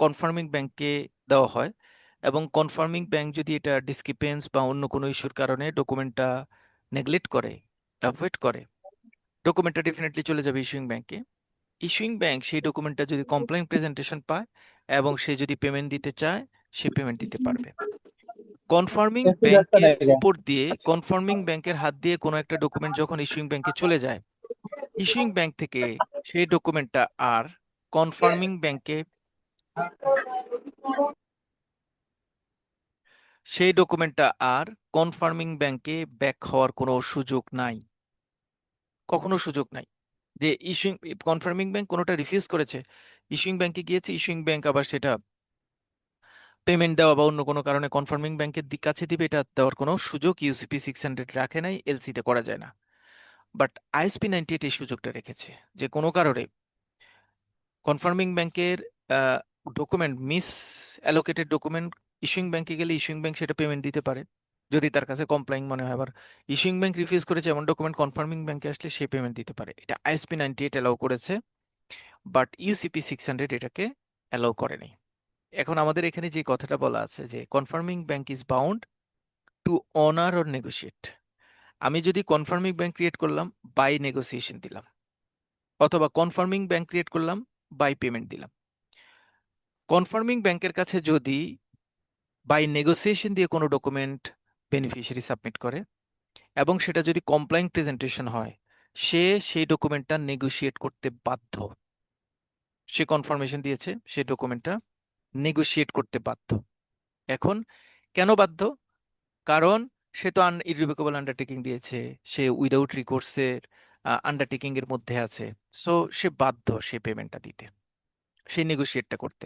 কনফার্মিং ব্যাংকে দেওয়া হয় এবং কনফার্মিং ব্যাংক যদি এটা ডিসক্রিপেন্স বা অন্য কোনো ইস্যুর কারণে ডকুমেন্টটা নেগলেক্ট করে, অ্যাভয়েড করে, ডকুমেন্টটা ডেফিনেটলি চলে যাবে ইস্যুইং ব্যাংকে। ইস্যুইং ব্যাংক সেই ডকুমেন্টটা যদি কমপ্লেইন প্রেজেন্টেশন পায় এবং সে যদি পেমেন্ট দিতে চায় সে পেমেন্ট দিতে পারবে। কনফার্মিং ব্যাংকের হাত দিয়ে কোনো একটা ডকুমেন্ট যখন ইস্যুইং ব্যাংকে চলে যায়, ইস্যুইং ব্যাংক থেকে সেই ডকুমেন্টটা আর কনফার্মিং ব্যাংকে ব্যাক হওয়ার কোনো সুযোগ নাই, কখনো সুযোগ নাই। যে ইস্যুইং কনফার্মিং ব্যাংক কোনোটা রিফিউজ করেছে, ইস্যুইং ব্যাংকে গিয়েছে, ইস্যুইং ব্যাংক আবার সেটা পেমেন্ট দেওয়া বা অন্য কোনো কারণে কনফার্মিং ব্যাংকের কাছে দিবে, এটা দেওয়ার কোনো সুযোগ ইউসিপি 600 রাখে নাই, এলসিতে করা যায় না। বাট আইএসপি 98 এই সুযোগটা রেখেছে যে কোনো কারণে কনফার্মিং ব্যাংকের document miss allocated document issuing ব্যাংকে গেলে ইস্যুইং ব্যাংক সেটা পেমেন্ট দিতে পারে যদি তার কাছে কমপ্লাইং মনে হয়। আবার ইস্যুইং ব্যাংক রিফিউজ করেছে এমন ডকুমেন্ট কনফার্মিং ব্যাংকে আসলে সে পেমেন্ট দিতে পারে। এটা আইএসপি 98 অ্যালাউ করেছে, বাট ইউসিপি 600 এটাকে অ্যালাউ করেনি। এখন আমাদের এখানে যে কথাটা বলা আছে যে confirming bank is bound to honour or negotiate. আমি যদি কনফার্মিং ব্যাংক ক্রিয়েট করলাম, বাই নেগোসিয়েশন দিলাম, অথবা কনফার্মিং ব্যাংক ক্রিয়েট করলাম, বাই পেমেন্ট দিলাম। কনফার্মিং ব্যাংকের কাছে যদি বাই নেগোসিয়েশন দিয়ে কোনো ডকুমেন্ট বেনিফিশিয়ারি সাবমিট করে এবং সেটা যদি কমপ্লাইং প্রেজেন্টেশন হয়, সে সেই ডকুমেন্টটা নেগোশিয়েট করতে বাধ্য। সে কনফার্মেশন দিয়েছে, সে ডকুমেন্টটা নেগোশিয়েট করতে বাধ্য। এখন কেন বাধ্য? কারণ সে তো ইররিভোকেবল আন্ডারটেকিং দিয়েছে, সে উইদাউট রিকোর্সের আন্ডারটেকিং এর মধ্যে আছে, সো সে বাধ্য সে পেমেন্টটা দিতে, সে নেগোশিয়েটটা করতে।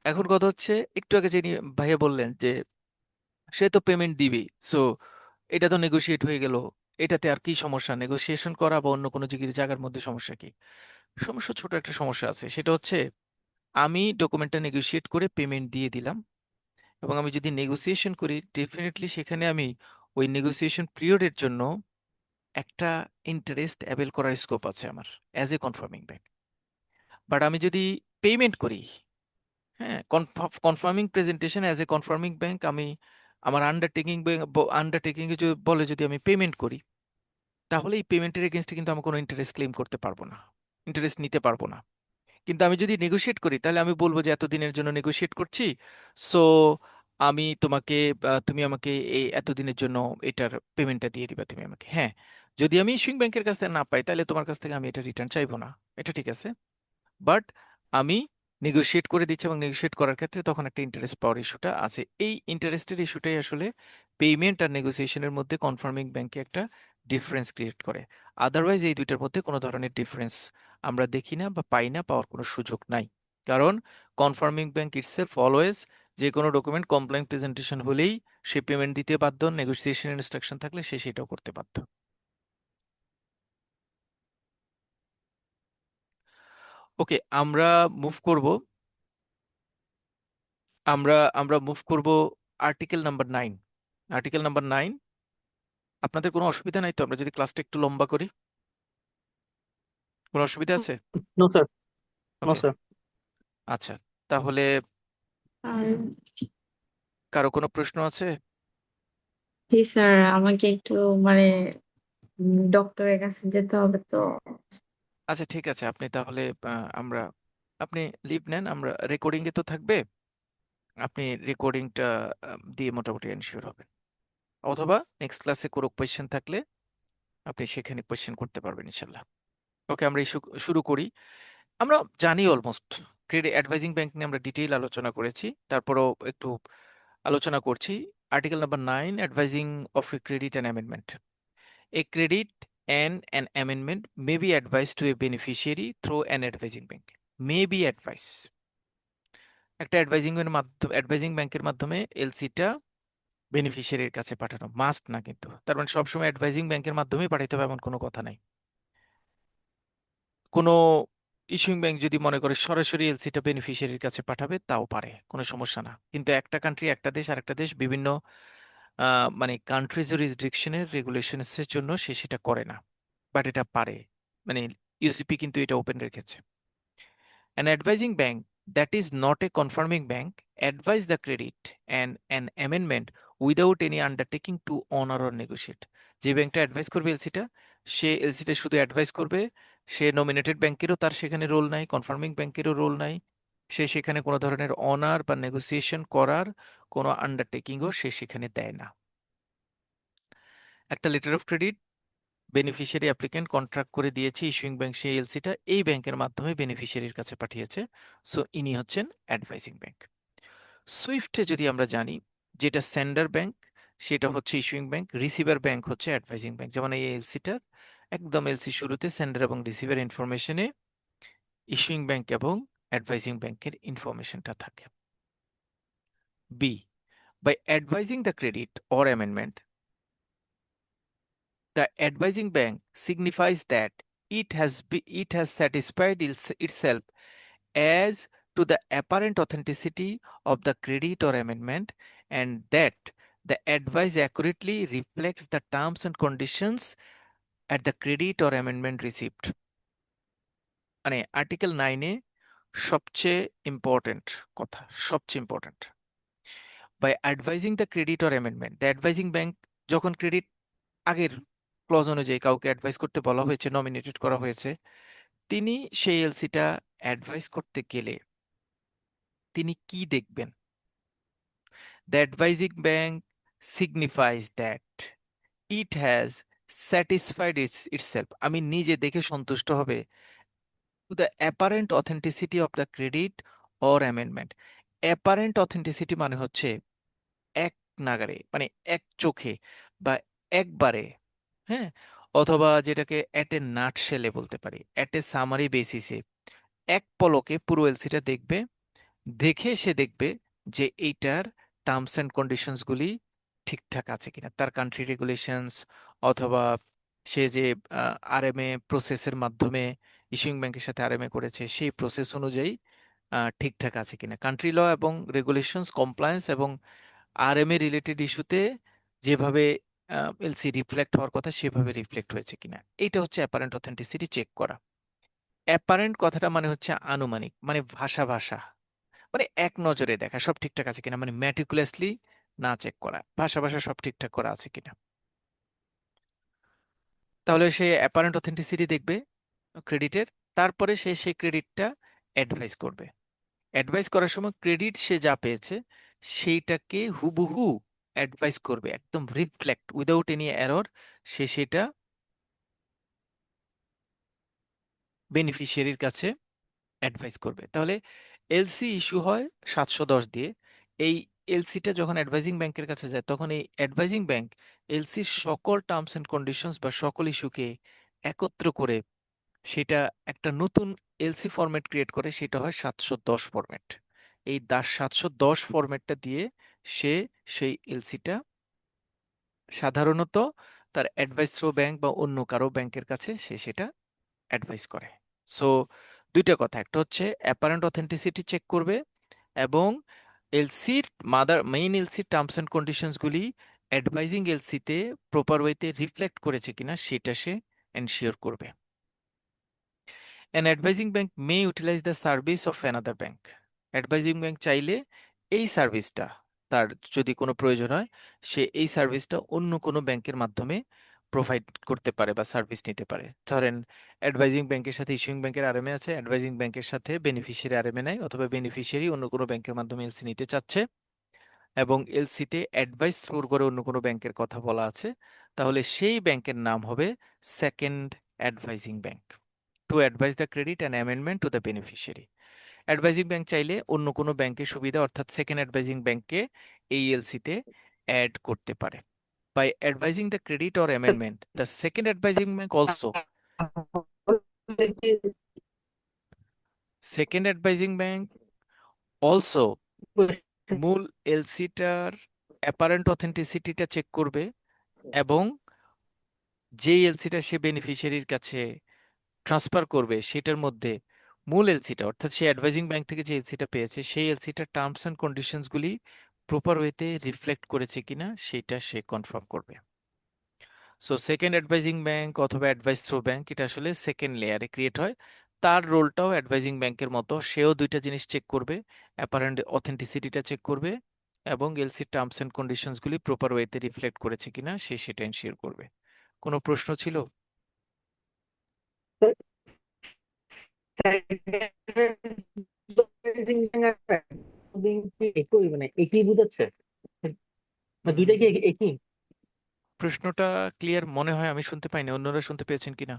এখন কথা হচ্ছে একটু আগে যিনি ভাইয়া বললেন যে সে তো পেমেন্ট দিবেই, সো এটা তো নেগোশিয়েট হয়ে গেল, এটাতে আর কি সমস্যা? নেগোসিয়েশন করা বা অন্য কোনো জায়গার মধ্যে সমস্যা কি? সমস্যা ছোট একটা সমস্যা আছে, সেটা হচ্ছে আমি ডকুমেন্টটা নেগোশিয়েট করে পেমেন্ট দিয়ে দিলাম, এবং আমি যদি নেগোসিয়েশন করি ডেফিনেটলি সেখানে আমি ওই নেগোসিয়েশন পিরিয়ডের জন্য একটা ইন্টারেস্ট অ্যাভেল করার স্কোপ আছে আমার as a confirming bank. But আমি যদি পেমেন্ট করি, হ্যাঁ, confirming presentation as a confirming bank আমি আমার আন্ডারটেকিং এ বলে যদি আমি পেমেন্ট করি, তাহলে এই পেমেন্টের এগেনস্টে কিন্তু আমি কোনো ইন্টারেস্ট ক্লেম করতে পারবো না, ইন্টারেস্ট নিতে পারবো না। কিন্তু আমি যদি নেগোশিয়েট করি তাহলে আমি বলবো যে এতদিনের জন্য নেগোশিয়েট করছি, সো আমি তোমাকে তুমি আমাকে এই এতদিনের জন্য এটার পেমেন্টটা দিয়ে দিবা তুমি আমাকে। হ্যাঁ, যদি আমি ইস্যুইং ব্যাংকের কাছ থেকে না পাই তাহলে তোমার কাছ থেকে আমি এটা রিটার্ন চাইবো না, এটা ঠিক আছে। বাট আমি নেগোশিয়েট করে দিচ্ছি, এবং নেগোশিয়েট করার ক্ষেত্রে তখন একটা ইন্টারেস্ট পাওয়ার ইস্যুটা আছে। এই ইন্টারেস্টের ইস্যুটাই আসলে পেমেন্ট আর নেগোসিয়েশনের মধ্যে কনফার্মিং ব্যাংকে একটা ডিফারেন্স ক্রিয়েট করে। আদারওয়াইজ এই দুইটার মধ্যে কোনো ধরনের ডিফারেন্স আমরা দেখি না বা পাই না, পাওয়ার কোনো সুযোগ নাই। কারণ কনফার্মিং ব্যাংক ইটসেলফ অলওয়েজ যে কোনো ডকুমেন্ট কমপ্লেইন প্রেজেন্টেশন হলেই সে পেমেন্ট দিতে বাধ্য, নেগোসিয়েশন ইনস্ট্রাকশন থাকলে সে সেটাও করতে বাধ্য। ওকে, আমরা মুভ করব আমরা আমরা মুভ করব আর্টিকেল নাম্বার 9। আর্টিকেল নাম্বার 9, আপনাদের কোনো অসুবিধা নাই তো আমরা যদি ক্লাসটা একটু লম্বা করি? কোনো অসুবিধা আছে? নো স্যার, নো ওকে, স্যার। আচ্ছা, তাহলে আর কারো কোনো প্রশ্ন আছে? জি স্যার, আমাকে একটু মানে ডক্টরের কাছে যেতে হবে তো। আচ্ছা ঠিক আছে, আপনি তাহলে আপনি লিভ নেন, আমরা রেকর্ডিং এ তো থাকবে, আপনি রেকর্ডিংটা দিয়ে মোটামুটি এনশিওর হবেন। অথবা নেক্সট ক্লাসে কোনো কোয়েশ্চেন থাকলে আপনি সেখানে কোয়েশ্চেন করতে পারবেন ইনশাল্লাহ। ওকে, আমরা শুরু করি। আমরা জানি অলমোস্ট ক্রেডিট অ্যাডভাইজিং ব্যাংক নিয়ে আমরা ডিটেইল আলোচনা করেছি, তারপরও একটু আলোচনা করছি। Article number 9, advising of A credit and amendment. A credit and an amendment may be advised to a beneficiary through an advising bank. May be advice. একটা advising ব্যাংকের মাধ্যমে এলসিটা বেনিফিশিয়ারির কাছে পাঠানো মাস্ট না, কিন্তু তার মানে সবসময় অ্যাডভাইজিং ব্যাংকের মাধ্যমেই পাঠাতে হবে এমন কোনো কথা নাই। কোনো ইস্যুইং ব্যাংক যদি মনে করে সরাসরি এলসিটা বেনিফিশিয়ারির কাছে পাঠাবে, তাও পারে, কোনো সমস্যা না। কিন্তু একটা কান্ট্রি, একটা দেশ আর একটা দেশ বিভিন্ন মানে কান্ট্রি জুরিসডিকশনের রেগুলেশনসের জন্য সে সেটা করে না, বাট এটা পারে। মানে ইউসিপি কিন্তু এটা ওপেন রেখেছে। An advising bank that is not a confirming bank advise the credit and an amendment without any undertaking to honor or negotiate. যে ব্যাংকটা অ্যাডভাইস করবে এলসিটা, সে এলসিটা শুধু অ্যাডভাইস করবে। সে নমিনেটেড ব্যাংকেরও তার সেখানে রোল নাই, কনফার্মিং ব্যাংকেরও রোল নাই। সে সেখানে কোনো ধরনের অনার বা নেগোসিয়েশন করার কোনো আন্ডারটেকিংও সে সেখানে দেয় না। একটা letter of credit beneficiary applicant contract করে দিয়েছে, ইস্যুইং ব্যাংক সেই এলসিটা এই ব্যাংকের মাধ্যমে বেনিফিশিয়ারির কাছে পাঠিয়েছে। সো ইনি হচ্ছেন অ্যাডভাইজিং ব্যাংক। সুইফটে যদি আমরা জানি, যেটা সেন্ডার ব্যাংক সেটা হচ্ছে ইস্যুইং ব্যাংক, রিসিভার ব্যাংক হচ্ছে অ্যাডভাইজিং ব্যাংক। যেমন এই এলসিটার একদম এলসি শুরুতে সেন্ডার এবং রিসিভার ইনফরমেশনে ইস্যুইং ব্যাংক এবং অ্যাডভাইজিং ব্যাংকের ইনফরমেশনটা থাকে। B, by advising the credit or amendment, the advising bank signifies that it has satisfied itself as to the apparent authenticity of the credit or amendment, and that the advice accurately reflects the terms and conditions at the credit or amendment received. মানে article 9-এ সবচেয়ে important কথা, সবচেয়ে important, by advising the credit or amendment, the advising bank যখন credit আগের clause অনুযায়ী কাউকে advice করতে বলা হয়েছে, নমিনেটেড করা হয়েছে, তিনি সেই এলসিটা অ্যাডভাইস করতে গেলে তিনি কি দেখবেন? The advising bank signifies that it has satisfied itself, আমি নিজে দেখে সন্তুষ্ট হবে, to the apparent authenticity of the credit or amendment. Apparent authenticity মানে হচ্ছে এক নাগারে, মানে এক চোখে বা একবারে, হ্যাঁ, অথবা যেটাকে অ্যাট এ নাটশেলে বলতে পারি, অ্যাট এ সামারি বেসিসে, এক পলকে পুরো এলসিটা দেখবে, দেখে সে দেখবে যে এইটার টার্মস অ্যান্ড কন্ডিশনস গুলি ঠিকঠাক আছে কিনা, তার কান্ট্রি রেগুলেশনস অথবা সে যে আরএমএ প্রসেসের মাধ্যমে ইস্যুইং ব্যাংকের সাথে আরএমএ করেছে সেই প্রসেস অনুযায়ী ঠিকঠাক আছে কিনা, কান্ট্রি ল এবং রেগুলেশনস কমপ্লায়েন্স এবং আরএমএ রিলেটেড ইস্যুতে যেভাবে এলসি রিফ্লেক্ট হওয়ার কথা সেভাবে রিফ্লেক্ট হয়েছে কিনা, এইটা হচ্ছে অ্যাপারেন্ট অথেন্টিসিটি চেক করা। অ্যাপারেন্ট কথাটা মানে হচ্ছে আনুমানিক, মানে ভাষা ভাষা, মানে এক নজরে দেখা সব ঠিকঠাক আছে কিনা, মানে ম্যাটিকুলাসলি না চেক করা, ভাষা ভাষা সব ঠিকঠাক করা আছে কিনা। তাহলে সে অ্যাপারেন্ট অথেন্টিসিটি দেখবে ক্রেডিটের, তারপরে সে সেই ক্রেডিটটা অ্যাডভাইস করবে। অ্যাডভাইস করার সময় ক্রেডিট সে যা পেয়েছে সেইটাকে হুবহু অ্যাডভাইস করবে, একদম রিফ্লেক্ট উইদাউট এনি এরর, সে সেটা বেনিফিশিয়ারির কাছে অ্যাডভাইস করবে। তাহলে এলসি ইস্যু হয় 710 দিয়ে। এই এলসিটা যখন অ্যাডভাইজিং ব্যাংকের কাছে যায় তখন এই অ্যাডভাইজিং ব্যাংক এলসির সকল টার্মস এন্ড কন্ডিশনস বা সকল ইস্যুকে একত্র করে সেটা একটা নতুন এলসি ফরম্যাট ক্রিয়েট করে, সেটা হয় 710 ফরম্যাট। এই 710 ফরম্যাটটা দিয়ে সে সেই এলসিটা সাধারণত তার অ্যাডভাইস থ্রো ব্যাংক বা অন্য কারো ব্যাংকের কাছে সে সেটা অ্যাডভাইস করে। সো দুইটা কথা, একটা হচ্ছে অ্যাপারেন্ট অথেন্টিসিটি চেক করবে এবং এলসির মেইন এলসির টার্মস অ্যান্ড কন্ডিশনসগুলি অ্যাডভাইজিং এলসিতে প্রপার ওয়েতে রিফ্লেক্ট করেছে কিনা সেটা সে এনশিওর করবে। An advising bank may utilize the service of another bank. Advising bank চাইলে এই সার্ভিসটা, তার যদি কোনো প্রয়োজন হয়, সে এই সার্ভিসটা অন্য কোনো ব্যাংকের মাধ্যমে প্রোভাইড করতে পারে বা সার্ভিস নিতে পারে। ধরেন অ্যাডভাইজিং ব্যাংকের সাথে ইস্যুইং ব্যাংকের আরএমএ আছে, অ্যাডভাইজিং ব্যাংকের সাথে বেনিফিশিয়ারি আরএমএ নাই, অথবা বেনিফিশিয়ারি অন্য কোনো ব্যাংকের মাধ্যমে এলসি নিতে চাচ্ছে এবং এলসিতে অ্যাডভাইস থ্রোর করে অন্য কোনো ব্যাংকের কথা বলা আছে, তাহলে সেই ব্যাংকের নাম হবে second advising bank to advise the credit and amendment to the beneficiary. Advising bank চাইলে অন্য কোনো ব্যাংকের সুবিধা অর্থাৎ সেকেন্ড অ্যাডভাইজিং ব্যাংককে এই এলসিতে অ্যাড করতে পারে। By advising the credit or amendment, the second advising bank also, second advising bank also মূল এলসিটার অ্যাপারেন্ট অথেন্টিসিটিটা চেক করবে এবং যে এলসিটা সে বেনিফিশিয়ারির কাছে ট্রান্সফার করবে সেটার মধ্যে মূল এলসিটা অর্থাৎ সে অ্যাডভাইজিং ব্যাংক থেকে যে এলসিটা পেয়েছে সেই এলসিটার টার্মস অ্যান্ড কন্ডিশনসগুলি প্রপার ওয়েতে রিফ্লেক্ট করেছে কিনা সেটা সে কনফার্ম করবে। সো সেকেন্ড অ্যাডভাইজিং ব্যাংক অথবা অ্যাডভাইস থ্রু ব্যাংক এটা আসলে সেকেন্ড লেয়ারে ক্রিয়েট হয়। তার রোলটাও অ্যাডভাইজিং ব্যাংকের মতো, সেও দুইটা জিনিস চেক করবে, অ্যাপারেন্ট অথেন্টিসিটিটা চেক করবে এবং এলসি টার্মস অ্যান্ড কন্ডিশনসগুলি প্রপার ওয়েতে রিফ্লেক্ট করেছে কিনা সে সেটা এনশিওর করবে। কোনো প্রশ্ন ছিল? একই মানে একই বুঝাচ্ছে, দুইটা কি একই? প্রশ্নটা ক্লিয়ার মনে হয়, আমি শুনতে পাইনি, অন্যরা শুনতে পেয়েছেন কিনা?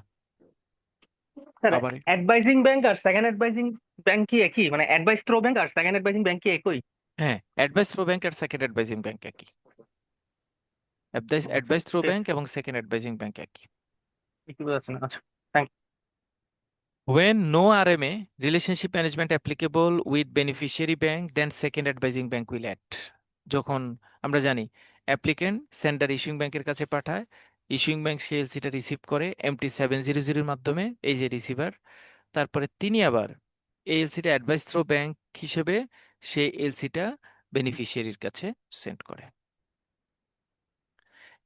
স্যার আবার অ্যাডভাইজিং ব্যাংক আর সেকেন্ড অ্যাডভাইজিং ব্যাংক কি একই, মানে অ্যাডভাইস থ্রো ব্যাংক আর সেকেন্ড অ্যাডভাইজিং ব্যাংক কি একই? হ্যাঁ, অ্যাডভাইস থ্রু ব্যাংক আর সেকেন্ড অ্যাডভাইজিং ব্যাংক একই। অ্যাডভাইস থ্রু ব্যাংক এবং সেকেন্ড অ্যাডভাইজিং ব্যাংক একই। একই বুঝাচ্ছে না, আচ্ছা thank When no RMA, relationship management applicable with beneficiary bank, then second advising bank will act. যখন আমরা জানি অ্যাপ্লিকেন্ট সেন্ডার ইস্যুইং ব্যাংকের কাছে পাঠায়, ইস্যুইং ব্যাংক সেই এলসিটা রিসিভ করে MT700 মাধ্যমে, এই যে রিসিভার, তারপরে তিনি আবার এই এলসিটা অ্যাডভাইস থ্রো ব্যাংক হিসেবে সেই এলসিটা বেনিফিশিয়ারির কাছে সেন্ড করে।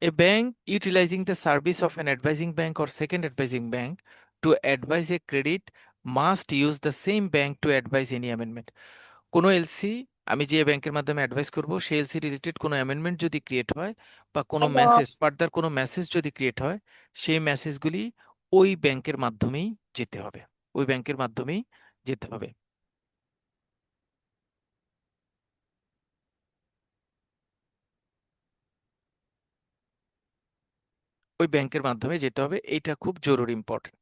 A bank utilizing the service of an advising bank or second advising bank to advise a credit must use the same bank to advise any amendment. কোনো LC আমি যে ব্যাংকের মাধ্যমে advice করব সেই এলসি রিলেটেড কোনো amendment যদি create হয় বা কোনো মেসেজ, ফার্দার কোনো মেসেজ যদি ক্রিয়েট হয়, সেই মেসেজগুলি ওই ব্যাংকের মাধ্যমেই যেতে হবে, ওই ব্যাংকের মাধ্যমেই যেতে হবে। ওই ব্যাংকের মাধ্যমে যেতে হবে, এইটা খুব জরুরি, ইম্পর্টেন্ট,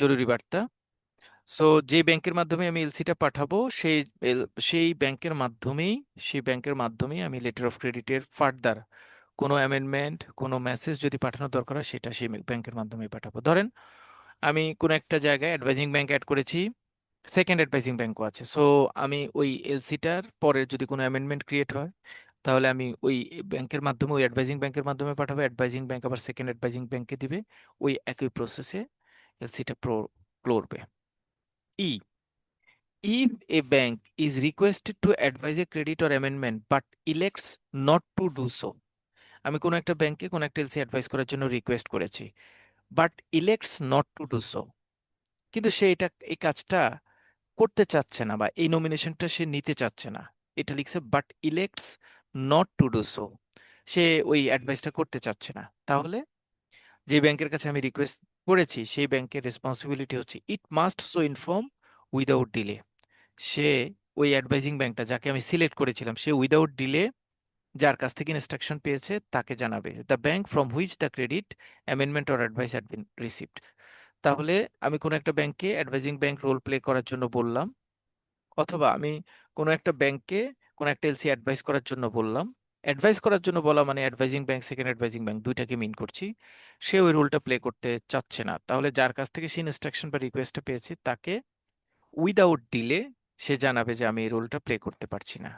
জরুরি বার্তা। সো যে ব্যাংকের মাধ্যমে আমি এলসিটা পাঠাবো সেই ব্যাংকের মাধ্যমেই আমি লেটার অফ ক্রেডিটের ফার্দার কোনো অ্যামেন্ডমেন্ট, কোনো মেসেজ যদি পাঠানোর দরকার হয় সেটা সেই ব্যাংকের মাধ্যমেই পাঠাবো। ধরেন আমি কোনো একটা জায়গায় অ্যাডভাইজিং ব্যাংক অ্যাড করেছি, সেকেন্ড অ্যাডভাইজিং ব্যাংকও আছে, সো আমি ওই এলসিটার পরে যদি কোনো অ্যামেন্ডমেন্ট ক্রিয়েট হয় তাহলে আমি ওই ব্যাংকের মাধ্যমে, ওই অ্যাডভাইজিং ব্যাংকের মাধ্যমে পাঠাবো, অ্যাডভাইজিং ব্যাংক আবার সেকেন্ড অ্যাডভাইজিং ব্যাংকে দিবে, ওই একই প্রসেসে এলসিটা করবে। ই If a bank is requested to advise a credit or amendment but elects not to do so, আমি কোনো একটা ব্যাংকে কোনো একটা এলসি অ্যাডভাইস করার জন্য রিকোয়েস্ট করেছি, but elects not to do so, কিন্তু সে এই কাজটা করতে চাচ্ছে না বা এই নমিনেশনটা সে নিতে চাচ্ছে না, এটা লিখছে but elects not to do so, সে ওই অ্যাডভাইসটা করতে চাচ্ছে না, তাহলে যে ব্যাংকের কাছে আমি রিকোয়েস্ট করেছি সেই ব্যাংকের রেসপন্সিবিলিটি হচ্ছে it must so inform without delay, সে ওই অ্যাডভাইজিং ব্যাংকটা যাকে আমি সিলেক্ট করেছিলাম সে উইদাউট ডিলে যার কাছ থেকে ইনস্ট্রাকশন পেয়েছে তাকে জানাবে the bank from which the credit amendment or advice had been received. তাহলে আমি কোনো একটা ব্যাংকে অ্যাডভাইজিং ব্যাংক রোল প্লে করার জন্য বললাম, অথবা আমি কোনো একটা ব্যাংকে কোনো একটা এলসি অ্যাডভাইস করার জন্য বললাম, অ্যাডভাইস করার জন্য বলা মানে advising bank second advising bank দুইটাকে মিন করছি, সে ওই রোলটা প্লে করতে চাচ্ছে না, তাহলে যার কাছ থেকে সে ইনস্ট্রাকশন বা রিকোয়েস্টটা পেয়েছে তাকে উইদাউট ডিলে সে জানাবে যে আমি এই রোলটা প্লে করতে পারছি না।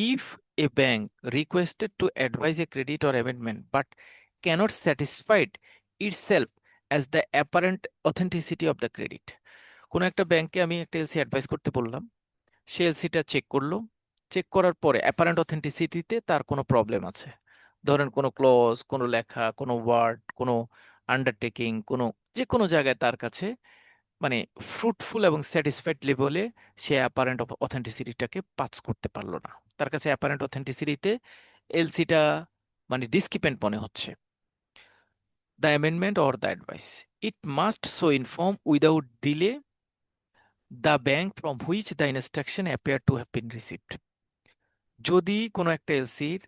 If a bank requested to advise a credit or amendment but cannot satisfied itself as the apparent authenticity of the credit, কোনো একটা ব্যাংকে আমি একটা এলসি অ্যাডভাইস করতে বললাম, সে এলসিটা চেক করলো, চেক করার পরে অ্যাপারেন্ট অথেন্টিসিটিতে তার কোনো প্রবলেম আছে, ধরেন কোনো ক্লজ, কোনো লেখা, কোনো ওয়ার্ড, কোনো আন্ডারটেকিং, যে কোনো জায়গায় তার কাছে মানে ফ্রুটফুল এবং স্যাটিসফাইড লেভেলে সে অ্যাপারেন্ট অথেন্টিসিটিটাকে পাস করতে পারলো না, তার কাছে অ্যাপারেন্ট অথেন্টিসিটিতে এলসিটা মানে ডিসক্রিপেন্ট মনে হচ্ছে, the amendment or the advice it must so inform without delay the bank from which the instruction appear to have been received. যদি কোনো একটা এলসির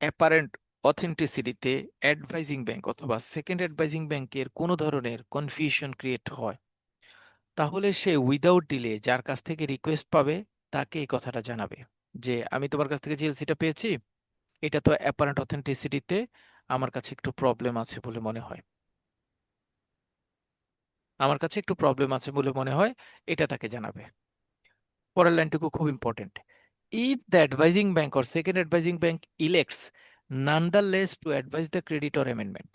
অ্যাপারেন্ট অথেন্টিসিটিতে অ্যাডভাইজিং ব্যাংক অথবা সেকেন্ড অ্যাডভাইজিং ব্যাংকের কোনো ধরনের কনফিউশন ক্রিয়েট হয়, তাহলে সে উইদাউট ডিলে যার কাছ থেকে রিকোয়েস্ট পাবে তাকে এই কথাটা জানাবে যে আমি তোমার কাছ থেকে যে এলসিটা পেয়েছি, এটা তো অ্যাপারেন্ট অথেন্টিসিটিতে আমার কাছে একটু প্রবলেম আছে বলে মনে হয়, এটা তাকে জানাবে। পরের লাইনটুকু খুব important. If the advising bank or second advising bank elects nonetheless to advise the credit or amendment,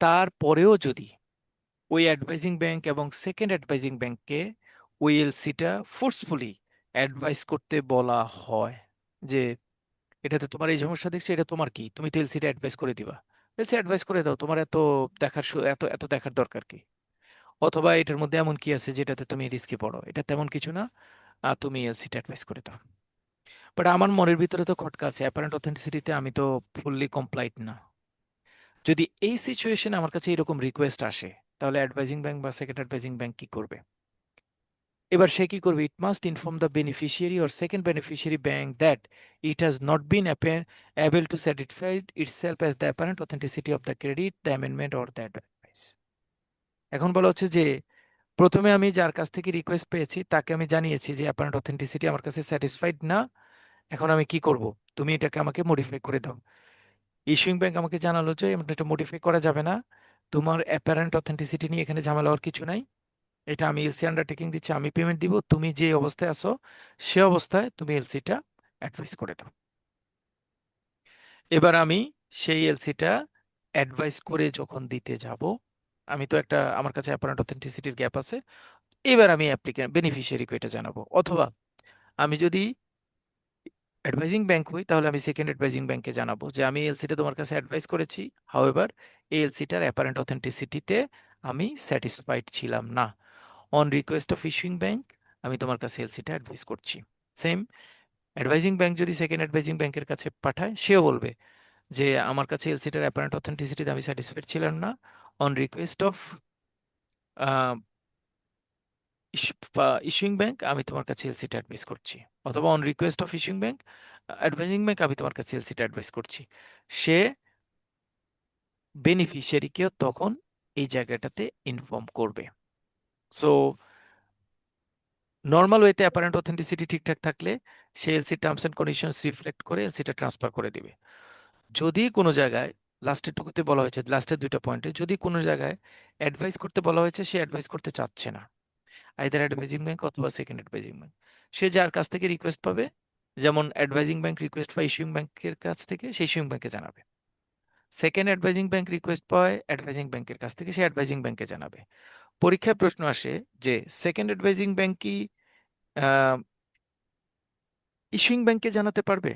তারপরেও যদি ওই অ্যাডভাইজিং ব্যাংক এবং সেকেন্ড অ্যাডভাইজিং ব্যাংককে ওই এলসিটা ফোর্সফুলি অ্যাডভাইস করতে বলা হয় যে এটাতে তোমার এই সমস্যা দেখছি, এটা তোমার কি, তুমি তো এলসিটা অ্যাডভাইস করে দিবা, এলসি অ্যাডভাইস করে দাও, তোমার এত দেখার এত এত দেখার দরকার কি, অথবা এটার মধ্যে এমন কি আছে যেটাতে তুমি রিস্কে পড়ো, এটা তেমন কিছু না, তুমি এলসিটা অ্যাডভাইস করে দাও। বাট আমার মনের ভিতরে তো খটকা আছে, অ্যাপারেন্ট অথেন্টিসিটিতে আমি তো ফুললি কমপ্লাইট না। যদি এই সিচুয়েশনে আমার কাছে এরকম রিকোয়েস্ট আসে, তাহলে অ্যাডভাইজিং ব্যাংক বা সেকেন্ড অ্যাডভাইজিং ব্যাংক কি করবে? এবার সে কি করবে? It must inform the beneficiary or second beneficiary bank that it has not been able to satisfy itself as the apparent authenticity of the credit, the amendment or the advice. এখন বলা হচ্ছে যে প্রথমে আমি যার কাছ থেকে রিকোয়েস্ট পেয়েছি তাকে আমি জানিয়েছি যে অ্যাপারেন্ট অথেন্টিসিটি আমার কাছে স্যাটিসফাইড না, এখন আমি কি করব, তুমি এটাকে আমাকে মডিফাই করে দাও। ইস্যুইং ব্যাংক আমাকে জানালো যে এটা মডিফাই করা যাবে না, তোমার অ্যাপারেন্ট অথেন্টিসিটি নিয়ে এখানে ঝামেলা হওয়ার কিছু নাই, এটা আমি এলসি আন্ডারটেকিং দিচ্ছি, আমি পেমেন্ট দিব, তুমি যে অবস্থায় আছো সে অবস্থায় তুমি এলসিটা অ্যাডভাইস করে দাও। এবার আমি সেই এলসিটা অ্যাডভাইস করে যখন দিতে যাব, আমি তো একটা আমার কাছে অ্যাপারেন্ট অথেন্টিসিটির গ্যাপ আছে, এবার আমি অ্যাপ্লিকেন্ট বেনিফিশিয়ারিকে এটা জানাবো। অথবা আমি যদি অ্যাডভাইজিং ব্যাংক হই তাহলে আমি সেকেন্ড অ্যাডভাইজিং ব্যাংকে জানাবো যে আমি এলসিটা তোমার কাছে অ্যাডভাইস করেছি, হাউএভার এই এলসিটার অ্যাপারেন্ট অথেন্টিসিটিতে আমি স্যাটিসফাইড ছিলাম না, on request of issuing bank আমি তোমার কাছে এলসিটা অ্যাডভাইস করছি। সেম অ্যাডভাইজিং ব্যাংক যদি সেকেন্ড অ্যাডভাইজিং ব্যাংকের কাছে পাঠায়, সেও বলবে যে আমার কাছে এলসিটার অ্যাপারেন্ট অথেন্টিসিটিতে আমি স্যাটিসফাইড ছিলাম না, on request of issuing bank আমি তোমার কাছে এলসিটা অ্যাডভাইস করছি, অথবা on request of issuing bank advising bank আমি তোমার কাছে এলসিটা অ্যাডভাইস করছি। সে বেনিফিশিয়ারিকেও তখন এই জায়গাটাতে ইনফর্ম করবে। সো নর্মাল ওয়েতে অ্যাপারেন্ট অথেন্টিসিটি ঠিকঠাক থাকলে সে LC terms and conditions reflect করে এলসিটা ট্রান্সফার করে দিবে। যদি কোনো জায়গায় লাস্টের টুকুতে বলা হয়েছে, লাস্টের দুইটা পয়েন্টে যদি কোনো জায়গায় অ্যাডভাইস করতে বলা হয়েছে সে অ্যাডভাইস করতে চাচ্ছে না, আইদার অ্যাডভাইজিং ব্যাংক অথবা সেকেন্ড অ্যাডভাইজিং ব্যাংক, সে যার কাছ থেকে রিকোয়েস্ট পাবে, যেমন অ্যাডভাইজিং ব্যাংক রিকোয়েস্ট পায় ইস্যুইং ব্যাংকের কাছ থেকে, সে ইস্যুইং ব্যাংকে জানাবে। সেকেন্ড অ্যাডভাইজিং ব্যাংক রিকোয়েস্ট পায় অ্যাডভাইজিং ব্যাংকের কাছ থেকে, সে অ্যাডভাইজিং ব্যাংকে জানাবে। পরীক্ষায় প্রশ্ন আসে যে সেকেন্ড অ্যাডভাইজিং ব্যাংক কি ইস্যুইং ব্যাংকে জানাতে পারবে?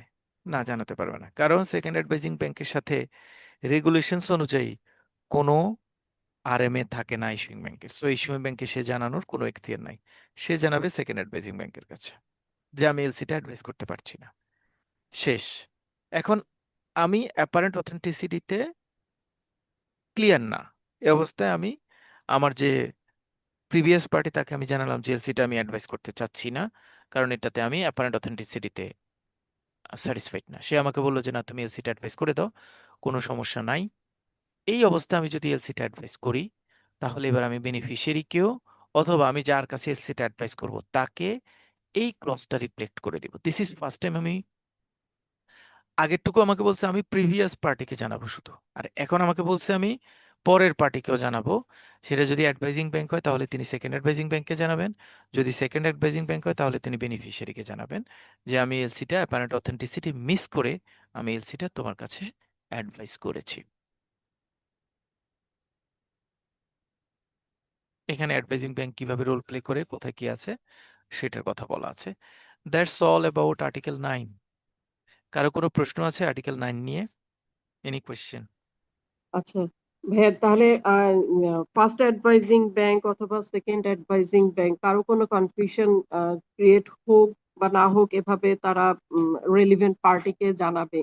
না, জানাতে পারবে না, কারণ সেকেন্ড অ্যাডভাইজিং ব্যাংকের সাথে রেগুলেশনস অনুযায়ী কোনো আরএমএ থাকে না ইস্যুইং ব্যাংকের। সো ইস্যুইং ব্যাংকে সে জানানোর কোনো এখতিয়ার নাই, সে জানাবে সেকেন্ড অ্যাডভাইজিং ব্যাংকের কাছে যে আমি এলসিটা অ্যাডভাইস করতে পারছি না। শেষ। এখন আমি অ্যাপারেন্ট অথেন্টিসিটিতে ক্লিয়ার না, এ অবস্থায় আমি আমার যে প্রিভিয়াস পার্টি তাকে আমি জানালাম যে এলসিটা আমি অ্যাডভাইস করতে চাচ্ছি না, কারণ এটাতে আমি অ্যাপারেন্ট অথেন্টিসিটিতে স্যাটিসফাইড না। সে আমাকে বললো যে না, তুমি এলসিটা অ্যাডভাইস করে দাও, কোনো সমস্যা নাই। এই অবস্থায় আমি যদি এলসিটা অ্যাডভাইস করি, তাহলে এবার আমি বেনিফিশিয়ারিকেও অথবা আমি যার কাছে এলসিটা অ্যাডভাইস করব তাকে এই ক্লজটা রিফ্লেক্ট করে দিব। দিস ইজ ফার্স্ট টাইম আমি, আগেরটুকু আমাকে বলছে আমি প্রিভিয়াস পার্টিকে জানাবো শুধু, আর এখন আমাকে বলছে আমি পরের পার্টিকেও জানাবো। সেটা যদি অ্যাডভাইজিং ব্যাংক হয় তাহলে তিনি সেকেন্ড অ্যাডভাইজিং ব্যাংকে জানাবেন, যদি সেকেন্ড অ্যাডভাইজিং ব্যাংক হয় তাহলে তিনি বেনিফিশিয়ারিকে জানাবেন যে আমি এলসিটা অ্যাপারেন্ট অথেন্টিসিটি মিস করে আমি এলসিটা তোমার কাছে অ্যাডভাইস করেছি। এখানে অ্যাডভাইজিং ব্যাংক কিভাবে রোল প্লে করে, কোথায় কি আছে সেটার কথা বলা আছে। That's all about article 9। কারো কোনো প্রশ্ন আছে আর্টিকেল 9 নিয়ে? Any question? আচ্ছা ভাইয়া, তাহলে ফার্স্ট অ্যাডভাইজিং ব্যাংক অথবা সেকেন্ড অ্যাডভাইজিং ব্যাংক কারো কোনো কনফিউশন ক্রিয়েট হোক বা না হোক, এভাবে তারা রেলিভেন্ট পার্টিকে জানাবে,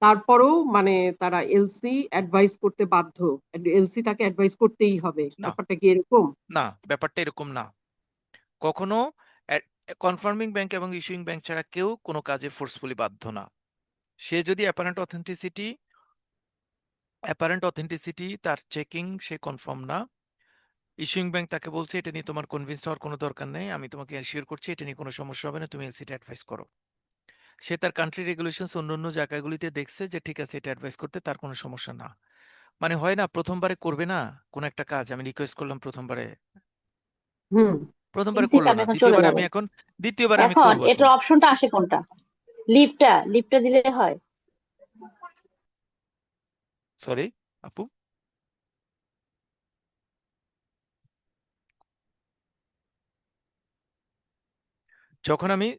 তারপরেও মানে তারা এলসি অ্যাডভাইস করতে বাধ্য, এলসি তাকে অ্যাডভাইস করতেই হবে, না, ব্যাপারটা কি এরকম? না, ব্যাপারটা এরকম না। কখনো কনফার্মিং ব্যাংক এবং ইস্যুইং ব্যাংক ছাড়া কেউ কোনো কাজে ফোর্সফুলি বাধ্য না। সে যদি অ্যাপারেন্ট অথেন্টিসিটি তার চেকিং সে কনফার্ম না, ইস্যুইং ব্যাংক তাকে বলছে এটা নিয়ে তোমার কনভিন্স হওয়ার কোনো দরকার নেই, আমি তোমাকে অ্যাসিওর করছি এটা নিয়ে কোনো সমস্যা হবে না, তুমি এলসিটা অ্যাডভাইস করো। সে তার কান্ট্রি রেগুলেশনস অন্য অন্য জায়গাগুলিতে দেখছে যে ঠিক আছে এটা অ্যাডভাইস করতে তার কোনো সমস্যা না। মানে হয় না প্রথমবারে করবে না কোনো একটা কাজ, আমি রিকোয়েস্ট করলাম প্রথমবারে হুম। প্রথমবারে থেকে করলো আমি না, এখন চলে দ্বিতীয়বারে যাব। আমি এখন দ্বিতীয়বারে আমি এখন করবো তো। এটার অপশনটা আসে কোনটা? লিভটা দিলে হয়? সরি আপু, যখন আমি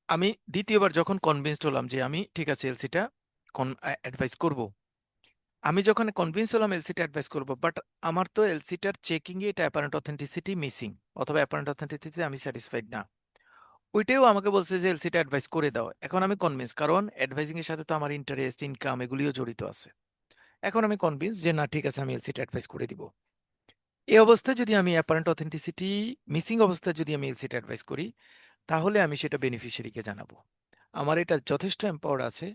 আমি দ্বিতীয়বার যখন কনভিন্সড হলাম যে আমি ঠিক আছে এলসিটা অ্যাডভাইস করব, আমি যখন কনভিন্স হলাম এলসিটা অ্যাডভাইস করব, বাট আমার তো এলসিটার চেকিং এ এটা অ্যাপারেন্ট অথেন্টিসিটি মিসিং, অথবা অ্যাপারেন্ট অথেন্টিসিটি আমি স্যাটিসফাইড না, ওইটাও আমাকে বলছে যে এলসিটা অ্যাডভাইস করে দাও। এখন আমি কনভিন্স, কারণ অ্যাডভাইজিং এর সাথে তো আমার ইন্টারেস্ট ইনকাম এগুলিও জড়িত আছে। এখন আমি কনভিন্স যে না ঠিক আছে আমি এলসিটা অ্যাডভাইস করে দিব। এই অবস্থায় যদি আমি অ্যাপারেন্ট অথেন্টিসিটি মিসিং অবস্থায় যদি আমি এলসিটা অ্যাডভাইস করি, তাহলে আমি সেটা বেনিফিশিয়ারিকে জানাবো। আমার এটা যথেষ্ট এম্পাওয়ার্ড আছে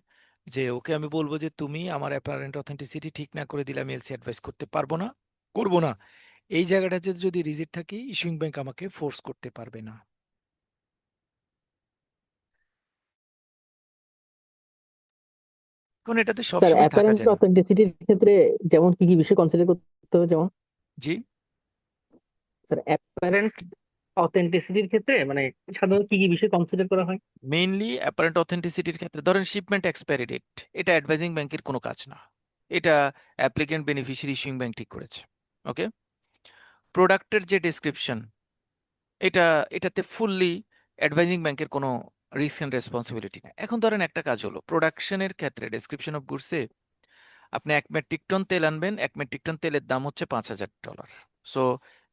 যে ওকে আমি বলবো যে তুমি আমার অ্যাপারেন্ট অথেন্টিসিটি ঠিক না করে দিলে আমি এলসি অ্যাডভাইস করতে পারবো না, করবো না। এই জায়গাটাতে যদি রিজিট থাকি ইস্যুইং ব্যাংক আমাকে ফোর্স করতে পারবে না। কারণ এটাতে স্যার সবসময় থাকা অ্যাপারেন্ট যায় না। অথেন্টিসিটির ক্ষেত্রে যেমন কি কি বিষয় কনসিডার করতে হবে? যেমন জি, স্যার অ্যাপারেন্ট অথেন্টিসিটির ক্ষেত্রে মানে সাধারণত কি কি বিষয় কনসিডার করা হয়? মেইনলি অ্যাপারেন্ট অথেন্টিসিটির ক্ষেত্রে ধরেন শিপমেন্ট এক্সপায়ারি ডেট, এটা অ্যাডভাইজিং ব্যাংকের কোনো কাজ না, এটা অ্যাপ্লিকেন্ট বেনিফিশিয়ারি ইস্যুইং ব্যাংক ঠিক করেছে। ওকে, প্রোডাক্টের যে ডেসক্রিপশন, এটা এটাতে ফুললি অ্যাডভাইজিং ব্যাংকের কোনো রিস্ক অ্যান্ড রেসপন্সিবিলিটি না। এখন ধরেন একটা কাজ হলো প্রোডাকশনের ক্ষেত্রে ডেসক্রিপশন অফ গুডসে আপনি 1 মেট্রিক টন তেল আনবেন, 1 মেট্রিক টন তেলের দাম হচ্ছে $5,000। সো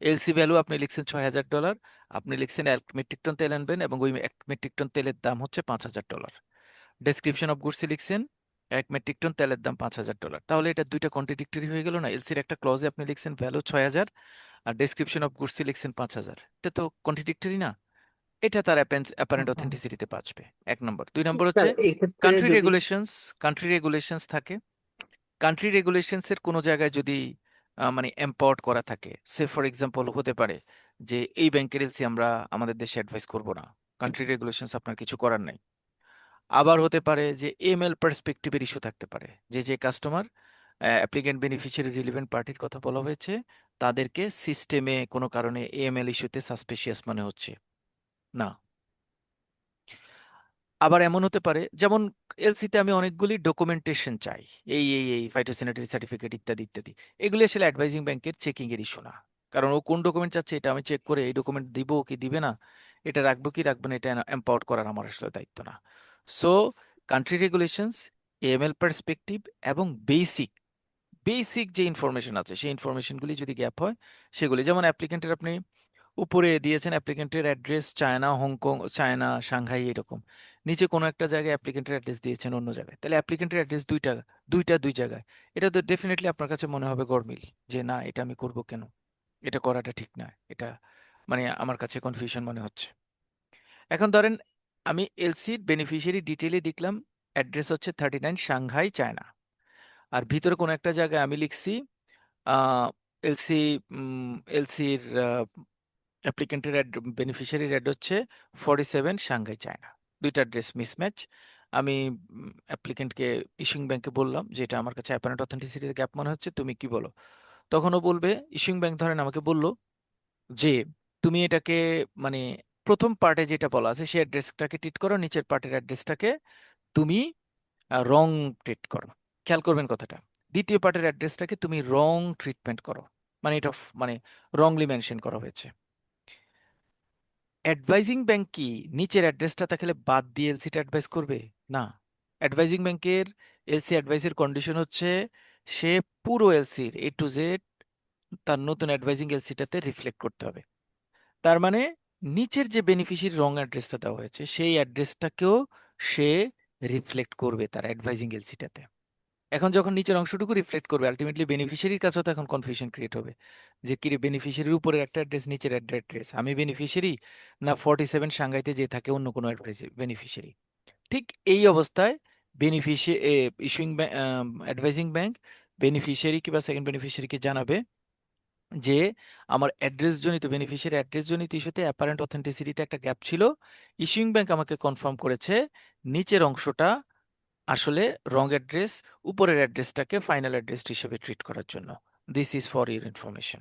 এলসি ভ্যালু আপনি লিখছেন $6,000, আপনি লিখছেন 1 মেট্রিক টন তেল আনবেন এবং ওই 1 মেট্রিক টন তেলের দাম হচ্ছে $5,000। ডেসক্রিপশন অফ গুডসে লিখছেন 1 মেট্রিক টন তেলের দাম $5,000, তাহলে এটা দুইটা কন্ট্রাডিক্টরি হয়ে গেল না? এলসির একটা ক্লজে আপনি লিখছেন ভ্যালু 6,000 আর ডেসক্রিপশন অফ গুডসে লিখছেন 5,000, এটা তো কন্ট্রাডিক্টরি না? এটা তার অ্যাপারেন্ট অথেন্টিসিটিতে বাঁচবে, 1 নম্বর। 2 নম্বর হচ্ছে স্যার এই ক্ষেত্রে কান্ট্রি যদি রেগুলেশনস। কান্ট্রি রেগুলেশনস থাকে, কান্ট্রি রেগুলেশনস এর কোনো জায়গায় যদি মানে এম্পাওয়ার্ড করা থাকে, সে ফর এক্সাম্পল হতে পারে যে এই ব্যাংকের এলসি আমরা আমাদের দেশে অ্যাডভাইস করব না, কান্ট্রি রেগুলেশনস আপনার কিছু করার নাই। আবার হতে পারে যে এমএল পার্সপেক্টিভের ইস্যু থাকতে পারে, যে যে কাস্টমার অ্যাপ্লিকেন্ট বেনিফিশিয়ারি রিলিভেন্ট পার্টির কথা বলা হয়েছে তাদেরকে সিস্টেমে কোনো কারণে এএমএল ইস্যুতে সাসপিশিয়াস মনে হচ্ছে না। আবার এমন হতে পারে যেমন এলসিতে আমি অনেকগুলি ডকুমেন্টেশন চাই, এই ফাইটোস্যানিটারি সার্টিফিকেট ইত্যাদি ইত্যাদি, এগুলি আসলে অ্যাডভাইজিং ব্যাংকের চেকিং এর ইস্যু না, কারণ ও কোন ডকুমেন্ট চাচ্ছে এটা আমি চেক করে এই ডকুমেন্ট দিব কি দিবে না, এটা রাখবো কি রাখবো না, এটা এম্পাওয়ার্ড করার আমার আসলে দায়িত্ব না। So country regulations, AML perspective এবং বেসিক বেসিক যে ইনফরমেশন আছে সেই ইনফরমেশনগুলি যদি গ্যাপ হয় সেগুলি, যেমন অ্যাপ্লিকেন্টের আপনি উপরে দিয়েছেন অ্যাপ্লিকেন্টের address China, Hong Kong, China, Shanghai এরকম, নিচে কোনো একটা জায়গায় অ্যাপ্লিকেন্টের অ্যাড্রেস দিয়েছেন অন্য জায়গায়, তাহলে অ্যাপ্লিকেন্টের অ্যাড্রেস দুই জায়গায়, এটা তো ডেফিনেটলি আপনার কাছে মনে হবে গরমিল, যে না এটা আমি করব কেন, এটা করাটা ঠিক না, এটা মানে আমার কাছে কনফিউশন মনে হচ্ছে। এখন ধরেন আমি এলসির বেনিফিশিয়ারি ডিটেইলে দেখলাম অ্যাড্রেস হচ্ছে 39 সাংহাই চায়না, আর ভিতরে কোনো একটা জায়গায় আমি লিখছি এলসি এলসির অ্যাপ্লিকেন্টের বেনিফিশিয়ারির অ্যাড হচ্ছে 47 সাংহাই চায়না, দুইটা অ্যাড্রেস মিসম্যাচ। আমি অ্যাপ্লিকেন্টকে ইস্যুইং ব্যাংকে বললাম যে এটা আমার কাছে অ্যাপারেন্ট অথেন্টিসিটির গ্যাপ মনে হচ্ছে, তুমি কি বলো? তখন ও বলবে, ইস্যুইং ব্যাংক ধরেন আমাকে বললো যে তুমি এটাকে মানে প্রথম পার্টে যেটা বলা আছে সেই অ্যাড্রেসটাকে ট্রিট করো, নিচের পার্টের অ্যাড্রেসটাকে তুমি রং ট্রিট করো। খেয়াল করবেন কথাটা, দ্বিতীয় পার্টের অ্যাড্রেসটাকে তুমি রং ট্রিটমেন্ট করো, মানে এটা মানে রংলি মেনশন করা হয়েছে। অ্যাডভাইজিং ব্যাংক কি নিচের অ্যাড্রেসটা তাহলে বাদ দিয়ে এলসিটা অ্যাডভাইস করবে? না, অ্যাডভাইজিং ব্যাংকের এলসি অ্যাডভাইসের কন্ডিশন হচ্ছে সে পুরো এলসির A to Z তার নতুন অ্যাডভাইজিং এলসিটাতে রিফ্লেক্ট করতে হবে। তার মানে নিচের যে বেনিফিশিয়ারি রং অ্যাড্রেসটা দেওয়া হয়েছে সেই অ্যাড্রেসটাকেও সে রিফ্লেক্ট করবে তার অ্যাডভাইজিং এলসিটাতে। এখন যখন নিচের অংশটুকু রিফ্লেক্ট করবে আলটিমেটলি বেনিফিশিয়ারির কাছেও তো এখন কনফিউশন ক্রিয়েট হবে যে কি রে, বেনিফিশিয়ারির উপরের একটা অ্যাড্রেস নিচের অ্যাড্রেস, আমি বেনিফিশিয়ারি না 47 সাংহাইতে যে থাকে অন্য কোনো বেনিফিশিয়ারি। ঠিক এই অবস্থায় ইস্যুইং অ্যাডভাইজিং ব্যাংক বেনিফিশিয়ারিকে বা সেকেন্ড বেনিফিশিয়ারিকে জানাবে যে আমার অ্যাড্রেস জনিত বেনিফিশিয়ারি অ্যাড্রেস জনিত ইস্যুতে অ্যাপারেন্ট অথেন্টিসিটিতে একটা গ্যাপ ছিল। ইস্যুইং ব্যাংক আমাকে কনফার্ম করেছে নিচের অংশটা আসলে রং অ্যাড্রেস, উপরের অ্যাড্রেসটাকে ফাইনাল অ্যাড্রেস হিসেবে ট্রিট করার জন্য। This is for your information.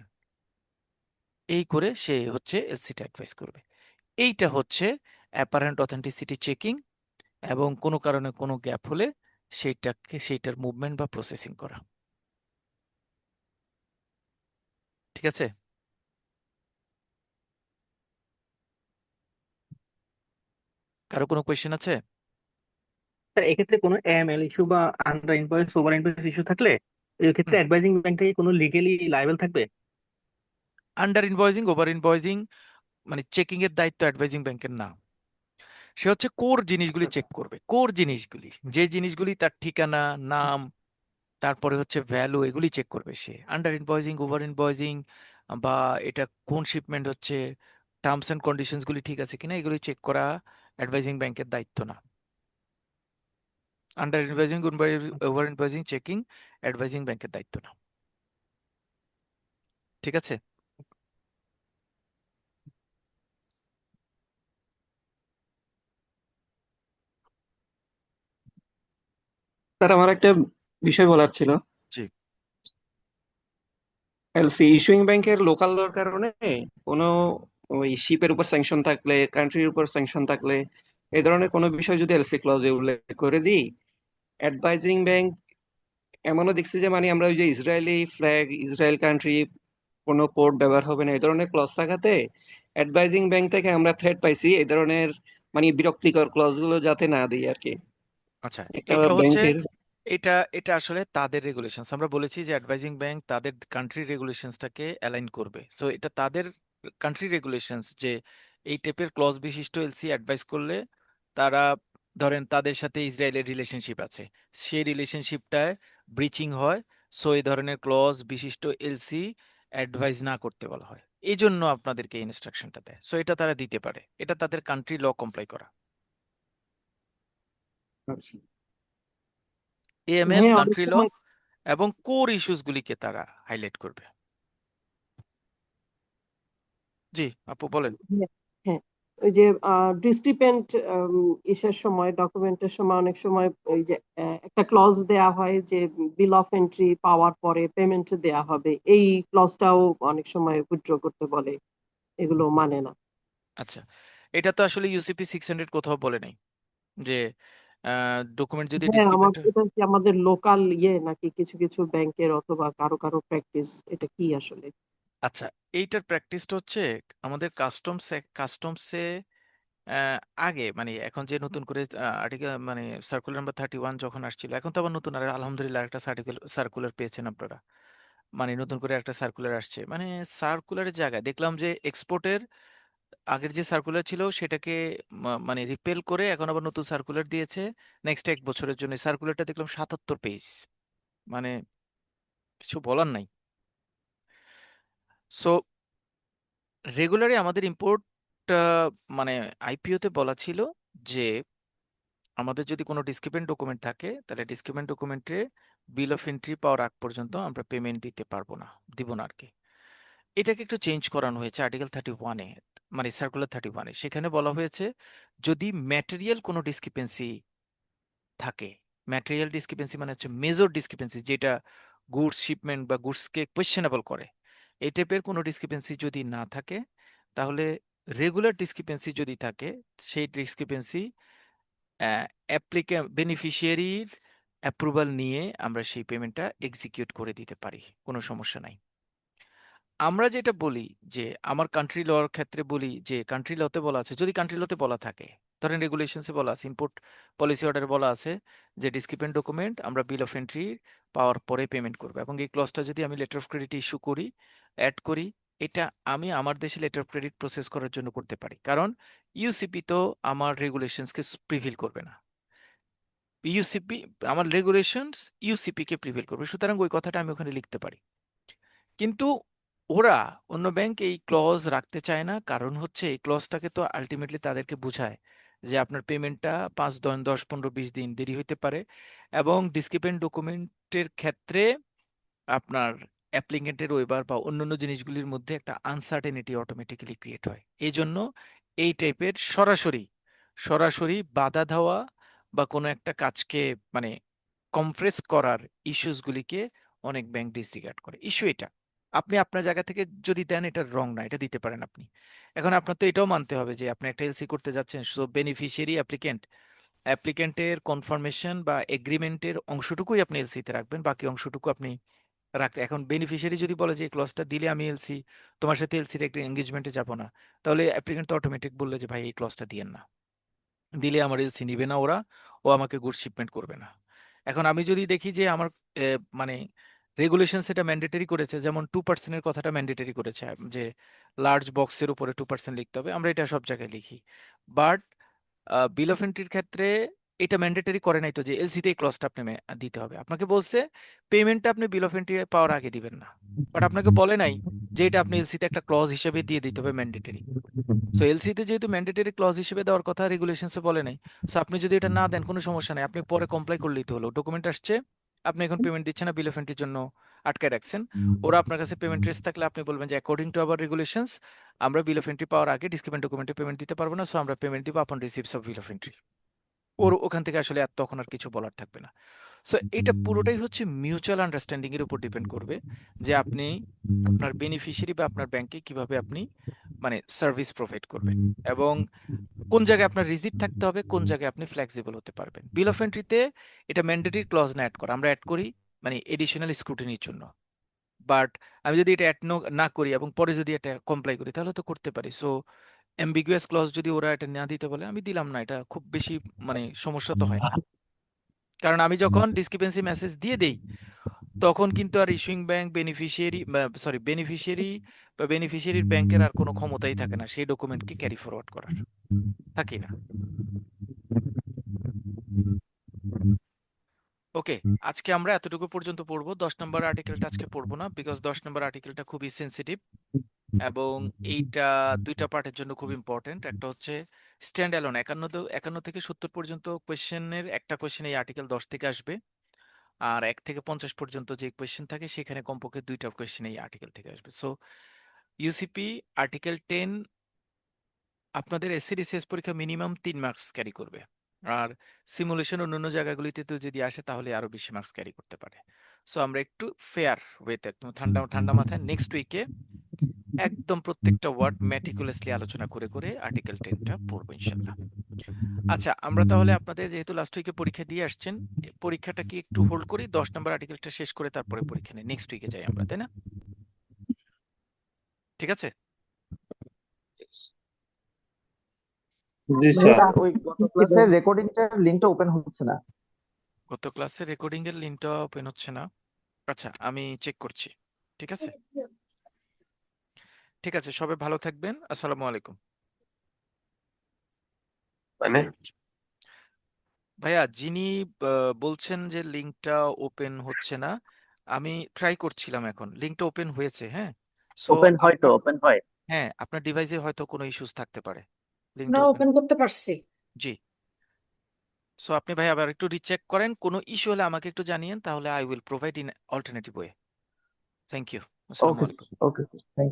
এই করে সে হচ্ছে এলসিটা অ্যাডভাইস করবে। এইটা হচ্ছে অ্যাপারেন্ট অথেন্টিসিটি চেকিং, এবং কোনো কারণে কোনো গ্যাপ হলে সেইটার মুভমেন্ট বা প্রসেসিং করা। ঠিক আছে? কারো কোনো কোয়েশ্চেন আছে? স্যার এক্ষেত্রে কোনো এএমএল ইস্যু বা under invoice over invoice issue থাকলে এই ক্ষেত্রে হুম। অ্যাডভাইজিং ব্যাংক থেকে কোনো লিগেলি লায়াবল থাকবে? আন্ডার ইনভয়েসিং ওভার ইনভয়েসিং মানে চেকিং এর দায়িত্ব অ্যাডভাইজিং ব্যাংকের না। সে হচ্ছে কোর জিনিসগুলি চেক করবে, কোর জিনিসগুলি, যে জিনিসগুলি তার ঠিকানা, নাম, তারপরে হচ্ছে ভ্যালু, এগুলি চেক করবে সে। আন্ডার ইনভয়েসিং ওভার ইনভয়েসিং বা এটা কোন শিপমেন্ট হচ্ছে, টার্মস এন্ড কন্ডিশনস গুলি ঠিক আছে কিনা, এগুলি চেক করা অ্যাডভাইজিং ব্যাংকের দায়িত্ব না। Under invoicing over invoicing checking advising ব্যাংকের দায়িত্ব না। ঠিক আছে? স্যার আমার একটা বিষয় বলার ছিল। জি। এলসি ইস্যুইং ব্যাংকের লোকাল লর কারণে কোনো ওই শিপের উপর স্যাংশন থাকলে, কান্ট্রির উপর স্যাংশন থাকলে, এই ধরনের কোনো বিষয় যদি এলসি ক্লজে উল্লেখ করে দিই, অ্যাডভাইজিং ব্যাংক এমনও দেখছি যে মানে আমরা ওই যে ইসরায়েলি ফ্ল্যাগ, ইসরায়েল কান্ট্রি কোনো পোর্ট ব্যবহার হবে না এই ধরনের ক্লজ থাকাতে অ্যাডভাইজিং ব্যাংক থেকে আমরা থ্রেট পাইছি এই ধরনের মানে বিরক্তিকর ক্লজ গুলো যাতে না দিই আর কি। আচ্ছা, একটা এটা হচ্ছে ব্যাংকের এটা এটা আসলে তাদের রেগুলেশনস। আমরা বলেছি যে অ্যাডভাইজিং ব্যাংক তাদের কান্ট্রি রেগুলেশনসটাকে অ্যালাইন করবে। সো এটা তাদের কান্ট্রি রেগুলেশনস যে এই টাইপের ক্লজ বিশিষ্ট এলসি অ্যাডভাইস করলে তারা, ধরেন তাদের সাথে ইসরায়েলের রিলেশনশিপ আছে, সেই রিলেশনশিপটায় ব্রিচিং হয়, সো এই ধরনের ক্লজ বিশিষ্ট এলসি অ্যাডভাইস না করতে বলা হয়। এই জন্য আপনাদেরকে ইনস্ট্রাকশনটা দেয়। সো এটা তারা দিতে পারে, এটা তাদের কান্ট্রি ল কমপ্লাই করা। আচ্ছা। এএমএল, হ্যাঁ অনেক কান্ট্রি ল সময় এবং কোর ইস্যুসগুলিকে তারা হাইলাইট করবে। জি আপু বলেন। হ্যাঁ হ্যাঁ, ওই যে ডিসক্রিপেন্ট ইসের সময়, ডকুমেন্টের সময় অনেক সময় ওই যে একটা ক্লজ দেয়া হয় যে বিল অফ এন্ট্রি পাওয়ার পরে পেমেন্ট দেয়া হবে, এই ক্লজটাও অনেক সময় উইথড্র করতে বলে, এগুলো মানে না। আচ্ছা, এটা তো আসলে ইউসিপি 600 কোথাও বলে নাই যে ডকুমেন্ট যদি হ্যাঁ আমার ডিসক্রিপেন্ট। এটা কি আমাদের লোকাল ইয়ে নাকি কিছু কিছু ব্যাংকের অথবা কারো কারো প্র্যাকটিস, এটা কি আসলে? আচ্ছা, এইটার প্র্যাকটিসটা হচ্ছে আমাদের কাস্টমসে আগে, মানে এখন যে নতুন করে আর্টিকেল মানে সার্কুলার নাম্বার 31 যখন আসছিল, এখন তো আবার নতুন আর আলহামদুলিল্লাহ একটা সার্কুলার পেয়েছেন আপনারা। মানে নতুন করে একটা সার্কুলার আসছে, মানে সার্কুলারের জায়গায় দেখলাম যে এক্সপোর্টের আগের যে সার্কুলার ছিল সেটাকে মানে রিপেল করে এখন আবার নতুন সার্কুলার দিয়েছে নেক্সট 1 বছরের জন্য। সার্কুলারটা দেখলাম 77 পেজ, মানে কিছু বলার নাই। সো রেগুলারই আমাদের ইম্পোর্ট মানে আইপিওতে বলা ছিল যে আমাদের যদি কোনো ডিসক্রিপেন্ট ডকুমেন্ট থাকে তাহলে ডিসক্রিপেন্ট ডকুমেন্টে বিল অফ এন্ট্রি পাওয়ার আগ পর্যন্ত আমরা পেমেন্ট দিতে পারবো না, দিব না আর কি। এটাকে একটু চেঞ্জ করানো হয়েছে আর্টিকেল 31-এ, মানে সার্কুলার 31-এ। সেখানে বলা হয়েছে যদি ম্যাটেরিয়াল কোনো ডিসক্রিপেন্সি থাকে, ম্যাটেরিয়াল ডিসক্রিপেন্সি মানে হচ্ছে মেজর ডিসক্রিপেন্সি যেটা গুডস শিপমেন্ট বা গুডসকে কোয়েশ্চেনেবল করে, এই টাইপের কোনো ডিসক্রিপেন্সি যদি না থাকে, তাহলে রেগুলার ডিসক্রিপেন্সি যদি থাকে, সেই ডিসক্রিপেন্সি বেনিফিশিয়ারির অ্যাপ্রুভাল নিয়ে আমরা সেই পেমেন্টটা এক্সিকিউট করে দিতে পারি, কোনো সমস্যা নাই। আমরা যেটা বলি যে আমার কান্ট্রি লর ক্ষেত্রে বলি যে কান্ট্রি লতে বলা আছে, যদি কান্ট্রি লতে বলা থাকে, ধরেন রেগুলেশনসে বলা আছে, ইম্পোর্ট পলিসি অর্ডারে বলা আছে যে ডিসক্রিপেন্ট ডকুমেন্ট আমরা বিল অফ এন্ট্রি পাওয়ার পরে পেমেন্ট করবো, এবং এই ক্লজটা যদি আমি লেটার অফ ক্রেডিট ইস্যু করি, অ্যাড করি, এটা আমি আমার দেশে লেটার অফ ক্রেডিট প্রসেস করার জন্য করতে পারি, কারণ ইউসিপি তো আমার রেগুলেশনসকে প্রিভিল করবে না। ইউসিপি, আমার রেগুলেশনস ইউসিপি কে প্রিভিল করবে, সুতরাং ওই কথাটা আমি ওখানে লিখতে পারি। কিন্তু ওরা, অন্য ব্যাংক এই ক্লজ রাখতে চায় না, কারণ হচ্ছে এই ক্লজটাকে তো আলটিমেটলি তাদেরকে বোঝায় যে আপনার পেমেন্টটা 5 দিন 10 15 20 দিন দেরি হইতে পারে, এবং ডিসক্রিপেন্ট ডকুমেন্টের ক্ষেত্রে আপনার অ্যাপ্লিকেন্টের ওয়েবার বা অন্যান্য জিনিসগুলির মধ্যে একটা আনসার্টেনিটি অটোমেটিক্যালি ক্রিয়েট হয়। এই জন্য এই টাইপের সরাসরি সরাসরি বাধা দেওয়া বা কোনো একটা কাজকে মানে কমপ্রেস করার ইস্যুসগুলিকে অনেক ব্যাংক ডিসরিগার্ড করে। ইস্যু এটা আপনি আপনার জায়গা থেকে যদি দেন, এটা রং না, এটা দিতে পারেন আপনি। এখন আপনার তো এটাও মানতে হবে যে আপনি একটা এলসি করতে যাচ্ছেন, সো বেনিফিশিয়ারি অ্যাপ্লিকেন্টের কনফার্মেশন বা এগ্রিমেন্টের অংশটুকুই আপনি এলসিতে রাখবেন, বাকি অংশটুকু আপনি রাখতে। এখন বেনিফিশিয়ারি যদি বলে যে এই ক্লজটা দিলে আমি এলসি তোমার সাথে এলসির একটা এঙ্গেজমেন্টে যাব না, তাহলে অ্যাপ্লিকেন্ট তো অটোমেটিক বললে যে ভাই এই ক্লজটা দিয়েন না, দিলে আমার এলসি নিবে না ওরা, ও আমাকে গুড শিপমেন্ট করবে না। এখন আমি যদি দেখি যে আমার মানে রেগুলেশন সেটা ম্যান্ডেটরি করেছে, যেমন 2% কথাটা ম্যান্ডেটরি করেছে, যে লার্জ বক্সের উপরে 2% লিখতে হবে, আমরা এটা সব জায়গায় লিখি। বাট বিল অফ এন্ট্রির ক্ষেত্রে এটা ম্যান্ডেটরি করে নাই তো যে এলসিতে এই ক্লজটা আপনি দিতে হবে। আপনাকে বলছে পেমেন্টটা আপনি বিল অফ এন্ট্রি পাওয়ার আগে দিবেন না, বাট আপনাকে বলে নাই যে এটা আপনি এলসিতে একটা ক্লজ হিসেবে দিয়ে দিতে হবে ম্যান্ডেটরি। সো এলসিতে যেহেতু ম্যান্ডেটরি ক্লজ হিসেবে দেওয়ার কথা, রেগুলেশনসে বলে নাই, সো আপনি যদি এটা না দেন কোনো সমস্যা নাই, আপনি পরে কমপ্লাই করলেই তো হলো। ডকুমেন্ট আসছে, আপনি এখন পেমেন্ট দিচ্ছেন না, বিল অফ এন্ট্রির জন্য আটকায় রাখছেন, ওরা আপনার কাছে পেমেন্ট ট্রেস থাকলে আপনি বলবেন যে অ্যাকর্ডিং টু আওয়ার রেগুলেশনস আমরা বিল অফ এন্ট্রি পাওয়ার আগে ডিসক্রিপেন্ট ডকুমেন্টে পেমেন্ট দিতে পারবো না, সো আমরা পেমেন্ট দিব upon receives of bill of entry. ওর ওখান থেকে আসলে আর তখন আর কিছু বলার থাকবে না। সো এটা পুরোটাই হচ্ছে মিউচুয়াল আন্ডারস্ট্যান্ডিং এর উপর ডিপেন্ড করবে যে আপনি আপনার বেনিফিশিয়ারি বা আপনার ব্যাংকে কিভাবে আপনি মানে সার্ভিস প্রোভাইড করবেন, এবং কোন জায়গায় আপনার রিজিট থাকতে হবে, কোন জায়গায় আপনি ফ্লেক্সিবল হতে পারবেন। বিল অফ এন্ট্রিতে এটা ম্যান্ডেটরি ক্লজ না অ্যাড করা, আমরা অ্যাড করি মানে এডিশনাল স্ক্রুটিনির জন্য। বাট আমি যদি এটা অ্যাড না করি এবং পরে যদি এটা কমপ্লাই করি তাহলে তো করতে পারি। সো অ্যাম্বিগুয়াস ক্লজ যদি ওরা এটা না দিতে বলে, আমি দিলাম না, এটা খুব বেশি মানে সমস্যা তো হয় না। কারণ আমি যখন ডিসক্রিপেন্সি মেসেজ দিয়ে দেই তখন কিন্তু আর ইস্যুইং ব্যাংক বেনিফিশিয়ারি বা বেনিফিশিয়ারির ব্যাংকের আর কোনো ক্ষমতাই থাকে না সেই ডকুমেন্টকে ক্যারি ফরওয়ার্ড করার, থাকে না। ওকে, আজকে আমরা এতটুকু পর্যন্ত পড়বো। 10 নম্বর আর্টিকেলটা আজকে পড়বো না, বিকজ 10 নম্বর আর্টিকেলটা খুবই সেন্সিটিভ, এবং এইটা দুইটা পার্টের জন্য খুব ইম্পর্টেন্ট। একটা হচ্ছে স্ট্যান্ড অ্যালোন, 51 থেকে 70 পর্যন্ত কোয়েশ্চেনের একটা কোয়েশ্চেন এই আর্টিকেল 10 থেকে আসবে, আর 1 থেকে 50 পর্যন্ত যে কোয়েশ্চেন থাকে সেখানে কমপক্ষে 2টা কোয়েশ্চেন এই আর্টিকেল থেকে আসবে। সো ইউসিপি আর্টিকেল 10 আপনাদের এসসি পরীক্ষা মিনিমাম 3 মার্কস ক্যারি করবে, আর সিমুলেশন অন্যান্য জায়গাগুলিতে তো যদি আসে তাহলে আরো বেশি মার্কস ক্যারি করতে পারে। সো আমরা একটু ফেয়ার ওয়েতে একদম ঠান্ডা ঠান্ডা মাথায় নেক্সট উইকে একদম প্রত্যেকটা ওয়ার্ড ম্যাটিকুলাসলি আলোচনা করে করে আর্টিকেল 10টা পড়বো ইনশাল্লাহ। আচ্ছা, আমরা তাহলে আপনাদের যেহেতু লাস্ট উইকে পরীক্ষা দিয়ে আসছেন, পরীক্ষাটা কি একটু হোল্ড করি, 10 নম্বর আর্টিকেলটা শেষ করে তারপরে পরীক্ষা নেই, নেক্সট উইকে যাই আমরা, তাই না? ঠিক আছে। জি স্যার। ওই গত ক্লাসের রেকর্ডিংটার লিংকটা ওপেন হচ্ছে না। গত ক্লাসের রেকর্ডিং এর লিঙ্কটা ওপেন হচ্ছে না, আচ্ছা আমি চেক করছি। ঠিক আছে, ঠিক আছে, সবাই ভালো থাকবেন, আসসালামু আলাইকুম। মানে ভাইয়া যিনি বলছেন যে লিঙ্কটা ওপেন হচ্ছে না, আমি ট্রাই করছিলাম, এখন লিঙ্কটা ওপেন হয়েছে। হ্যাঁ, সো ওপেন হয় তো, আপনার, ওপেন হয়। হ্যাঁ আপনার ডিভাইসে হয়তো কোনো ইস্যুস থাকতে পারে, আমরা লিঙ্কটা ওপেন। ওপেন করতে পারছি। জি, সো আপনি ভাই আবার একটু রিচেক করেন, কোনো ইস্যু হলে আমাকে একটু জানিয়েন, তাহলে I will provide in alternative way. Thank you, আসসালামু ওকে আলাইকুম। ওকে, থ্যাংক